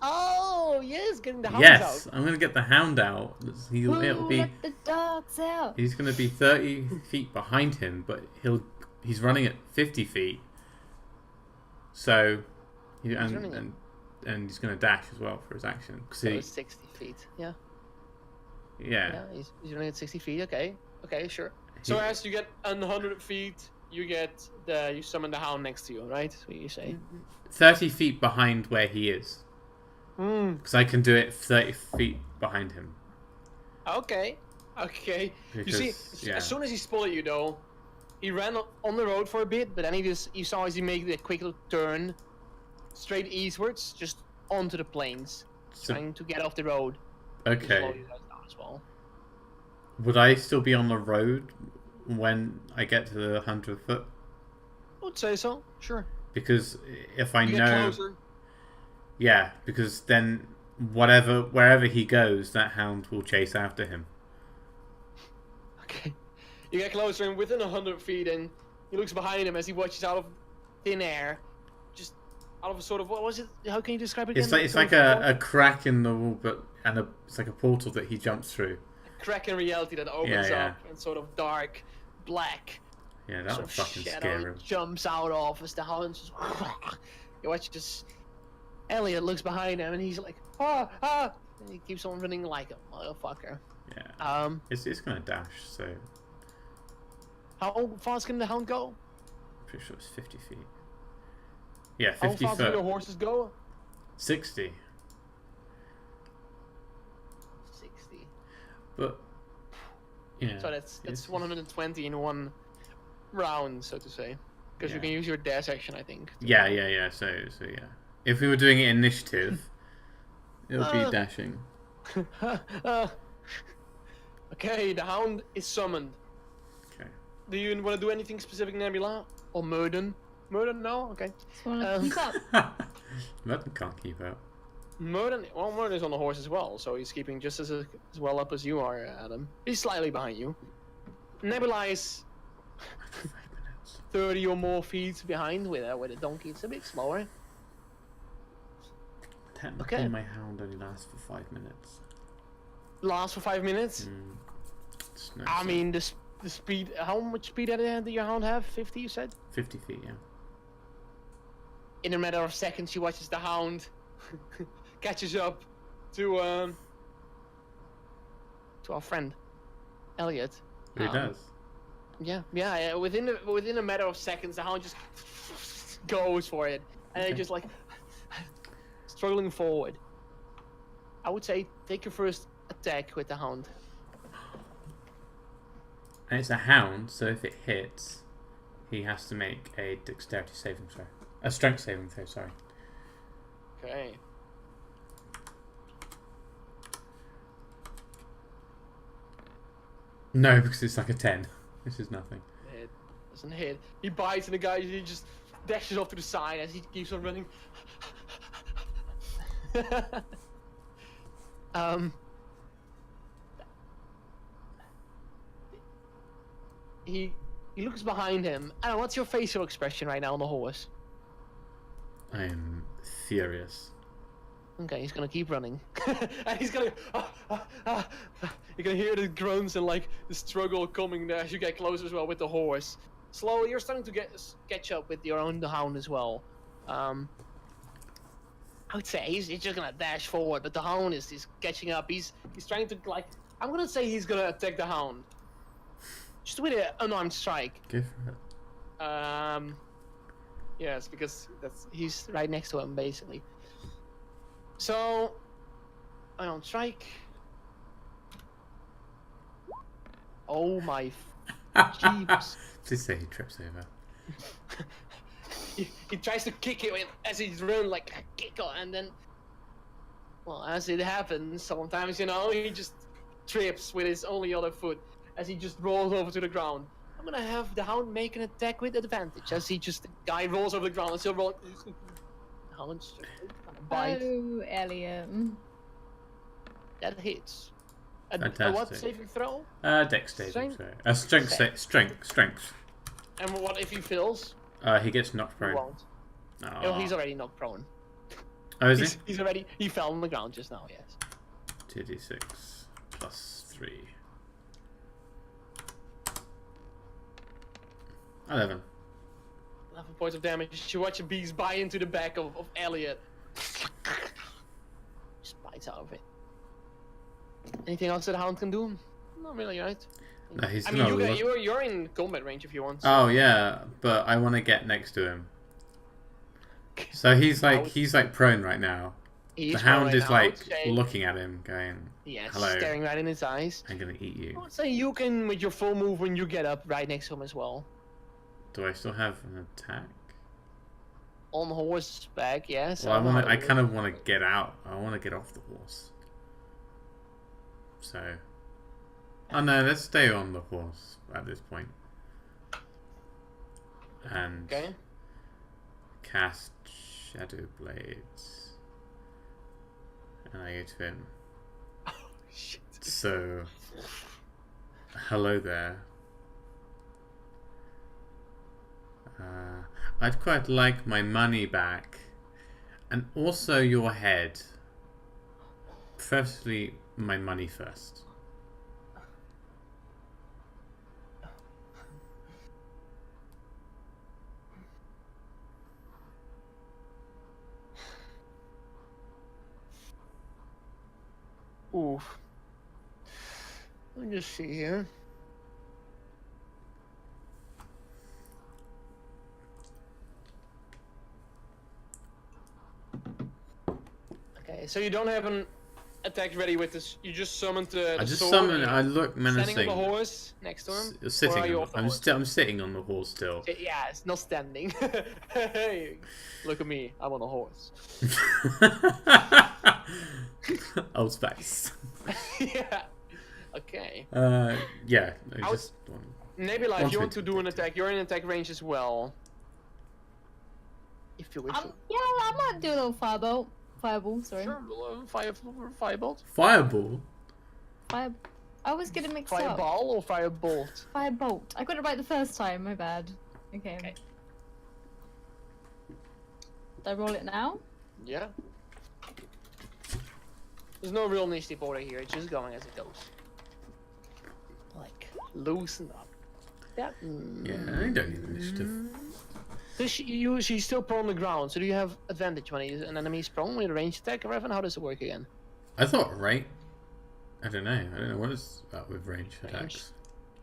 Oh yes, getting the hounds Yes, out. I'm gonna get the hound out. It'll be. Let the dogs out. He's gonna be 30 feet behind him, but he's running at 50 feet. So, running and he's gonna dash as well for his action. So it's 60 feet. Yeah. Yeah. He's running at 60 feet. Okay. Okay, sure. So as you get 100 feet, you summon the hound next to you, right? That's what you say. 30 feet behind where he is. Hmm. Because I can do it 30 feet behind him. Okay. Okay. Because, You see, yeah. as soon as he spotted you, though, he ran on the road for a bit, but then you saw as he made a quick little turn straight eastwards, just onto the plains, So, trying to get off the road. To slow okay. you guys down as well. Would I still be on the road when I get to the 100 foot? I would say so. Sure. Because if I You get know... closer. Yeah, because then wherever he goes, that hound will chase after him. Okay. You get closer and within 100 feet, and he looks behind him as he watches out of thin air, just out of a sort of, what was it? How can you describe it again? It's like a crack in the wall, it's like a portal that he jumps through. crack in reality that opens Yeah. up and sort of dark, black, Yeah, that sort would of fucking shadow scare him. jumps out of as the hound just. You watch just. Elliot looks behind him and he's like, ah! And he keeps on running like a motherfucker. Yeah. It's gonna dash, so I'm How fast can the hound go? pretty sure it's 50 feet. Yeah, How 50 fast do foot. your horses go? 60. 60. But yeah. So that's it's- 120 in one round, so to say. Because you Yeah. can use your dash action, I think. Yeah. So yeah. If we were doing it initiative, it would be dashing. Okay, the hound is summoned. Okay. Do you want to do anything specific, Nebula? Or Murden? Murden, no? Okay. Just wanna keep up. Merton can't keep up. Merlin's on the horse as well, so he's keeping just as well up as you are, Adam. He's slightly behind you. Nebula is 30 or more feet behind with a donkey. It's a bit slower. Technically, Okay. my hound only lasts for 5 minutes. Last for 5 minutes. It's no I sense. mean, the speed. How much speed did your hound have? 50, you said. 50 feet, yeah. In a matter of seconds, she watches the hound catches up to our friend Elliot. Who does? Yeah. Within a matter of seconds, the hound just goes for it, and Okay. they're just like struggling forward. I would say take your first attack with the hound. And it's a hound, so if it hits, he has to make a dexterity saving throw. A strength saving throw, sorry. Okay. No, because it's like a 10. This is nothing. It doesn't hit. He bites, and the guy he just dashes off to the side as he keeps on running. He looks behind him. Anna, what's your facial expression right now on the horse? I am furious. Okay, he's gonna keep running, and he's gonna. You're gonna hear the groans and like the struggle coming there as you get closer as well with the horse. Slowly, you're starting to catch up with your own hound as well. I would say he's just gonna dash forward, but the hound is catching up. He's trying to like. I'm gonna say he's gonna attack the hound, just with an unarmed strike. Go for it. Yes, because he's right next to him basically. So, unarmed strike. Oh my jeeps. Just say he trips over. He tries to kick it as he's running, like kick it, and then, well, as it happens, sometimes he just trips with his only other foot as he just rolls over to the ground. I'm gonna have the hound make an attack with advantage as the guy rolls over the ground and still rolls. The hound's kind of bite. Oh, Elliot. That hits. A what Fantastic. saving throw? Dex saving Strength? throw. Strength. And what if he fails? He gets knocked He prone. won't. Oh, Oh, he's already knocked prone. oh is he? He fell on the ground just now. Yes. 2d6 plus 3. 11. 11 points of damage. You watch a beast bite into the back of Elliot. Just bites out of it. Anything else that the hound can do? Not really, right? No, he's I mean, not. you're in combat range if you want. Oh yeah, but I want to get next to him. So he's like prone right now. He's The hound right is now, like okay. looking at him, going, Yes, hello. staring right in his eyes. "I'm gonna eat I you." would say you can, with your full move, when you get up right next to him as well. Do I still have an attack? On the horse's back, yes. Well, I kind of want to get out. I want to get off the horse. So, oh no, let's stay on the horse at this point. And Okay. cast Shadow Blades. And I go to him. Oh, shit. So, hello there. I'd quite like my money back. And also your head. Preferably my money first. Oof. Let me just see here. Okay, so you don't have an attack ready with this. You just summoned the I just sword. summon. I look Standing menacing. on the horse next to him. Sitting. Or are you On, off the I'm horse? still. I'm sitting on the horse still. Yeah, it's not standing. Hey, look at me. I'm on a horse. Old Spice. Yeah. Okay. Yeah. I I would- just want. Nebula, if Want you me want to to do an attack, you're in attack range as well. If you wish. Yeah, I might do a little firebolt. Fireball, sorry. Sure, firebolt. Fireball? Fire. I always get it mixed up. Fireball or firebolt? Firebolt. I got it right the first time, my bad. Okay. Okay. Did I roll it now? Yeah. There's no real initiative order here, it's just going as it goes. Like, loosen up. That. Yeah, I don't need initiative. So she's still prone on the ground, so do you have advantage when an enemy is prone with a ranged attack, or how does it work again? I thought I don't know what is that with ranged attacks.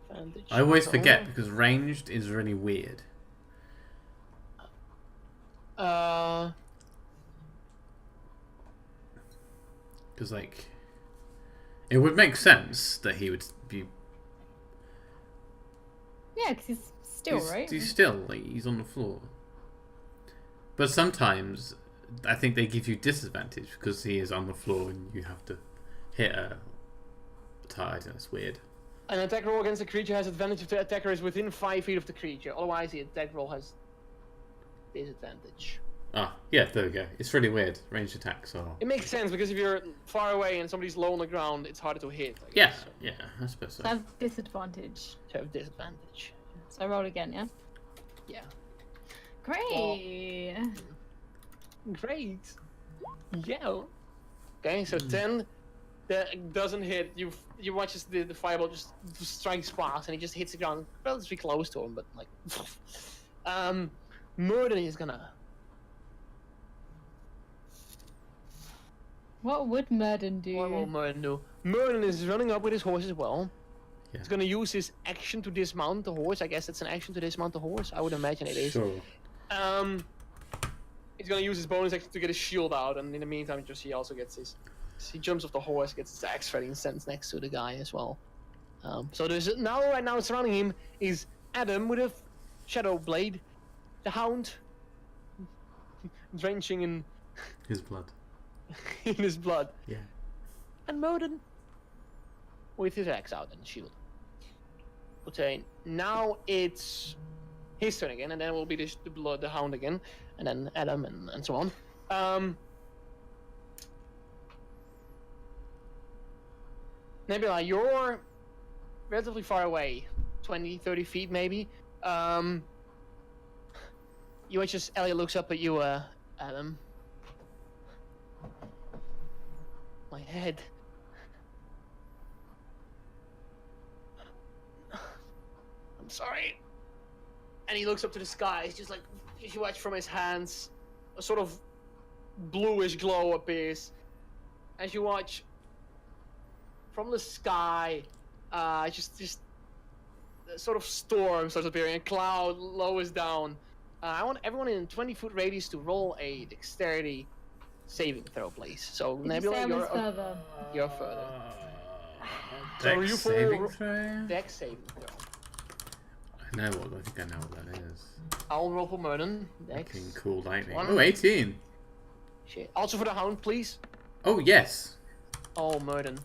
Advantage. I always prone. forget because ranged is really weird. Because like, it would make sense that he would be. Yeah, because he's still, right? He's still like he's on the floor. But sometimes I think they give you disadvantage because he is on the floor and you have to hit a tide. That's weird. An attack roll against a creature has advantage if the attacker is within 5 feet of the creature. Otherwise, the attack roll has disadvantage. Ah, yeah, there we go. It's really weird. Ranged attacks are. It makes sense because if you're far away and somebody's low on the ground, it's harder to hit. I Yeah, guess, so yeah, I suppose so. So I have disadvantage. to have disadvantage. So I roll again, yeah? Yeah. Great! Great. Yeah. Okay, so 10 that doesn't hit. You watch as the fireball just strikes past and it just hits the ground relatively close to him, but like Murden is gonna. What would Murden do? What will Murden do? Murden is running up with his horse as well. Yeah. He's gonna use his action to dismount the horse. I guess it's an action to dismount the horse. I would imagine it is. Sure. He's gonna use his bonus action to get his shield out, and in the meantime, he also gets his. He jumps off the horse, gets his axe ready, and stands next to the guy as well. So there's right now surrounding him is Adam with a shadow blade, the Hound, drenching in His blood. in his blood, Yeah. and Modin with his axe out and shield. Okay, now it's his turn again, and then it will be the Hound again, and then Adam and so on. Nebula, you're relatively far away, 20, 30 feet maybe. You just Elliot looks up at you, Adam. My head. I'm sorry. And he looks up to the sky. It's just like you watch from his hands, a sort of bluish glow appears. As you watch from the sky, just a sort of storm starts appearing. A cloud lowers down. I want everyone in 20-foot radius to roll a dexterity saving throw, please. So Did Nebula, you say I was you're further? you're further. Dex you saving full- throw? Dex saving throw. I think I know what that is. I'll roll for Merlin. Dex. Fucking cool lightning. One. Oh, 18. Shit. Also for the Hound, please. Oh, yes. Oh, Merlin.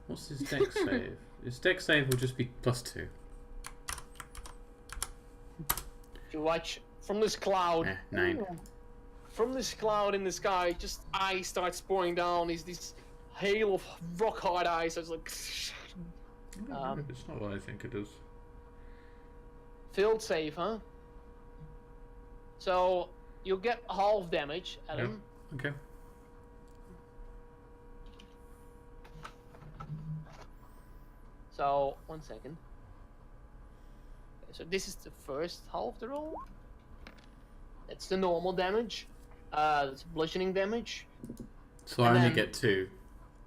What's his dex save? His dex save will just be +2. You watch from this cloud. 9. From this cloud in the sky, just ice starts pouring down. These hail of rock hard ice. It's like It's not what I think it is. field save, huh? So you'll get half damage, Adam. Okay. So 1 second. Okay, so this is the first half of the roll. That's the normal damage. It's bludgeoning damage. So I And only then- get 2.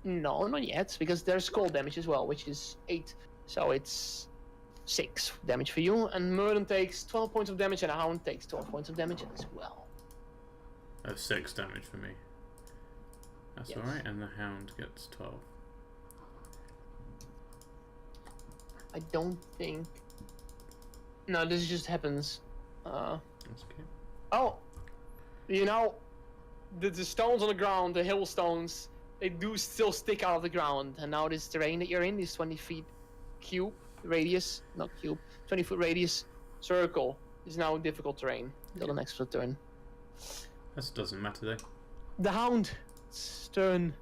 No, not yet, because there's cold damage as well, which is 8. So it's 6 damage for you, and Merlin takes 12 points of damage, and the Hound takes 12 points of damage as well. That's 6 damage for me. That's Yes. alright, and the Hound gets 12. I don't think. No, this just happens. That's okay. Oh, you know, the stones on the ground, the hailstones, they do still stick out of the ground. And now this terrain that you're in, this 20 feet cube radius, not cube, 20-foot radius circle, is now difficult terrain until the next turn. That doesn't matter though. The Hound its turn.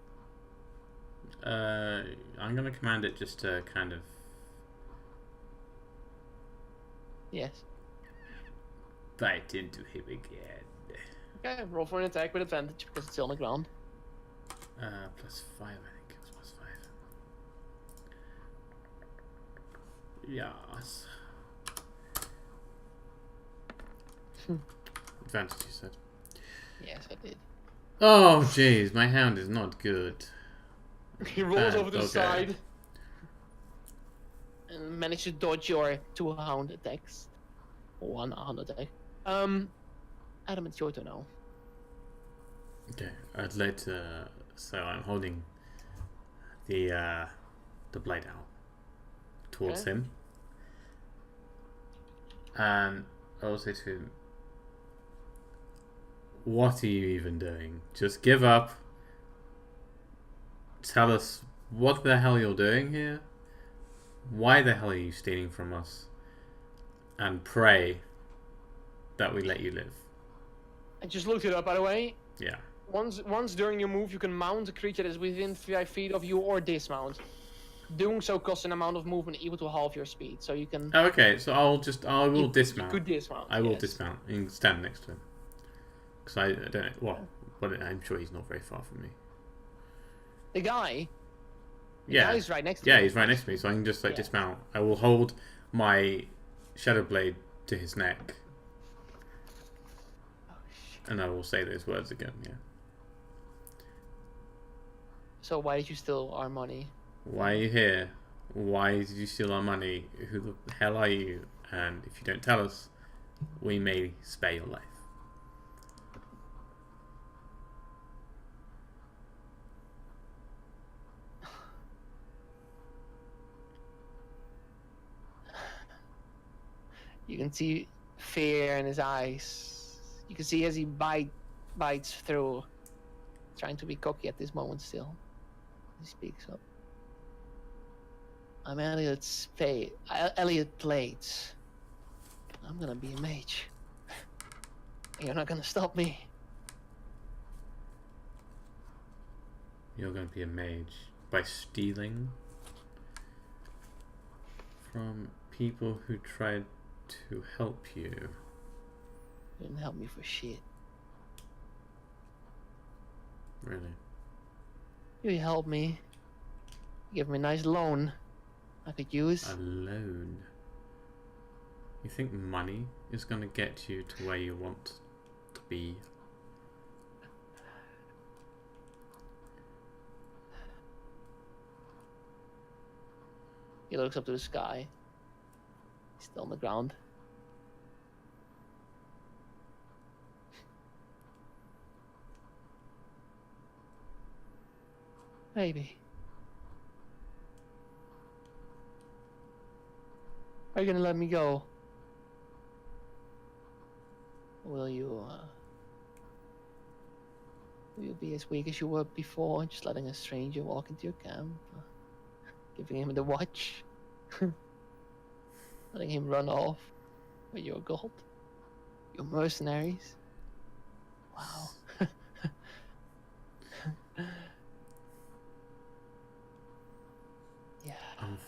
I'm gonna command it just to kind of. Yes. Bite into him again. Okay, roll for an attack with advantage because it's still on the ground. +5, I think it was +5. Yes. Advantage, you said. Yes, I did. Oh, jeez, my hound is not good. He rolls over to the Okay. side and manages to dodge your 2 hound attacks. 1 hound attack. Adam, it's your turn now. Okay, I'd like to. So I'm holding the blade out towards Okay. him, and I'll say to him, "What are you even doing? Just give up. Tell us what the hell you're doing here. Why the hell are you stealing from us? And pray that we let you live." I just looked it up, by the way. Yeah. Once during your move, you can mount a creature that is within 5 feet of you or dismount. Doing so costs an amount of movement equal to half your speed, so you can. Oh, okay, so I will dismount. You could dismount. I will yes. dismount and stand next to him. Because I don't know. Well, but I'm sure he's not very far from me. The guy. Yeah. He's right next to Yeah, you. he's right next to me, so I can just like Yeah. dismount. I will hold my shadow blade to his neck, Oh, shit. and I will say those words again. Yeah. So why did you steal our money? Why are you here? Why did you steal our money? Who the hell are you? And if you don't tell us, we may spare your life. You can see fear in his eyes. You can see as he bites through, trying to be cocky at this moment still. He speaks up. I'm Elliot Blades. I'm gonna be a mage. You're not gonna stop me. You're going to be a mage by stealing from people who tried to help you. You didn't help me for shit. Really? You helped me. You gave me a nice loan I could use. A loan? You think money is going to get you to where you want to be? He looks up to the sky. He's still on the ground. Maybe. Are you gonna let me go? Or will you be as weak as you were before, just letting a stranger walk into your camp? Giving him the watch? Letting him run off with your gold? Your mercenaries? Wow. Yeah.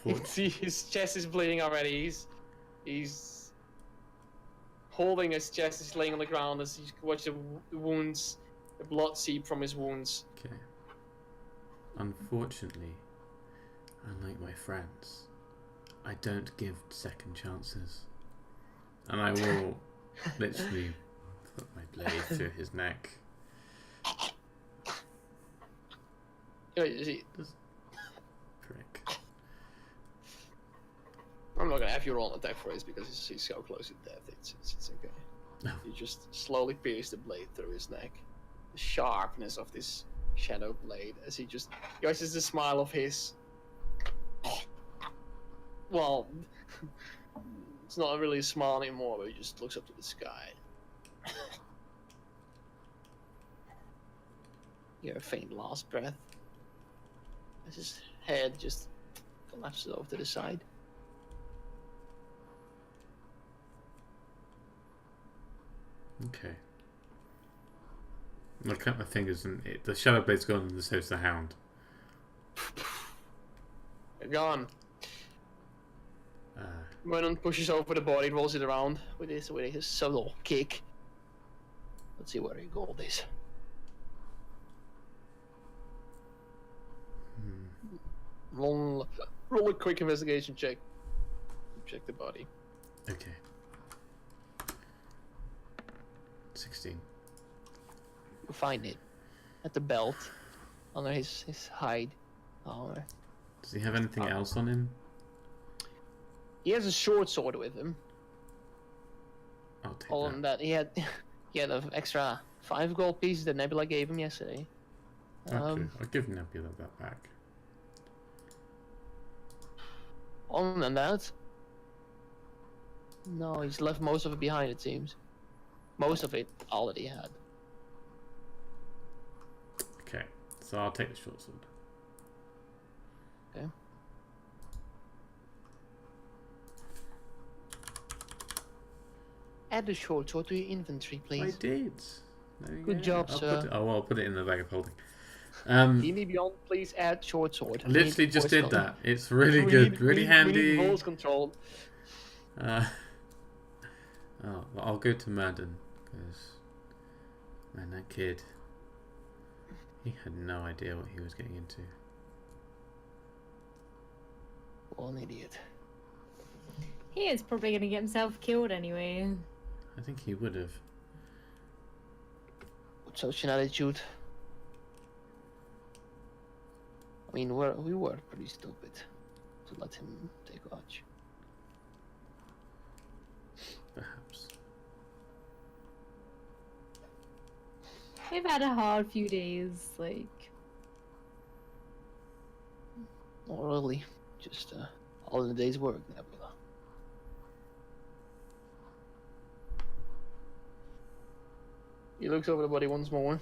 You can see his chest is bleeding already. He's holding his chest. He's laying on the ground as you can watch the wounds, the blood seep from his wounds. Okay. Unfortunately, unlike my friends, I don't give second chances. And I will literally put my blade through his neck. See, Prick. I'm not gonna have you roll an attack for this because he's so close to death. It's okay. No. You just slowly pierce the blade through his neck. The sharpness of this shadow blade as he just uses the smile of his. Well, it's not really a smile anymore, but he just looks up to the sky. You hear a faint last breath as his head just collapses over to the side. Okay. I cut my fingers and the shadow blade's gone, and so is the hound. They're gone. Uh, Vernon pushes over the body, rolls it around with his subtle kick. Let's see where he got this. Roll a quick investigation check. Check the body. okay. 16. You find it at the belt under his hide. Does he have anything else on him? He has a short sword with him. I'll take All that. on that he had an extra 5 gold pieces that Nebula gave him yesterday. Okay, I'll give Nebula that back. Other than that, no, he's left most of it behind. It seems, most of it already had. Okay, so I'll take the short sword. Okay. Add the short sword to your inventory, I please. did. There you Good go. job, I'll sir. Put it, I'll put it in the bag of holding. Dini Beyond, please add short sword. I literally just did that. It's really We good, need- really we handy. need voice control. Oh, well, I'll go to Madden because, man, that kid, he had no idea what he was getting into. What an idiot. He is probably going to get himself killed anyway. I think he would have. With such an attitude. I mean, we were pretty stupid to let him take watch. Perhaps. We've had a hard few days, like... Not really. Just all in the day's work, Nebula. He looks over the body once more.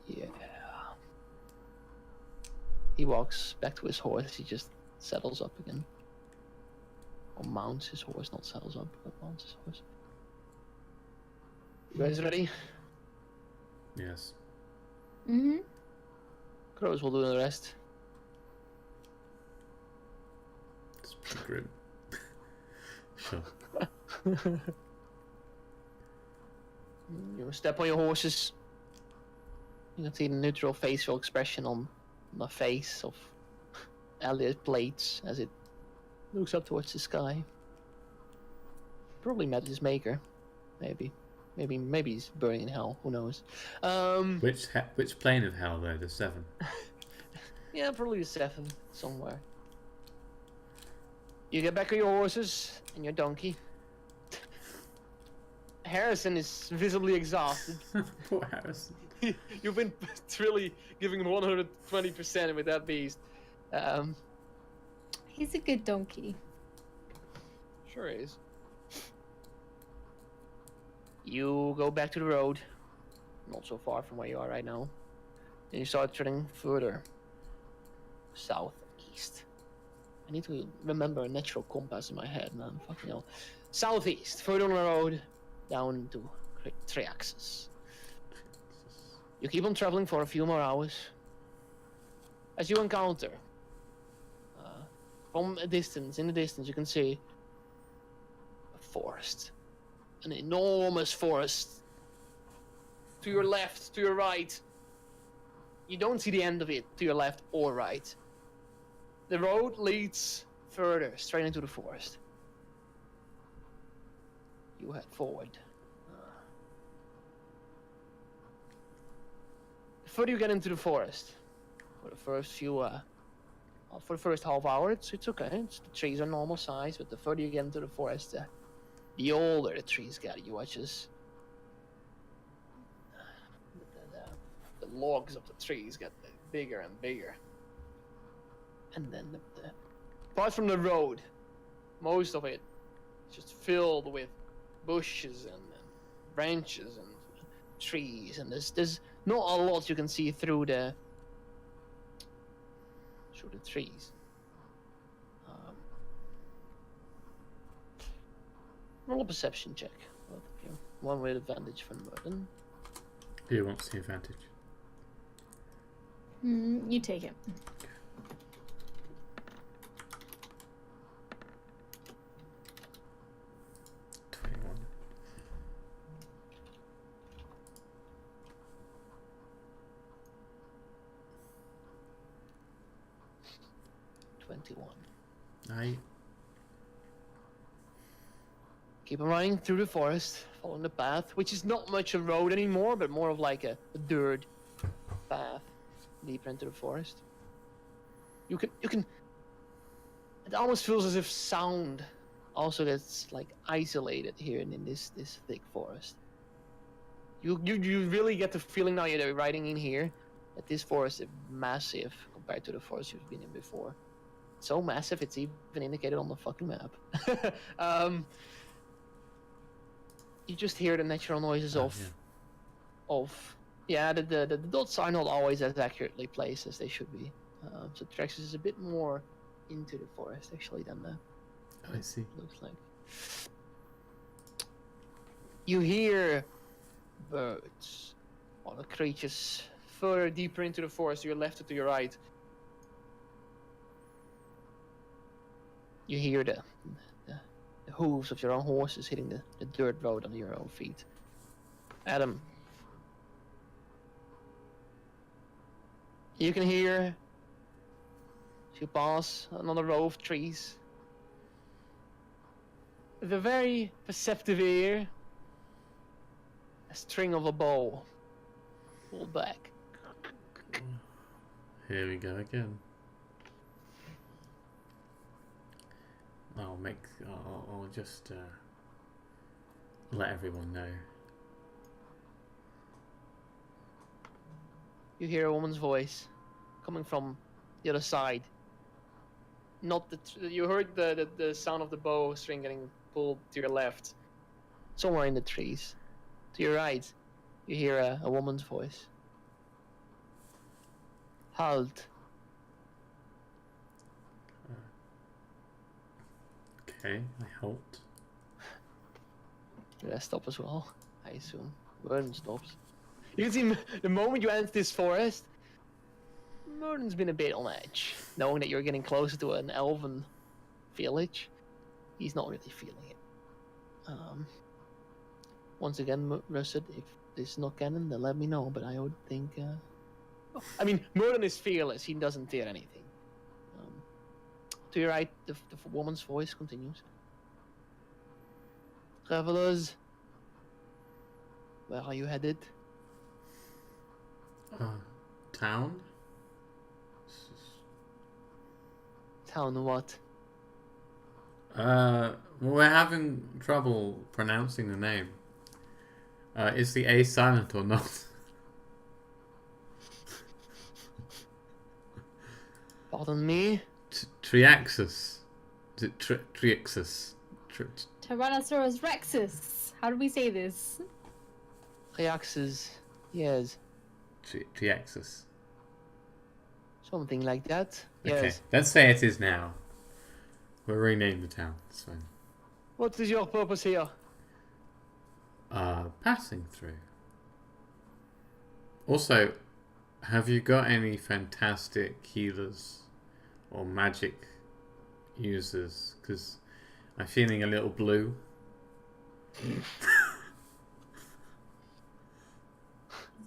Yeah. He walks back to his horse. He just settles up again. Or mounts his horse, not settles up, but mounts his horse. You guys ready? Yes. Mm-hmm. Crows will do the rest. It's pretty grim. Sure. You step on your horses. You can see the neutral facial expression on the face of Elliot Blades as it looks up towards the sky. Probably met his maker. Maybe he's burning in hell. Who knows? Which plane of hell though? The 7. Yeah, probably the 7 somewhere. You get back on your horses and your donkey. Harrison is visibly exhausted. Poor Harrison. You've been really giving 120% with that beast. He's a good donkey. Sure is. You go back to the road, not so far from where you are right now. Then you start turning further southeast. I need to remember a natural compass in my head, man. Fucking hell. Southeast, further on the road, down into Triaxis. You keep on traveling for a few more hours. As you encounter, from a distance, in the distance, you can see a forest. An enormous forest. To your left, to your right. You don't see the end of it to your left or right. The road leads further, straight into the forest. You head forward. The further you get into the forest, for the first few, for the first half hour, it's okay. The trees are normal size, but the further you get into the forest, the older the trees get. You watch as the logs of the trees get bigger and bigger. And then apart from the road, most of it is just filled with bushes and branches and trees, and there's not a lot you can see through the trees. Roll a perception check, both of you. one with advantage for Merton. Who wants the advantage? You take it. 21. 21. Aye. Keep on running through the forest, following the path, which is not much a road anymore, but more of like a dirt path deeper into the forest. You can. It almost feels as if sound also gets like isolated here in this thick forest. You really get the feeling now you're riding in here that this forest is massive compared to the forest you've been in before. So massive it's even indicated on the fucking map. You just hear the natural noises Yeah. the dots are not always as accurately placed as they should be. So Traxxas is a bit more into the forest actually than the I see. looks like. You hear birds, other creatures further deeper into the forest, to your left or to your right. You hear the hooves of your own horses hitting the dirt road under your own feet. Adam, you can hear, as you pass another row of trees, with a very perceptive ear, a string of a bow pulled back. Here we go again. I'll just let everyone know. You hear a woman's voice coming from the other side. Not you heard the sound of the bow string getting pulled to your left, somewhere in the trees. To your right, you hear a woman's voice. Halt. Okay, I halt. The rest stop as well, I assume. Merton stops. You can see the moment you enter this forest, Merton's been a bit on edge, knowing that you're getting closer to an elven village. He's not really feeling it. Once again, Russet, if this is not canon, then let me know. But I would think. I mean, Merton is fearless. He doesn't fear anything. To your right, the woman's voice continues. Travelers, where are you headed? Town? Town what? We're having trouble pronouncing the name. Is the A silent or not? Pardon me? Triaxis. Is it Triaxis? Tyrannosaurus Rexus. How do we say this? Triaxis, yes. Triaxis. Something like that. Okay, Yes. let's say it is now. We'll rename the town. It's fine. What is your purpose here? Passing through. Also, have you got any fantastic healers or magic users? Because I'm feeling a little blue.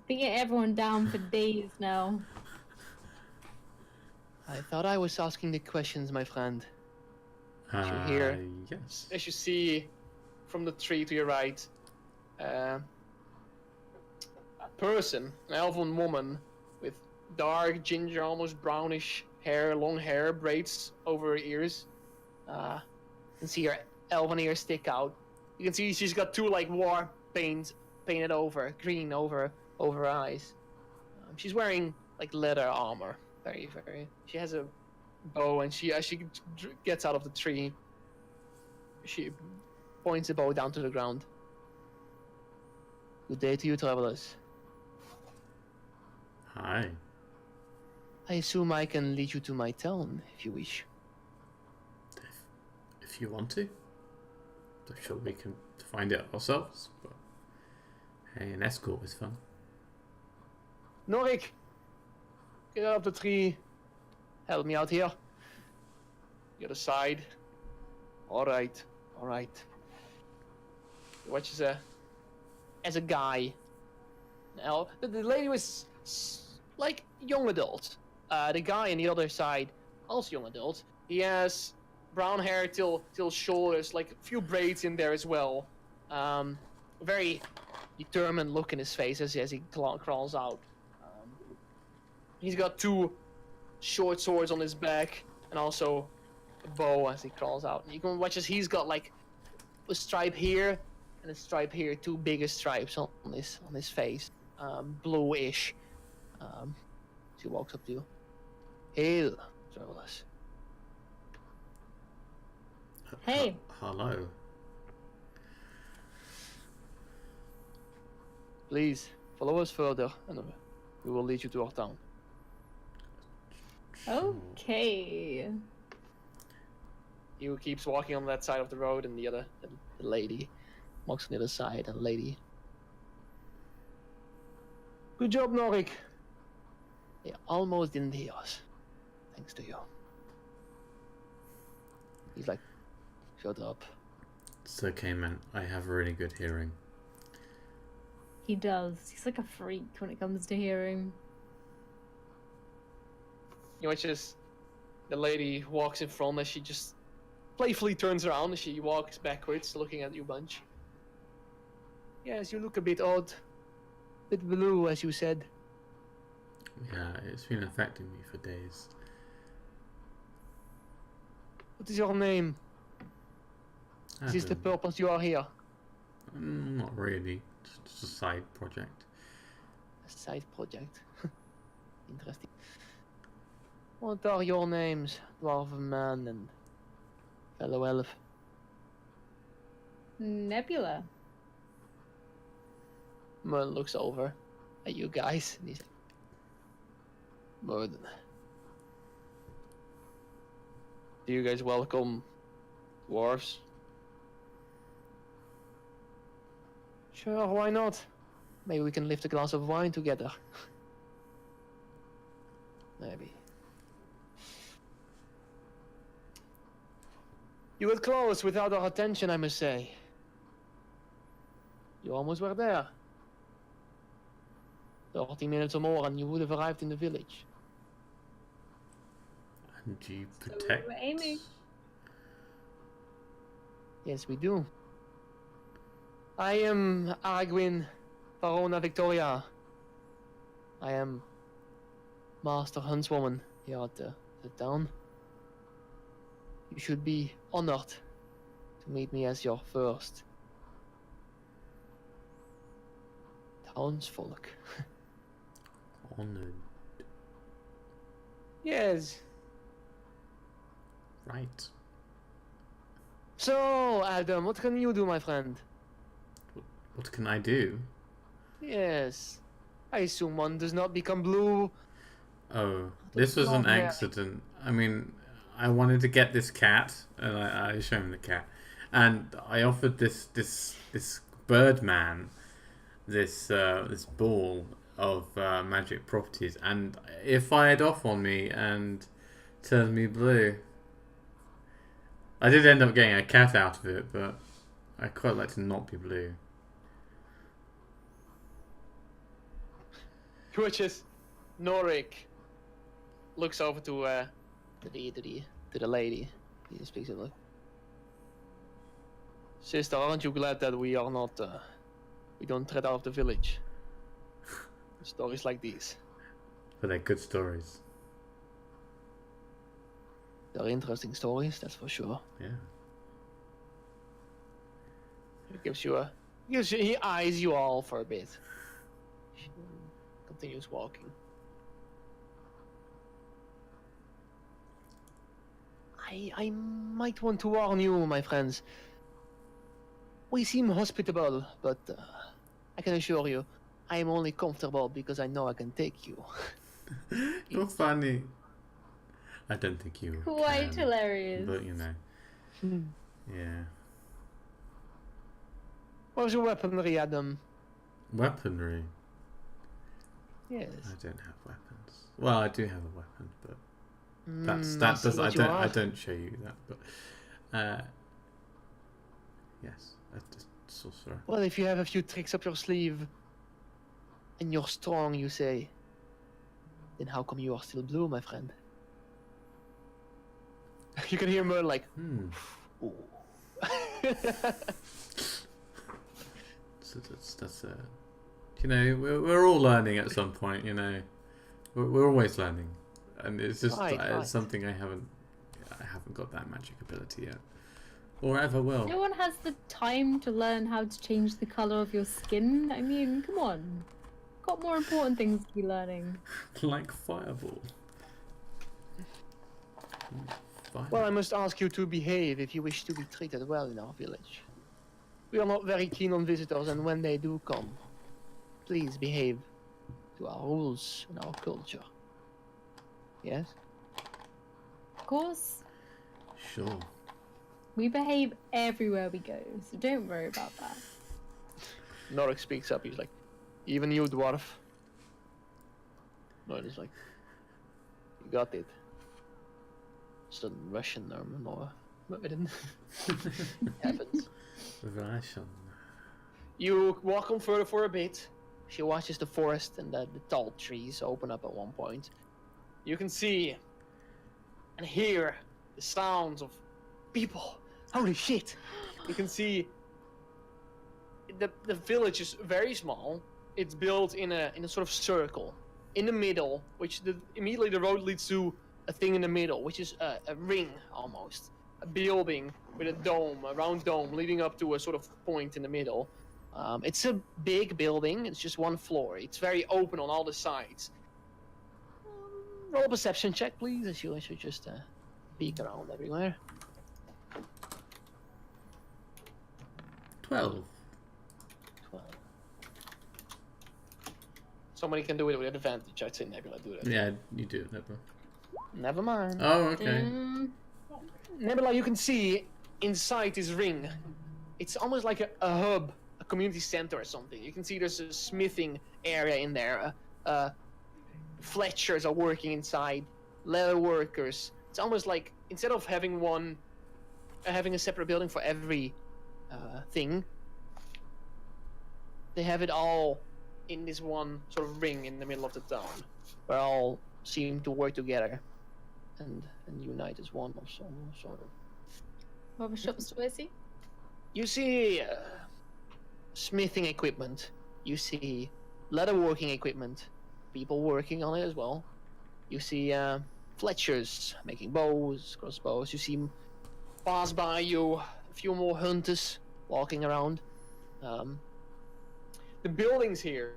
Been getting everyone down for days now. I thought I was asking the questions, my friend. you hear? Yes. As you see from the tree to your right, a person, an elven woman with dark ginger, almost brownish hair, long hair, braids over her ears. You can see her elven ears stick out. You can see she's got two like war paint painted over, green over her eyes. She's wearing like leather armor, very. She has a bow, and as she gets out of the tree, she points the bow down to the ground. Good day to you, travelers. Hi. I assume I can lead you to my town, if you wish. If you want to. I'm sure we can find it ourselves. But Hey, an escort is fun. Norik, get up the tree. Help me out here. The other side. All right. He watches as a guy. Now the lady was like young adult. The guy on the other side, also young adult. He has brown hair till shoulders, like a few braids in there as well. Very determined look in his face as he crawls out. He's got 2 short swords on his back and also a bow as he crawls out. And you can watch as he's got like a stripe here and a stripe here, 2 bigger stripes on his face, bluish. She walks up to you. Hail, travelers. Hey. Hello. Please follow us further, and we will lead you to our town. Okay. He keeps walking on that side of the road, and the lady walks on the other side. And the lady. Good job, Norik. They almost didn't hear us, thanks to you. He's like, shut up. It's okay, man. I have really good hearing. He does. He's like a freak when it comes to hearing. You watch as the lady walks in front, as she just playfully turns around as she walks backwards, looking at you bunch. Yes, you look a bit odd. Bit blue, as you said. Yeah, it's been affecting me for days. What is your name? Is this the Adam. purpose you are here? Not really. Just a side project. A side project. Interesting. What are your names, dwarven man and fellow elf? Nebula. Merlin looks over at you guys and he's like, Merlin. Do you guys welcome dwarves? Sure, why not? Maybe we can lift a glass of wine together. Maybe. You got close without our attention, I must say. You almost were there. 30 minutes or more and you would have arrived in the village. And you So protect. we're aiming. Yes, we do. I am Aragwin Barona Victoria. I am Master Huntswoman here at the town. You should be honored to meet me as your first townsfolk. Honored. Yes. Right. So, Adam, what can you do, my friend? What can I do? Yes. I assume one does not become blue. Oh, this was an accident. I mean, I wanted to get this cat, and I showed him the cat, and I offered this Birdman this ball of magic properties, and it fired off on me and turned me blue. I did end up getting a cat out of it, but I quite like to not be blue. Which is Norik looks over to the lady. He speaks to her. Sister, aren't you glad that we are not we don't tread out of the village? Stories like these. But they're good stories. They're interesting stories, that's for sure. Yeah. He eyes you all for a bit. She continues walking. I might want to warn you, my friends. We seem hospitable, but I can assure you, I am only comfortable because I know I can take you. You're funny. I don't think you Quite can, hilarious. but you know, yeah. Where's your weaponry, Adam? Weaponry. Yes. I don't have weapons. Well, I do have a weapon, but that I see does. what you I are. don't show you that, but yes, I just sorcerer. Well, if you have a few tricks up your sleeve, and you're strong, you say, then how come you are still blue, my friend? You can hear Merle like, ooh. So that's you know, we're all learning at some point. You know, we're always learning, and it's just Right. something I haven't got that magic ability yet, or ever will. No one has the time to learn how to change the color of your skin. I mean, come on. Got more important things to be learning. Like fireball. Fire. Well, I must ask you to behave if you wish to be treated well in our village. We are not very keen on visitors, and when they do come, please behave to our rules and our culture. Yes? Of course, Sure. we behave everywhere we go, so don't worry about that. Norik speaks up, he's like, even you, dwarf. Norik is like, you got it. It's a Russian or but I didn't. Happens. Russian. You walk on further for a bit. She watches the forest and the tall trees open up at one point. You can see and hear the sounds of people. Holy shit! You can see the village is very small. It's built in a sort of circle. In the middle, which immediately the road leads to a thing in the middle, which is a ring almost. A building with a dome, a round dome, leading up to a sort of point in the middle. It's a big building. It's just one floor. It's very open on all the sides. Roll a perception check, please, as you should just peek around everywhere. 12. 12. Somebody can do it with advantage. I'd say Nebula do that. Yeah, you do it, Nebula. Never mind. Oh, okay. Nebula, you can see inside this ring. It's almost like a hub, a community center or something. You can see there's a smithing area in there. Fletchers are working inside, leather workers. It's almost like instead of having having a separate building for every thing, they have it all in this one sort of ring in the middle of the town, where all seem to work together and unite as one or so, sort of. What other shops do I see? You see smithing equipment. You see leatherworking equipment. People working on it as well. You see fletchers making bows, crossbows. You see pass by you a few more hunters walking around. The buildings here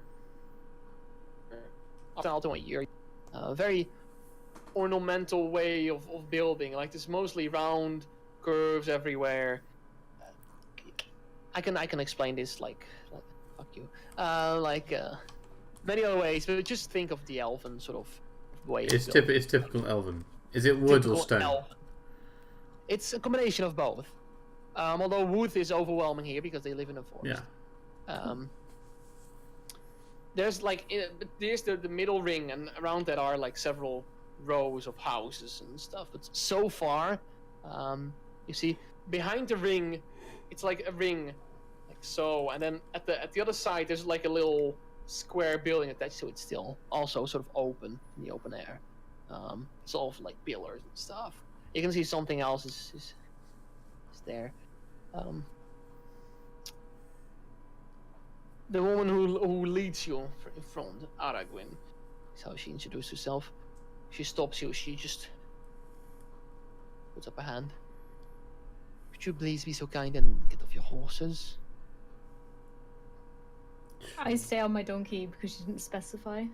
are very ornamental way of building. Like there's mostly round curves everywhere. I can explain this like fuck you. Many other ways, but just think of the elven sort of way. It's typical elven. Is it wood or stone? Elven. It's a combination of both. Although wood is overwhelming here because they live in a forest. Yeah. There's the middle ring, and around that are like several rows of houses and stuff. But so far, you see behind the ring, it's like a ring, like so, and then at the other side there's like a little square building attached to it still, also sort of open in the open air. It's all like pillars and stuff. You can see something else is there. The woman who leads you in front, Aragwin, is how she introduced herself. She stops you. She just puts up a hand. Could you please be so kind and get off your horses? I stay on my donkey because you didn't specify.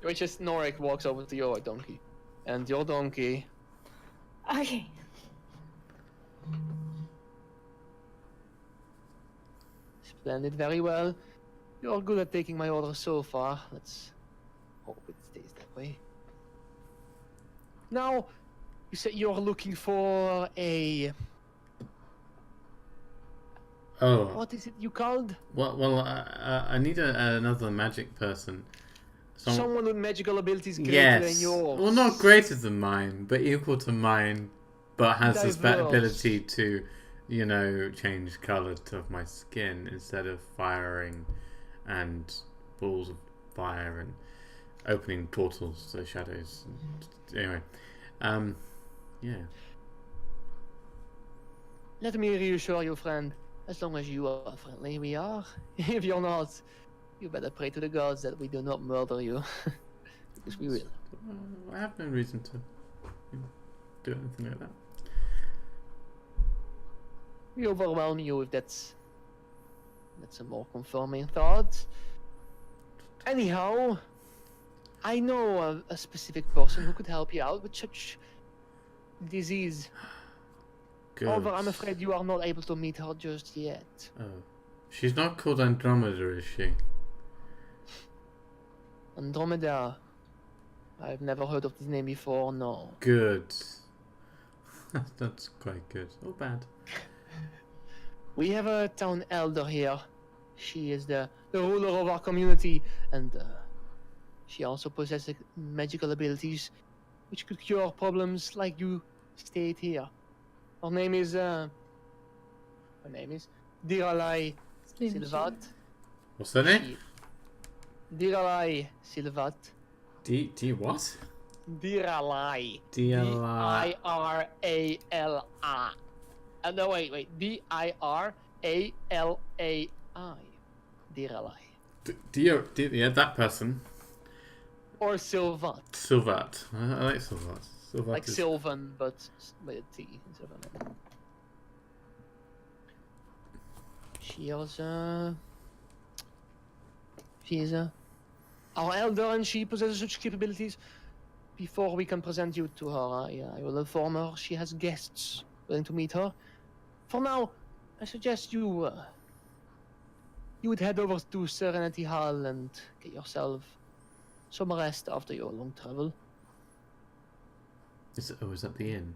Which is Norik walks over to your donkey. And your donkey... Okay. Splendid, very well. You're good at taking my orders so far. Let's hope it stays that way. Now, you said you're looking for a Oh, What is it you called? well, I need another magic person. Someone with magical abilities greater Yes. than yours. Well, not greater than mine, but equal to mine, but has the Diverse. ability to, change colour of my skin instead of firing and balls of fire and opening portals to shadows. Anyway, yeah. Let me reassure you, friend. As long as you are friendly, we are. If you're not, you better pray to the gods that we do not murder you. Because we will. I have no reason to do anything like that. We overwhelm you if that's a more confirming thought. Anyhow, I know a specific person who could help you out with such disease. Good. However, I'm afraid you are not able to meet her just yet. Oh. She's not called Andromeda, is she? Andromeda. I've never heard of this name before, no. Good. That's quite good. Or bad. We have a town elder here. She is the ruler of our community, and she also possesses magical abilities which could cure problems like you state here. Her name is Diralai Silvat. What's her name? Diralai Silvat. D what? Diralai. D-L-I. Dirali. No, wait. Diralai. Diralai. Yeah, that person. Or Silvat. Silvat. I like Silvat. Silvat Like is... Sylvan, but with a T instead of an M. She's our elder, and she possesses such capabilities. Before we can present you to her, I will inform her she has guests willing to meet her. For now, I suggest you would head over to Serenity Hall and get yourself some rest after your long travel. Is that the inn?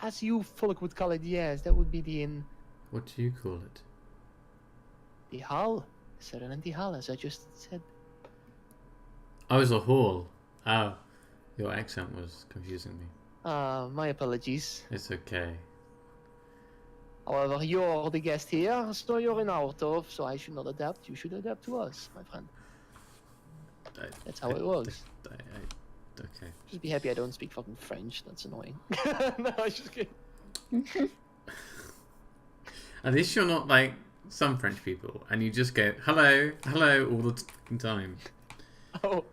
As you folk would call it, yes, that would be the inn. What do you call it? The hall. Serenity Hall, as I just said. Oh, it's a hall. Oh, your accent was confusing me. My apologies. It's okay. However, you're the guest here, so you're in our turf, so I should not adapt. You should adapt to us, my friend. That's how it works. Okay. Just be happy I don't speak fucking French. That's annoying. No, I just kidding. At least you're not like some French people, and you just go hello all the fucking time. Oh.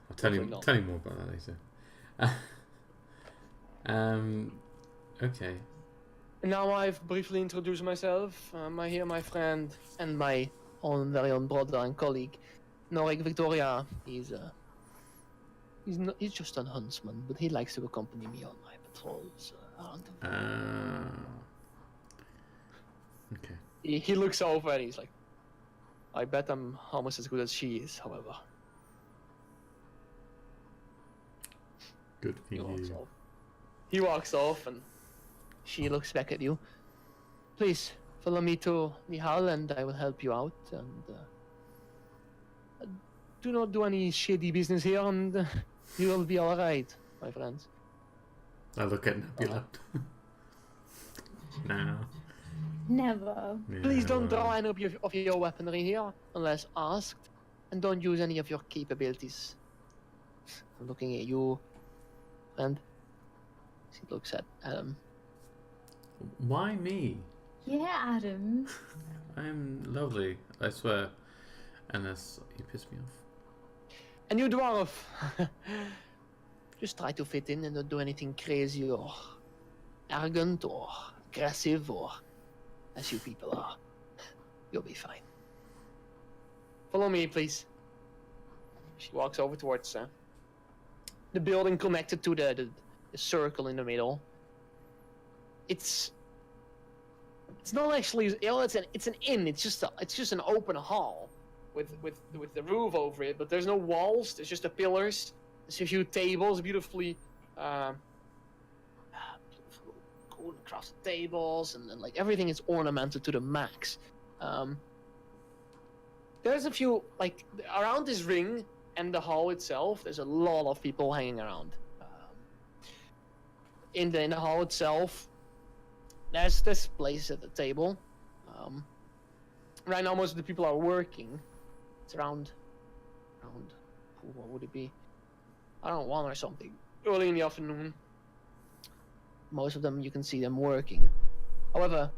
I'll tell you Definitely not. more about that later. Okay. Now I've briefly introduced myself. I hear my friend and my very own brother and colleague, Norik Victoria. He's just a huntsman, but he likes to accompany me on my patrols around the world. Okay. He looks over and he's like, I bet I'm almost as good as she is, however. Good for He walks you. off. He walks off and she looks back at you. Please, follow me to the hall and I will help you out. And do not do any shady business here and you will be alright, my friends. I look at Nebula. No. Never. Yeah, Please don't well, draw any of your weaponry here unless asked. And don't use any of your capabilities. I'm looking at you, friend. She looks at Adam. Why me? Yeah, Adam. I'm lovely, I swear. Unless you piss me off. And you dwarf, just try to fit in and don't do anything crazy or arrogant or aggressive or as you people are. You'll be fine. Follow me, please. She walks over towards the building connected to the circle in the middle. It's not actually, it's an inn. It's just an open hall. With the roof over it, but there's no walls. There's just the pillars. There's a few tables, beautifully golden crafted tables, and then like everything is ornamented to the max. There's a few like around this ring and the hall itself. There's a lot of people hanging around. In the hall itself, there's places at the table. Right now, most of the people are working. It's around what would it be? I don't know, 1 or something. Early in the afternoon. Most of them, you can see them working. However,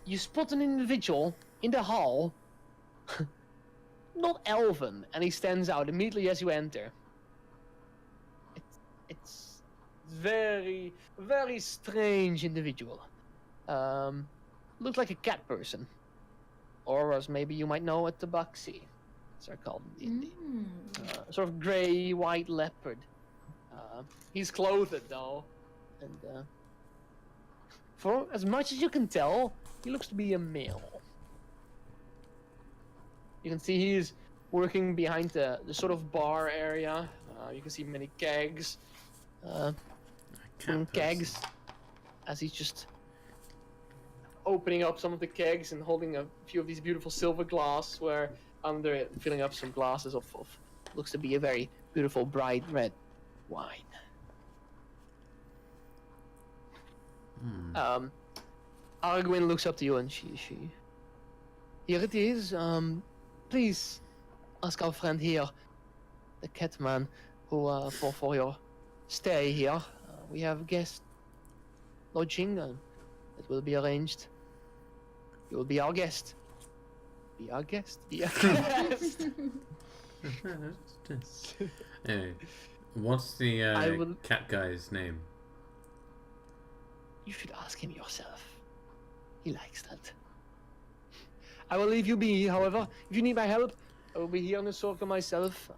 you spot an individual in the hall, not elven, and he stands out immediately as you enter. It's very, very strange individual. Looks like a cat person. Or as maybe you might know, a tabaxi, as they're called in D&D. Sort of grey, white leopard. He's clothed though, and for as much as you can tell, he looks to be a male. You can see he's working behind the sort of bar area. You can see many kegs. Kegs, as he's just opening up some of the kegs and holding a few of these beautiful silver glass, where under it, filling up some glasses of looks to be a very beautiful bright red wine. Aragwin looks up to you and she here it is. Please ask our friend here, the Catman, who for your stay here. We have guest lodging and it will be arranged. You will be our guest. Be our guest. Be our guest. Anyway, what's the cat guy's name? You should ask him yourself. He likes that. I will leave you be, however. If you need my help, I will be here in the circle myself.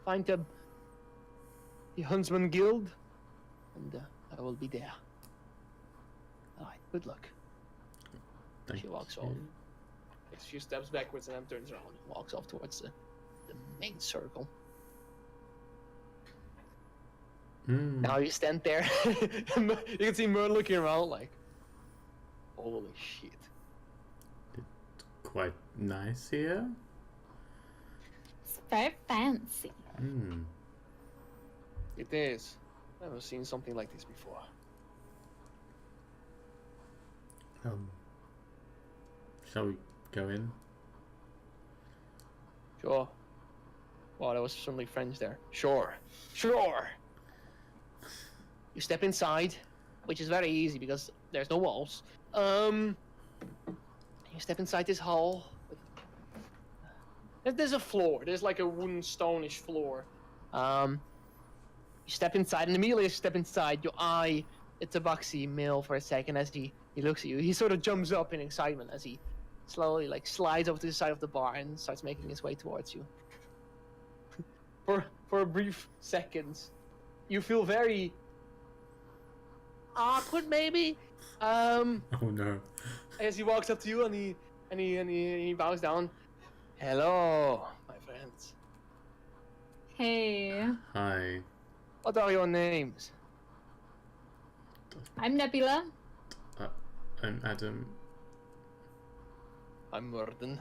Find the Huntsman Guild, and I will be there. Alright, good luck. She walks off. Takes a few steps backwards and then turns around and walks off towards the main circle. Now you stand there. You can see Mern looking around like, holy shit. Quite nice here. It's very fancy. It is. Never seen something like this before. Shall we go in? Sure. Wow, there was certainly French there. Sure. Sure. You step inside, which is very easy because there's no walls. You step inside this hall. There's a floor. There's like a wooden stone-ish floor. You step inside, and immediately as you step inside, you eye the tabaxi male for a second as he looks at you. He sort of jumps up in excitement as he slowly like slides over to the side of the bar and starts making his way towards you. For a brief second, you feel very awkward, maybe. Oh no! As he walks up to you and he bows down. Hello, my friends. Hey, Hi. What are your names? I'm Nebula. I'm Adam. I'm Morden.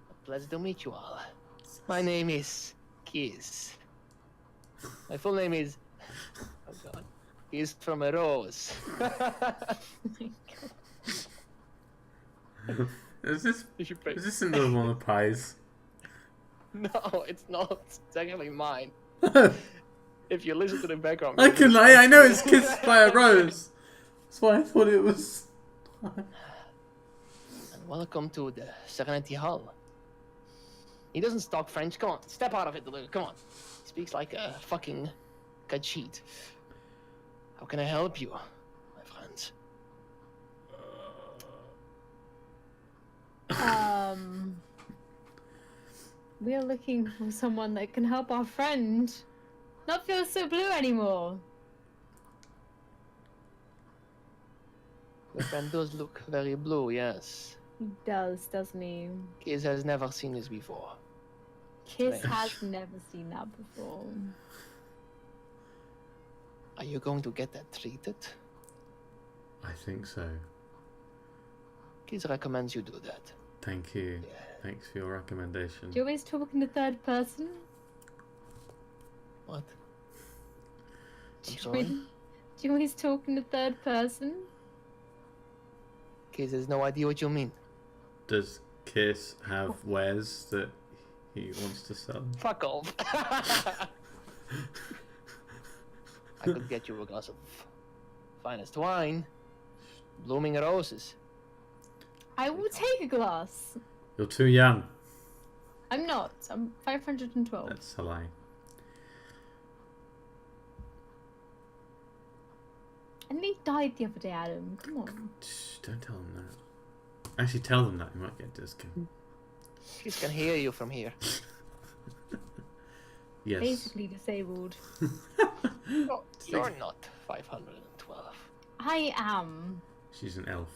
A pleasure to meet you all. My name is Kiz. My full name is... Oh god. Kiz from a rose. Oh my God. Is this You should pay. is this another one of the pies? No, it's not. It's actually mine. If you listen to the background... I can lie. I know it's kissed by a rose. That's why I thought it was. And welcome to the Serenity Hall. He doesn't talk French. Come on, step out of it, Delu. Come on. He speaks like a fucking Khajiit. How can I help you, my friends? We're looking for someone that can help our friend not feel so blue anymore. Your friend does look very blue, yes. He does, doesn't he? Kiz has never seen this before. Kiss Right. has never seen that before. Are you going to get that treated? I think so. Please recommends you do that. Thank you. Thanks for your recommendation. Do you always talk in the third person? What? Do I'm you sorry? always- Do you always talk in the third person? Kiss has no idea what you mean. Does Kiss have wares that he wants to sell? Fuck off. I could get you a glass of finest wine. Blooming roses. I will take a glass. You're too young. I'm not. I'm 512. That's a lie. And he died the other day, Adam. Come on. Shh, don't tell them that. Actually, tell them that. You might get a discount. Kiss can hear you from here. Yes. Basically disabled. No, you're not 512. I am. She's an elf.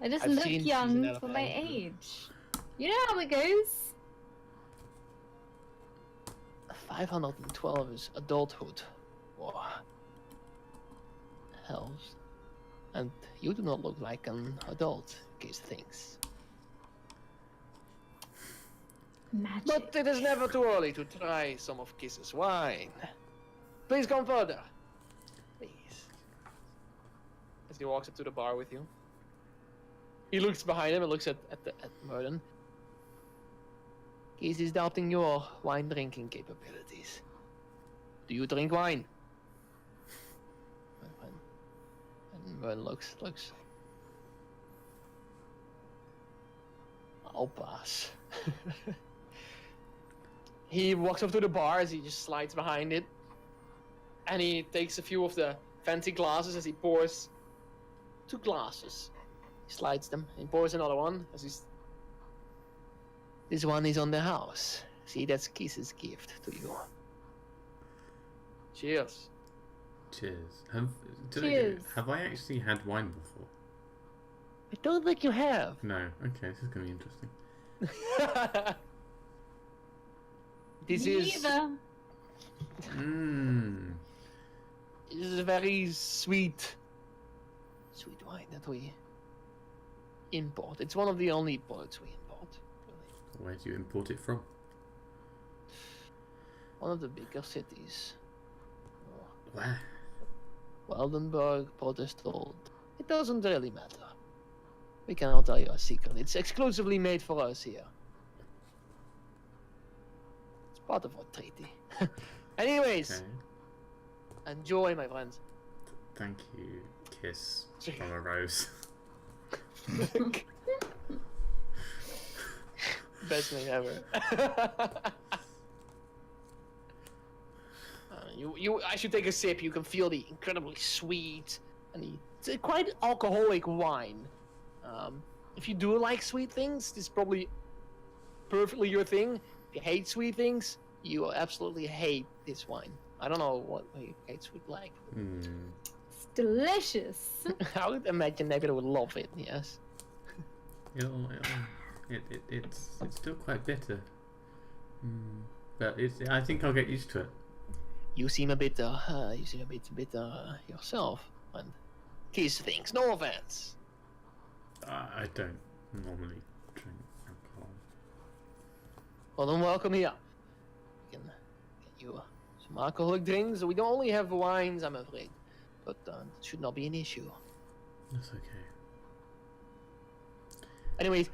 I just I've look seen young season for my elephant. age. You know how it goes. 512 is adulthood. Whoa. Hells. And you do not look like an adult, Kiss thinks. Magic. But it is never too early to try some of Kiss's wine. Please come further. Please. As he walks up to the bar with you. He looks behind him and looks at Merlin. Kiss is doubting your wine drinking capabilities. Do you drink wine? And Merlin looks. I'll pass. He walks up to the bar as he just slides behind it. And he takes a few of the fancy glasses as he pours 2 glasses. He slides them and pours another one as he's. This one is on the house. See, that's Kiss's gift to you. Cheers. Cheers. Cheers. Have I actually had wine before? I don't think you have. No. Okay, this is going to be interesting. This Me is neither. Mmm. this is a very sweet wine that we import. It's one of the only products we import. Really. Where do you import it from? One of the bigger cities. Where? Waldenburg, Protestant. It doesn't really matter. We cannot tell you a secret. It's exclusively made for us here. It's part of our treaty. Anyways, Okay. enjoy, my friends. Thank you. Kiss from a rose. Best name ever. As you take a sip, you can feel the incredibly sweet and it's a quite alcoholic wine. If you do like sweet things, this is probably perfectly your thing. If you hate sweet things, you will absolutely hate this wine. I don't know what you hate sweet like. Hmm. It's delicious. I would imagine Nebula would love it. Yes. It's still quite bitter. But I think I'll get used to it. You seem a bit bitter yourself. And Kiss thinks, no offense. I don't normally drink alcohol. Well, then welcome here. We can get you some alcoholic drinks. We don't only have wines, I'm afraid. But it should not be an issue. That's okay. Anyways,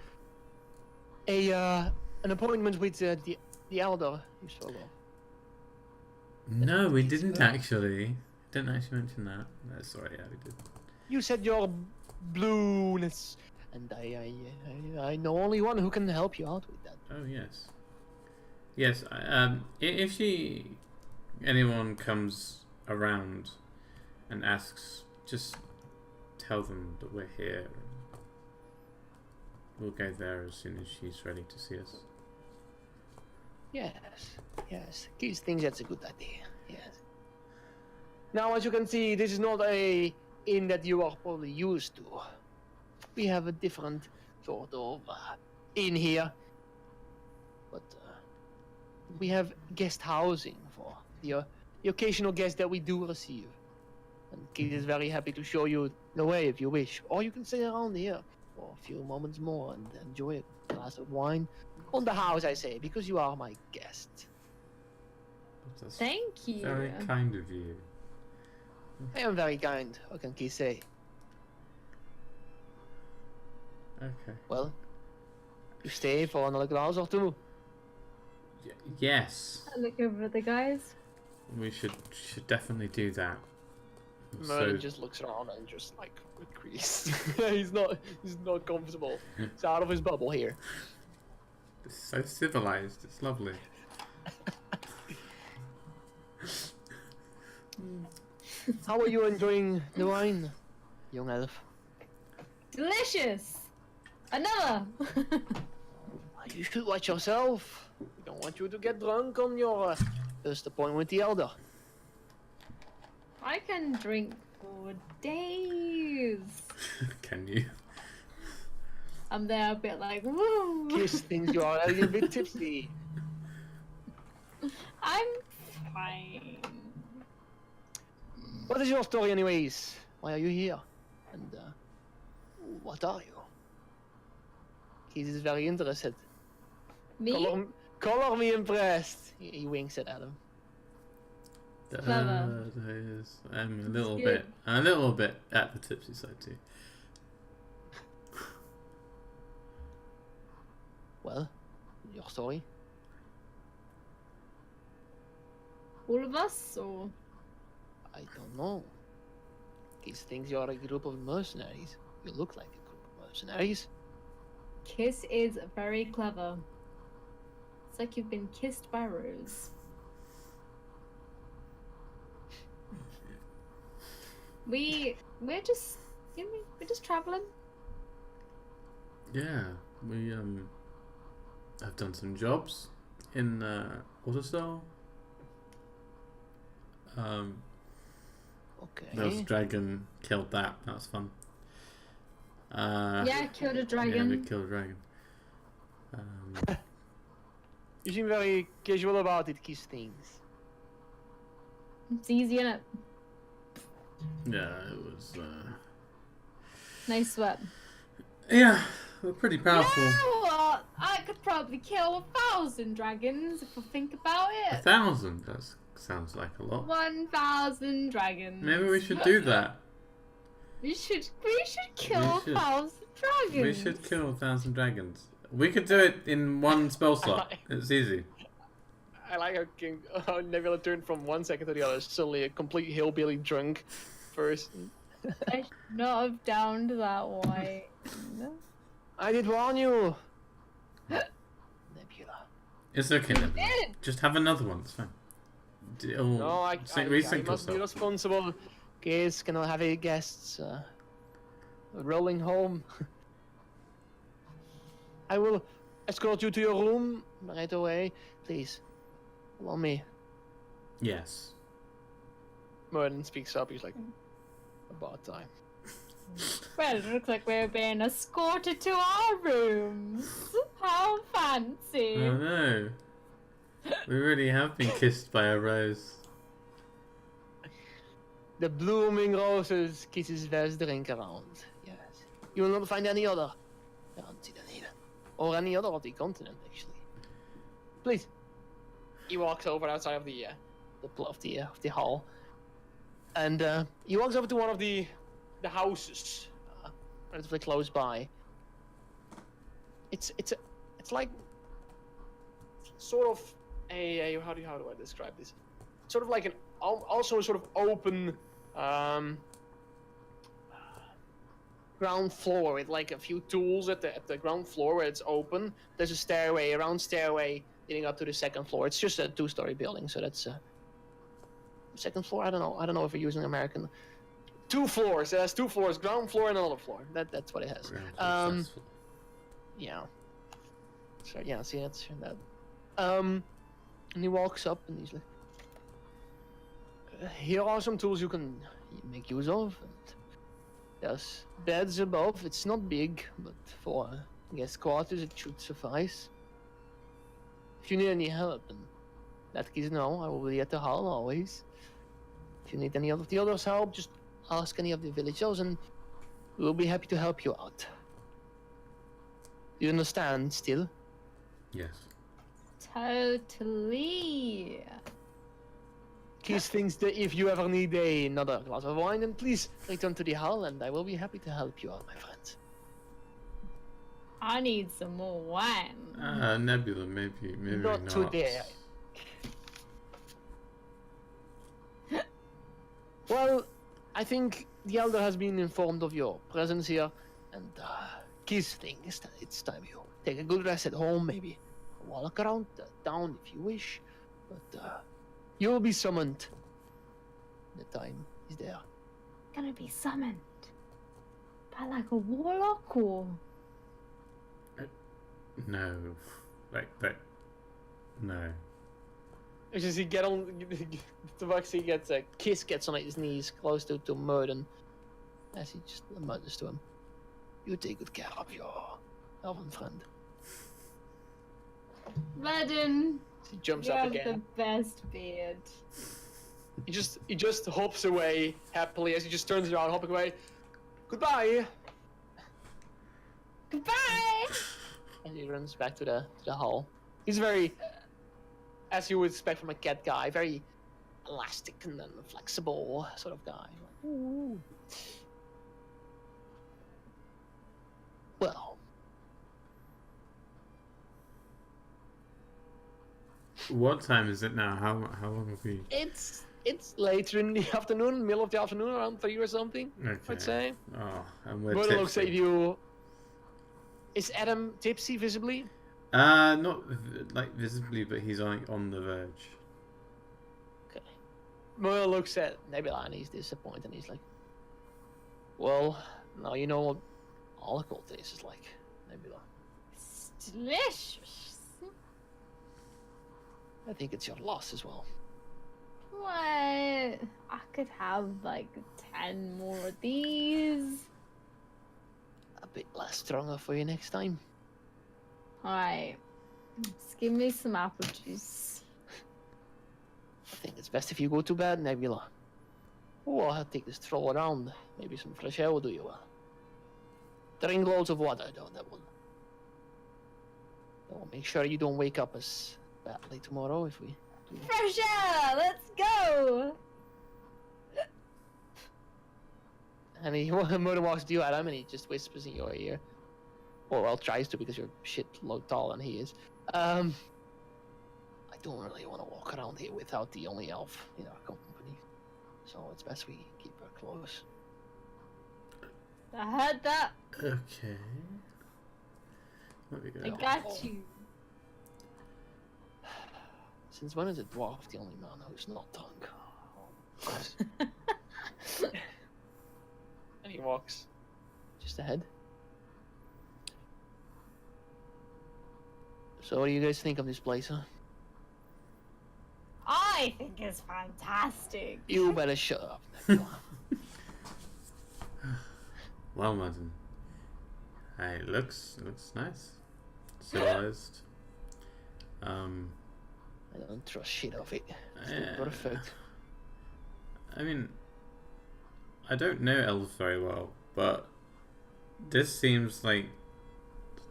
an appointment with the elder you spoke of. No, we didn't actually. Didn't actually mention that. No, sorry, yeah, we did. You said your blueness, and I know only one who can help you out with that. Oh yes, yes. If anyone comes around and asks, just tell them that we're here. We'll go there as soon as she's ready to see us. Yes. Kids thinks that's a good idea. Yes. Now, as you can see, this is not a inn that you are probably used to. We have a different sort of inn here, but we have guest housing for the the occasional guest that we do receive. And Keith is very happy to show you the way if you wish. Or you can stay around here for a few moments more and enjoy a glass of wine on the house, I say, because you are my guest. That's Thank you. very kind of you. I am very kind, what can Keith say? Okay. Well, you stay for another glass or two. Yes, I look over at the guys. we should definitely do that. Merlin just looks around and just like agrees. he's not comfortable. He's out of his bubble here. It's so civilized. It's lovely. How are you enjoying the wine, young elf? Delicious. Another. You should watch yourself. We don't want you to get drunk on your first appointment with the elder. I can drink for days. Can you? I'm there a bit like, woo. Kiss things you are a little bit tipsy. I'm fine. What is your story, anyways? Why are you here? And what are you? He's very interested. Me? Color me impressed. He winks at Adam. Clever. I'm a little good. bit at the tipsy side too. Well, your story? All of us, or I don't know. He thinks you're a group of mercenaries. You look like a group of mercenaries. Kiss is very clever. It's like you've been kissed by a rose. We're just, you know, we're just traveling. Yeah, we have done some jobs in Autostar. Okay. There was a dragon, killed that. That was fun. Yeah, killed a Yeah, we dragon. killed a dragon. You seem very casual about it, kiss things. It's easy, innit? Yeah, it was. Nice sweat. Yeah, we're pretty You powerful. know what? I could probably kill 1,000 dragons if I think about it. 1,000. That sounds like a lot. 1,000 dragons. Maybe we should do that. We should kill We should. 1,000 dragons. We should kill 1,000 dragons. We could do it in one spell slot. It's easy. I like how Nebula turned from 1 second to the other, suddenly a complete hillbilly drunk person. I should not have downed that wine. I did warn you! Nebula. It's okay. Nebula. Did. Just have another one. It's fine. No, I Resync must be yourself. responsible. Guys, can I have any guests rolling home? I will escort you to your room right away. Please, allow me. Yes. Merlin speaks up. He's like, about time. Well, it looks like we're being escorted to our rooms. How fancy. Oh no. We really have been kissed by a rose. The blooming roses kisses best drink around. Yes. You will not find any other. Or any other of the continent, actually. Please. He walks over outside of the hall, and he walks over to one of the houses, relatively close by. It's like sort of a how do I describe this? Sort of like an also a sort of open ground floor with like a few tools at the ground floor where it's open. There's a round stairway leading up to the second floor. It's just a 2-story building, so that's second floor. I don't know if we're using American. 2 floors. It has 2 floors, ground floor and another floor. That's what it has. Yeah. So yeah, see that's that. And he walks up and he's like, "Here are some tools you can make use of. And there's beds above. It's not big, but for guest quarters it should suffice. If you need any help, and Let Keys know. I will be at the hall always. If you need any of the others' help, just ask any of the villagers and we'll be happy to help you out. You understand still? Yes. Totally. Keys thinks that if you ever need another glass of wine, then please return to the hall and I will be happy to help you out, my friend. I need some more wine. Nebula, maybe Not not. today. Well, I think the elder has been informed of your presence here, and Keys thinks that it's time you take a good rest at home, maybe walk around town if you wish, but you will be summoned. The time is there. Gonna be summoned by like a warlock or No. No. It's just he get on Tabaxi gets a Kiss gets on his knees close to Murden as he just mutters to him. You take good care of your elven friend. Redden. He jumps You up have again. the best beard. He just hops away happily as he just turns around, hopping away. Goodbye. Goodbye. And he runs back to the hall. He's very, as you would expect from a cat guy, very elastic and then flexible sort of guy. Ooh. Well, What time is it now? How long have we? it's later in the afternoon, middle of the afternoon, around 3 or something. Okay. I'd say. Oh, and we're Murder looks at tipsy. you. Is Adam tipsy visibly? Not like visibly, but he's on the verge. Okay. Murder looks at Nebula and he's disappointed and he's like, well, now you know what alcohol tastes like, Nebula. It's delicious. I think it's your loss as well. What? I could have like 10 more of these. A bit less stronger for you next time. Alright. Just give me some apple juice. I think it's best if you go to bed, Nebula. Or I'll take this stroll around. Maybe some fresh air will do you well. Drink loads of water, though. That will make sure you don't wake up as badly tomorrow if we do. Fresh air! Let's go! And he Murder walks to you, Adam, and he just whispers in your ear. Or well, tries to because you're shit low tall and he is. I don't really want to walk around here without the only elf in our company. So it's best we keep her close. I heard that. Okay. Let me I go. got you. Since when is a dwarf the only man who's not tongue? And he walks just ahead. So what do you guys think of this place, huh? I think it's fantastic. You better shut up, Nebula. Well, Martin. Hey, it looks nice. Civilized. I don't trust shit of it. It's Yeah. perfect. I mean, I don't know elves very well, but this seems like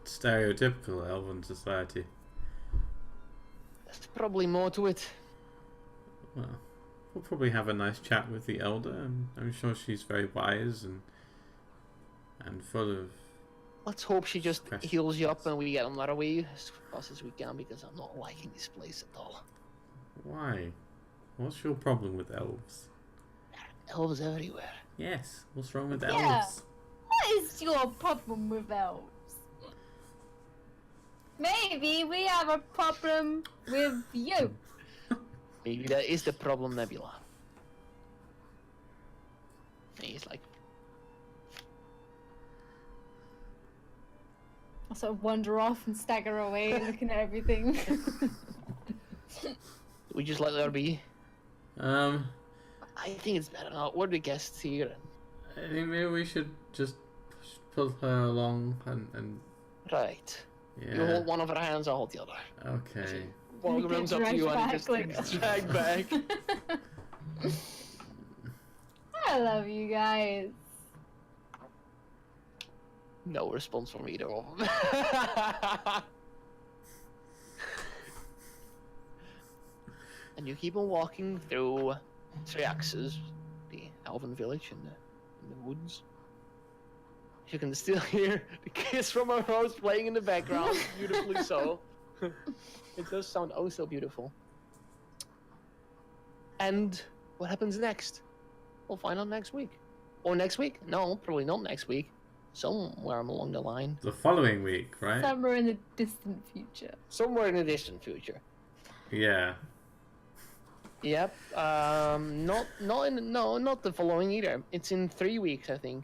stereotypical elven society. There's probably more to it. Well, we'll probably have a nice chat with the elder, and I'm sure she's very wise and full of. Let's hope she just Questions. heals you up and we get on our way as fast as we can because I'm not liking this place at all. Why? What's your problem with elves? Elves everywhere. Yes. What's wrong with Yeah. elves? What is your problem with elves? Maybe we have a problem with you. Maybe that is the problem, Nebula. And he's like, I sort of wander off and stagger away looking at everything. we just let her be. I I think it's better now. We're the guests here. think maybe we should just pull her along and Right. yeah. You hold one of her hands, I'll hold the other. Okay. Walker runs up to you and he just gets dragged back. I love you guys. No response from either of them. And you keep on walking through Triaxis, the elven village in the woods. You can still hear the Kiss from a Rose playing in the background, beautifully so. It does sound oh so beautiful. And what happens next? We'll find out next week. Or next week? No, probably not next week. Somewhere along the line. The following week, right? Somewhere in the distant future. Somewhere in the distant future. Yeah. Yep. Not the following either. It's in 3 weeks, I think.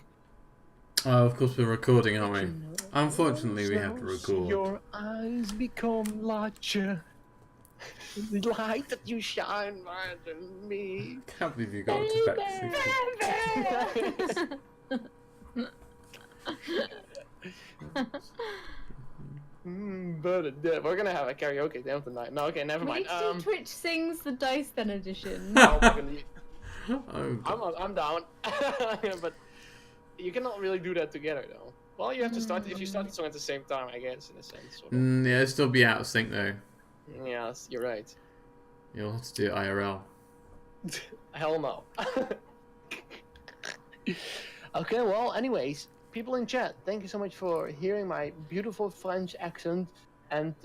Oh, of course we're recording, aren't we? Unfortunately, we have to record. Your eyes become larger. The light that you shine brighter than me. Can't believe you got to back to 60. But we're gonna have a karaoke down tonight. No, okay, never We mind. need to do Twitch Sings the Dice Den edition. No, we're gonna- Oh, God. I'm down. But you cannot really do that together, though. Well, you have to start if you start the song at the same time, I guess, in a sense. Sort of. Yeah, it'll still be out of sync though. Yes, you're right. You'll have to do it IRL. Hell no. Okay, well, anyways, people in chat, thank you so much for hearing my beautiful French accent and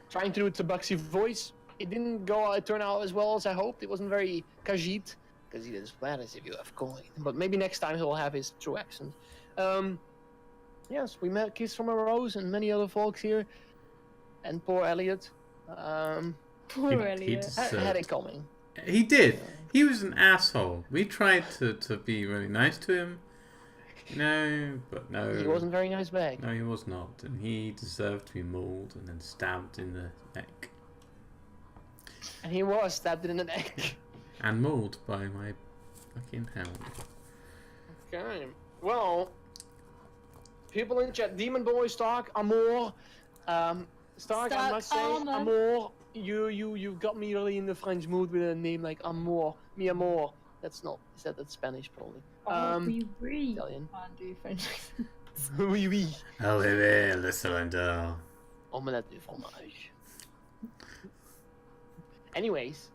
trying to do a Tabaxi voice. It didn't turn out as well as I hoped. It wasn't very Khajiit, because he is Spanish if you have coin. But maybe next time he'll have his true accent. Yes, we met Kiss from a Rose and many other folks here. And poor Elliot. Poor Elliot. Had it coming. He did. He was an asshole. We tried to be really nice to him. No, but no. He wasn't very nice back. No, he was not. And he deserved to be mauled and then stabbed in the neck. And he was stabbed in the neck. And mauled by my fucking hound. Okay. Well, people in chat, Demon Boy, Stark, Amour. Stark, I must say, Armor. Amour. You've got me really in the French mood with a name like Amour. Mi Amour. That's Spanish probably. We Italian. can't do French accents. Oui, oui. Oh, bébé, le cylinder. Omelette de fromage. Anyways,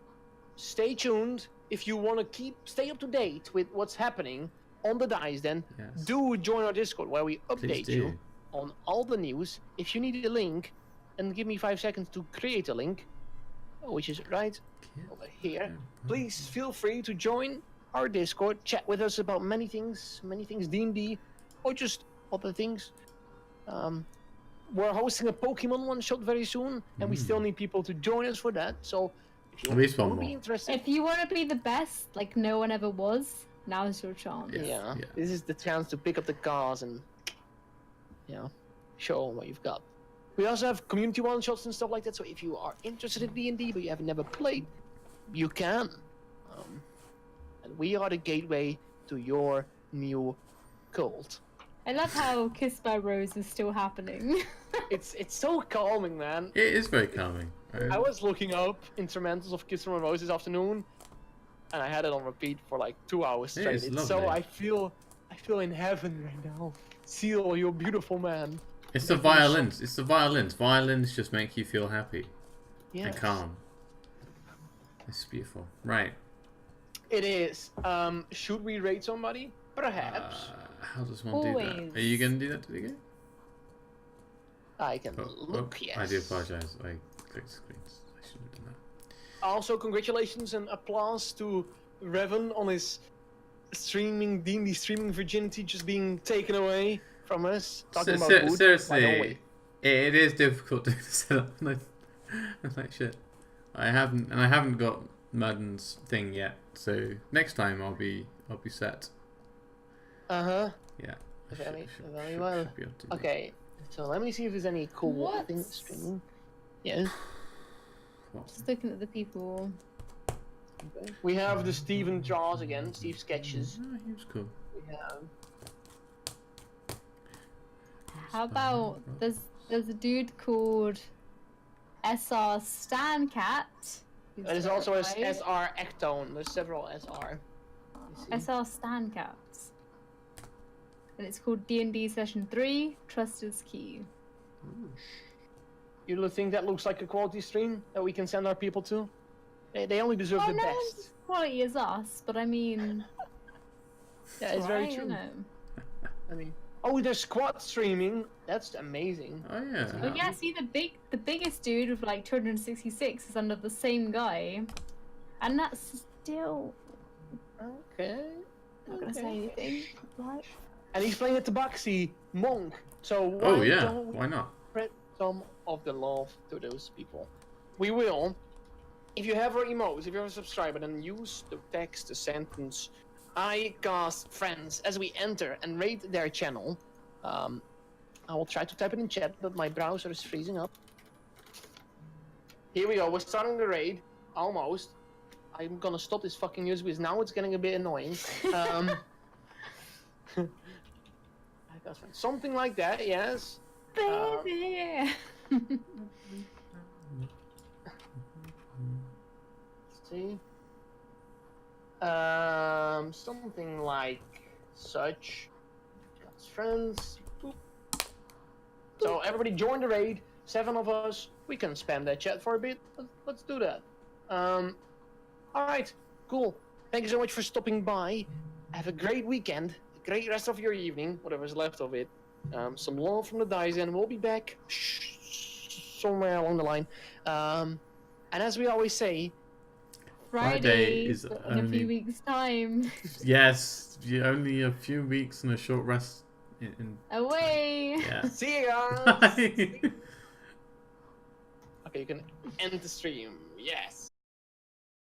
stay tuned. If you want to stay up to date with what's happening on the dice, then Yes. do join our Discord where we Please update do. you on all the news. If you need a link, and give me 5 seconds to create a link, which is right over here. Please feel free to join our Discord, chat with us about many things D&D, or just other things. We're hosting a Pokemon one-shot very soon, and we still need people to join us for that. So if At least one would be more. interested, If you want to be the best, like no one ever was, now's your chance. Yeah. this is the chance to pick up the cars and show 'em what you've got. We also have community one-shots and stuff like that, so if you are interested in D&D but you have never played, you can. And we are the gateway to your new cult. I love how Kiss by Rose is still happening. It's so calming, man. It is very calming. Right? I was looking up instrumentals of Kiss from a Rose this afternoon, and I had it on repeat for like 2 hours Yeah, straight. it's So lovely. I feel in heaven right now. Seal, you're a beautiful man. It's the violins. It's the violins. Violins just make you feel happy Yeah. and calm. It's beautiful. Right. It is. Should we rate somebody? Perhaps. How does one do that? Always. Are you going to do that to the game? I can Oh, look, yes. I do apologize. I clicked screens. I shouldn't have done that. Also, congratulations and applause to Revan on his D&D streaming virginity just being taken away from us. Talking about wood. Seriously, Why don't we? it is difficult to set up. I'm like shit. I haven't got Madden's thing yet. So next time I'll be set. Uh-huh. Yeah. I Very should well. be able to do Okay, so let me see if there's any cool What? things streaming. Yeah. what? Just looking at the people. Okay. We have the Steven draws again, Steve sketches. Oh, he was cool. We have How about there's a dude called SR Stancat. who's And there's the also a right? SR Ectone. There's several SR. You see? SR Stancats. And it's called D&D Session 3, Trust is Key. You think that looks like a quality stream that we can send our people to? They only deserve Oh, the no best. one's quality as us, but I mean... Yeah, it's very right, true. you know. I mean, oh, there's squad streaming. That's amazing. Oh yeah. Oh yeah, see the biggest dude with like 266 is under the same guy. And that's still Okay. not gonna say anything. Right? And he's playing a Tabaxi monk. So why Oh yeah. don't we Why not? spread some of the love to those people? We will. If you have our emotes, if you're a subscriber, then use the text, the sentence, I cast friends as we enter and rate their channel. I will try to type it in chat, but my browser is freezing up. Here we go. We're starting the raid. Almost. I'm gonna stop this fucking news because now it's getting a bit annoying. I got friends. Something like that, yes. Baby. Let's see. Something like such. That's friends. Boop. So everybody join the raid. 7 of us. We can spam that chat for a bit. Let's do that. All right. Cool. Thank you so much for stopping by. Have a great weekend. A great rest of your evening, whatever's left of it. Some love from the dice, and we'll be back somewhere along the line. And as we always say, Friday is in a only- few weeks' time. Yes. Only a few weeks and a short rest. In Away. yeah. see you guys. Bye. Okay, you can end the stream. Yes.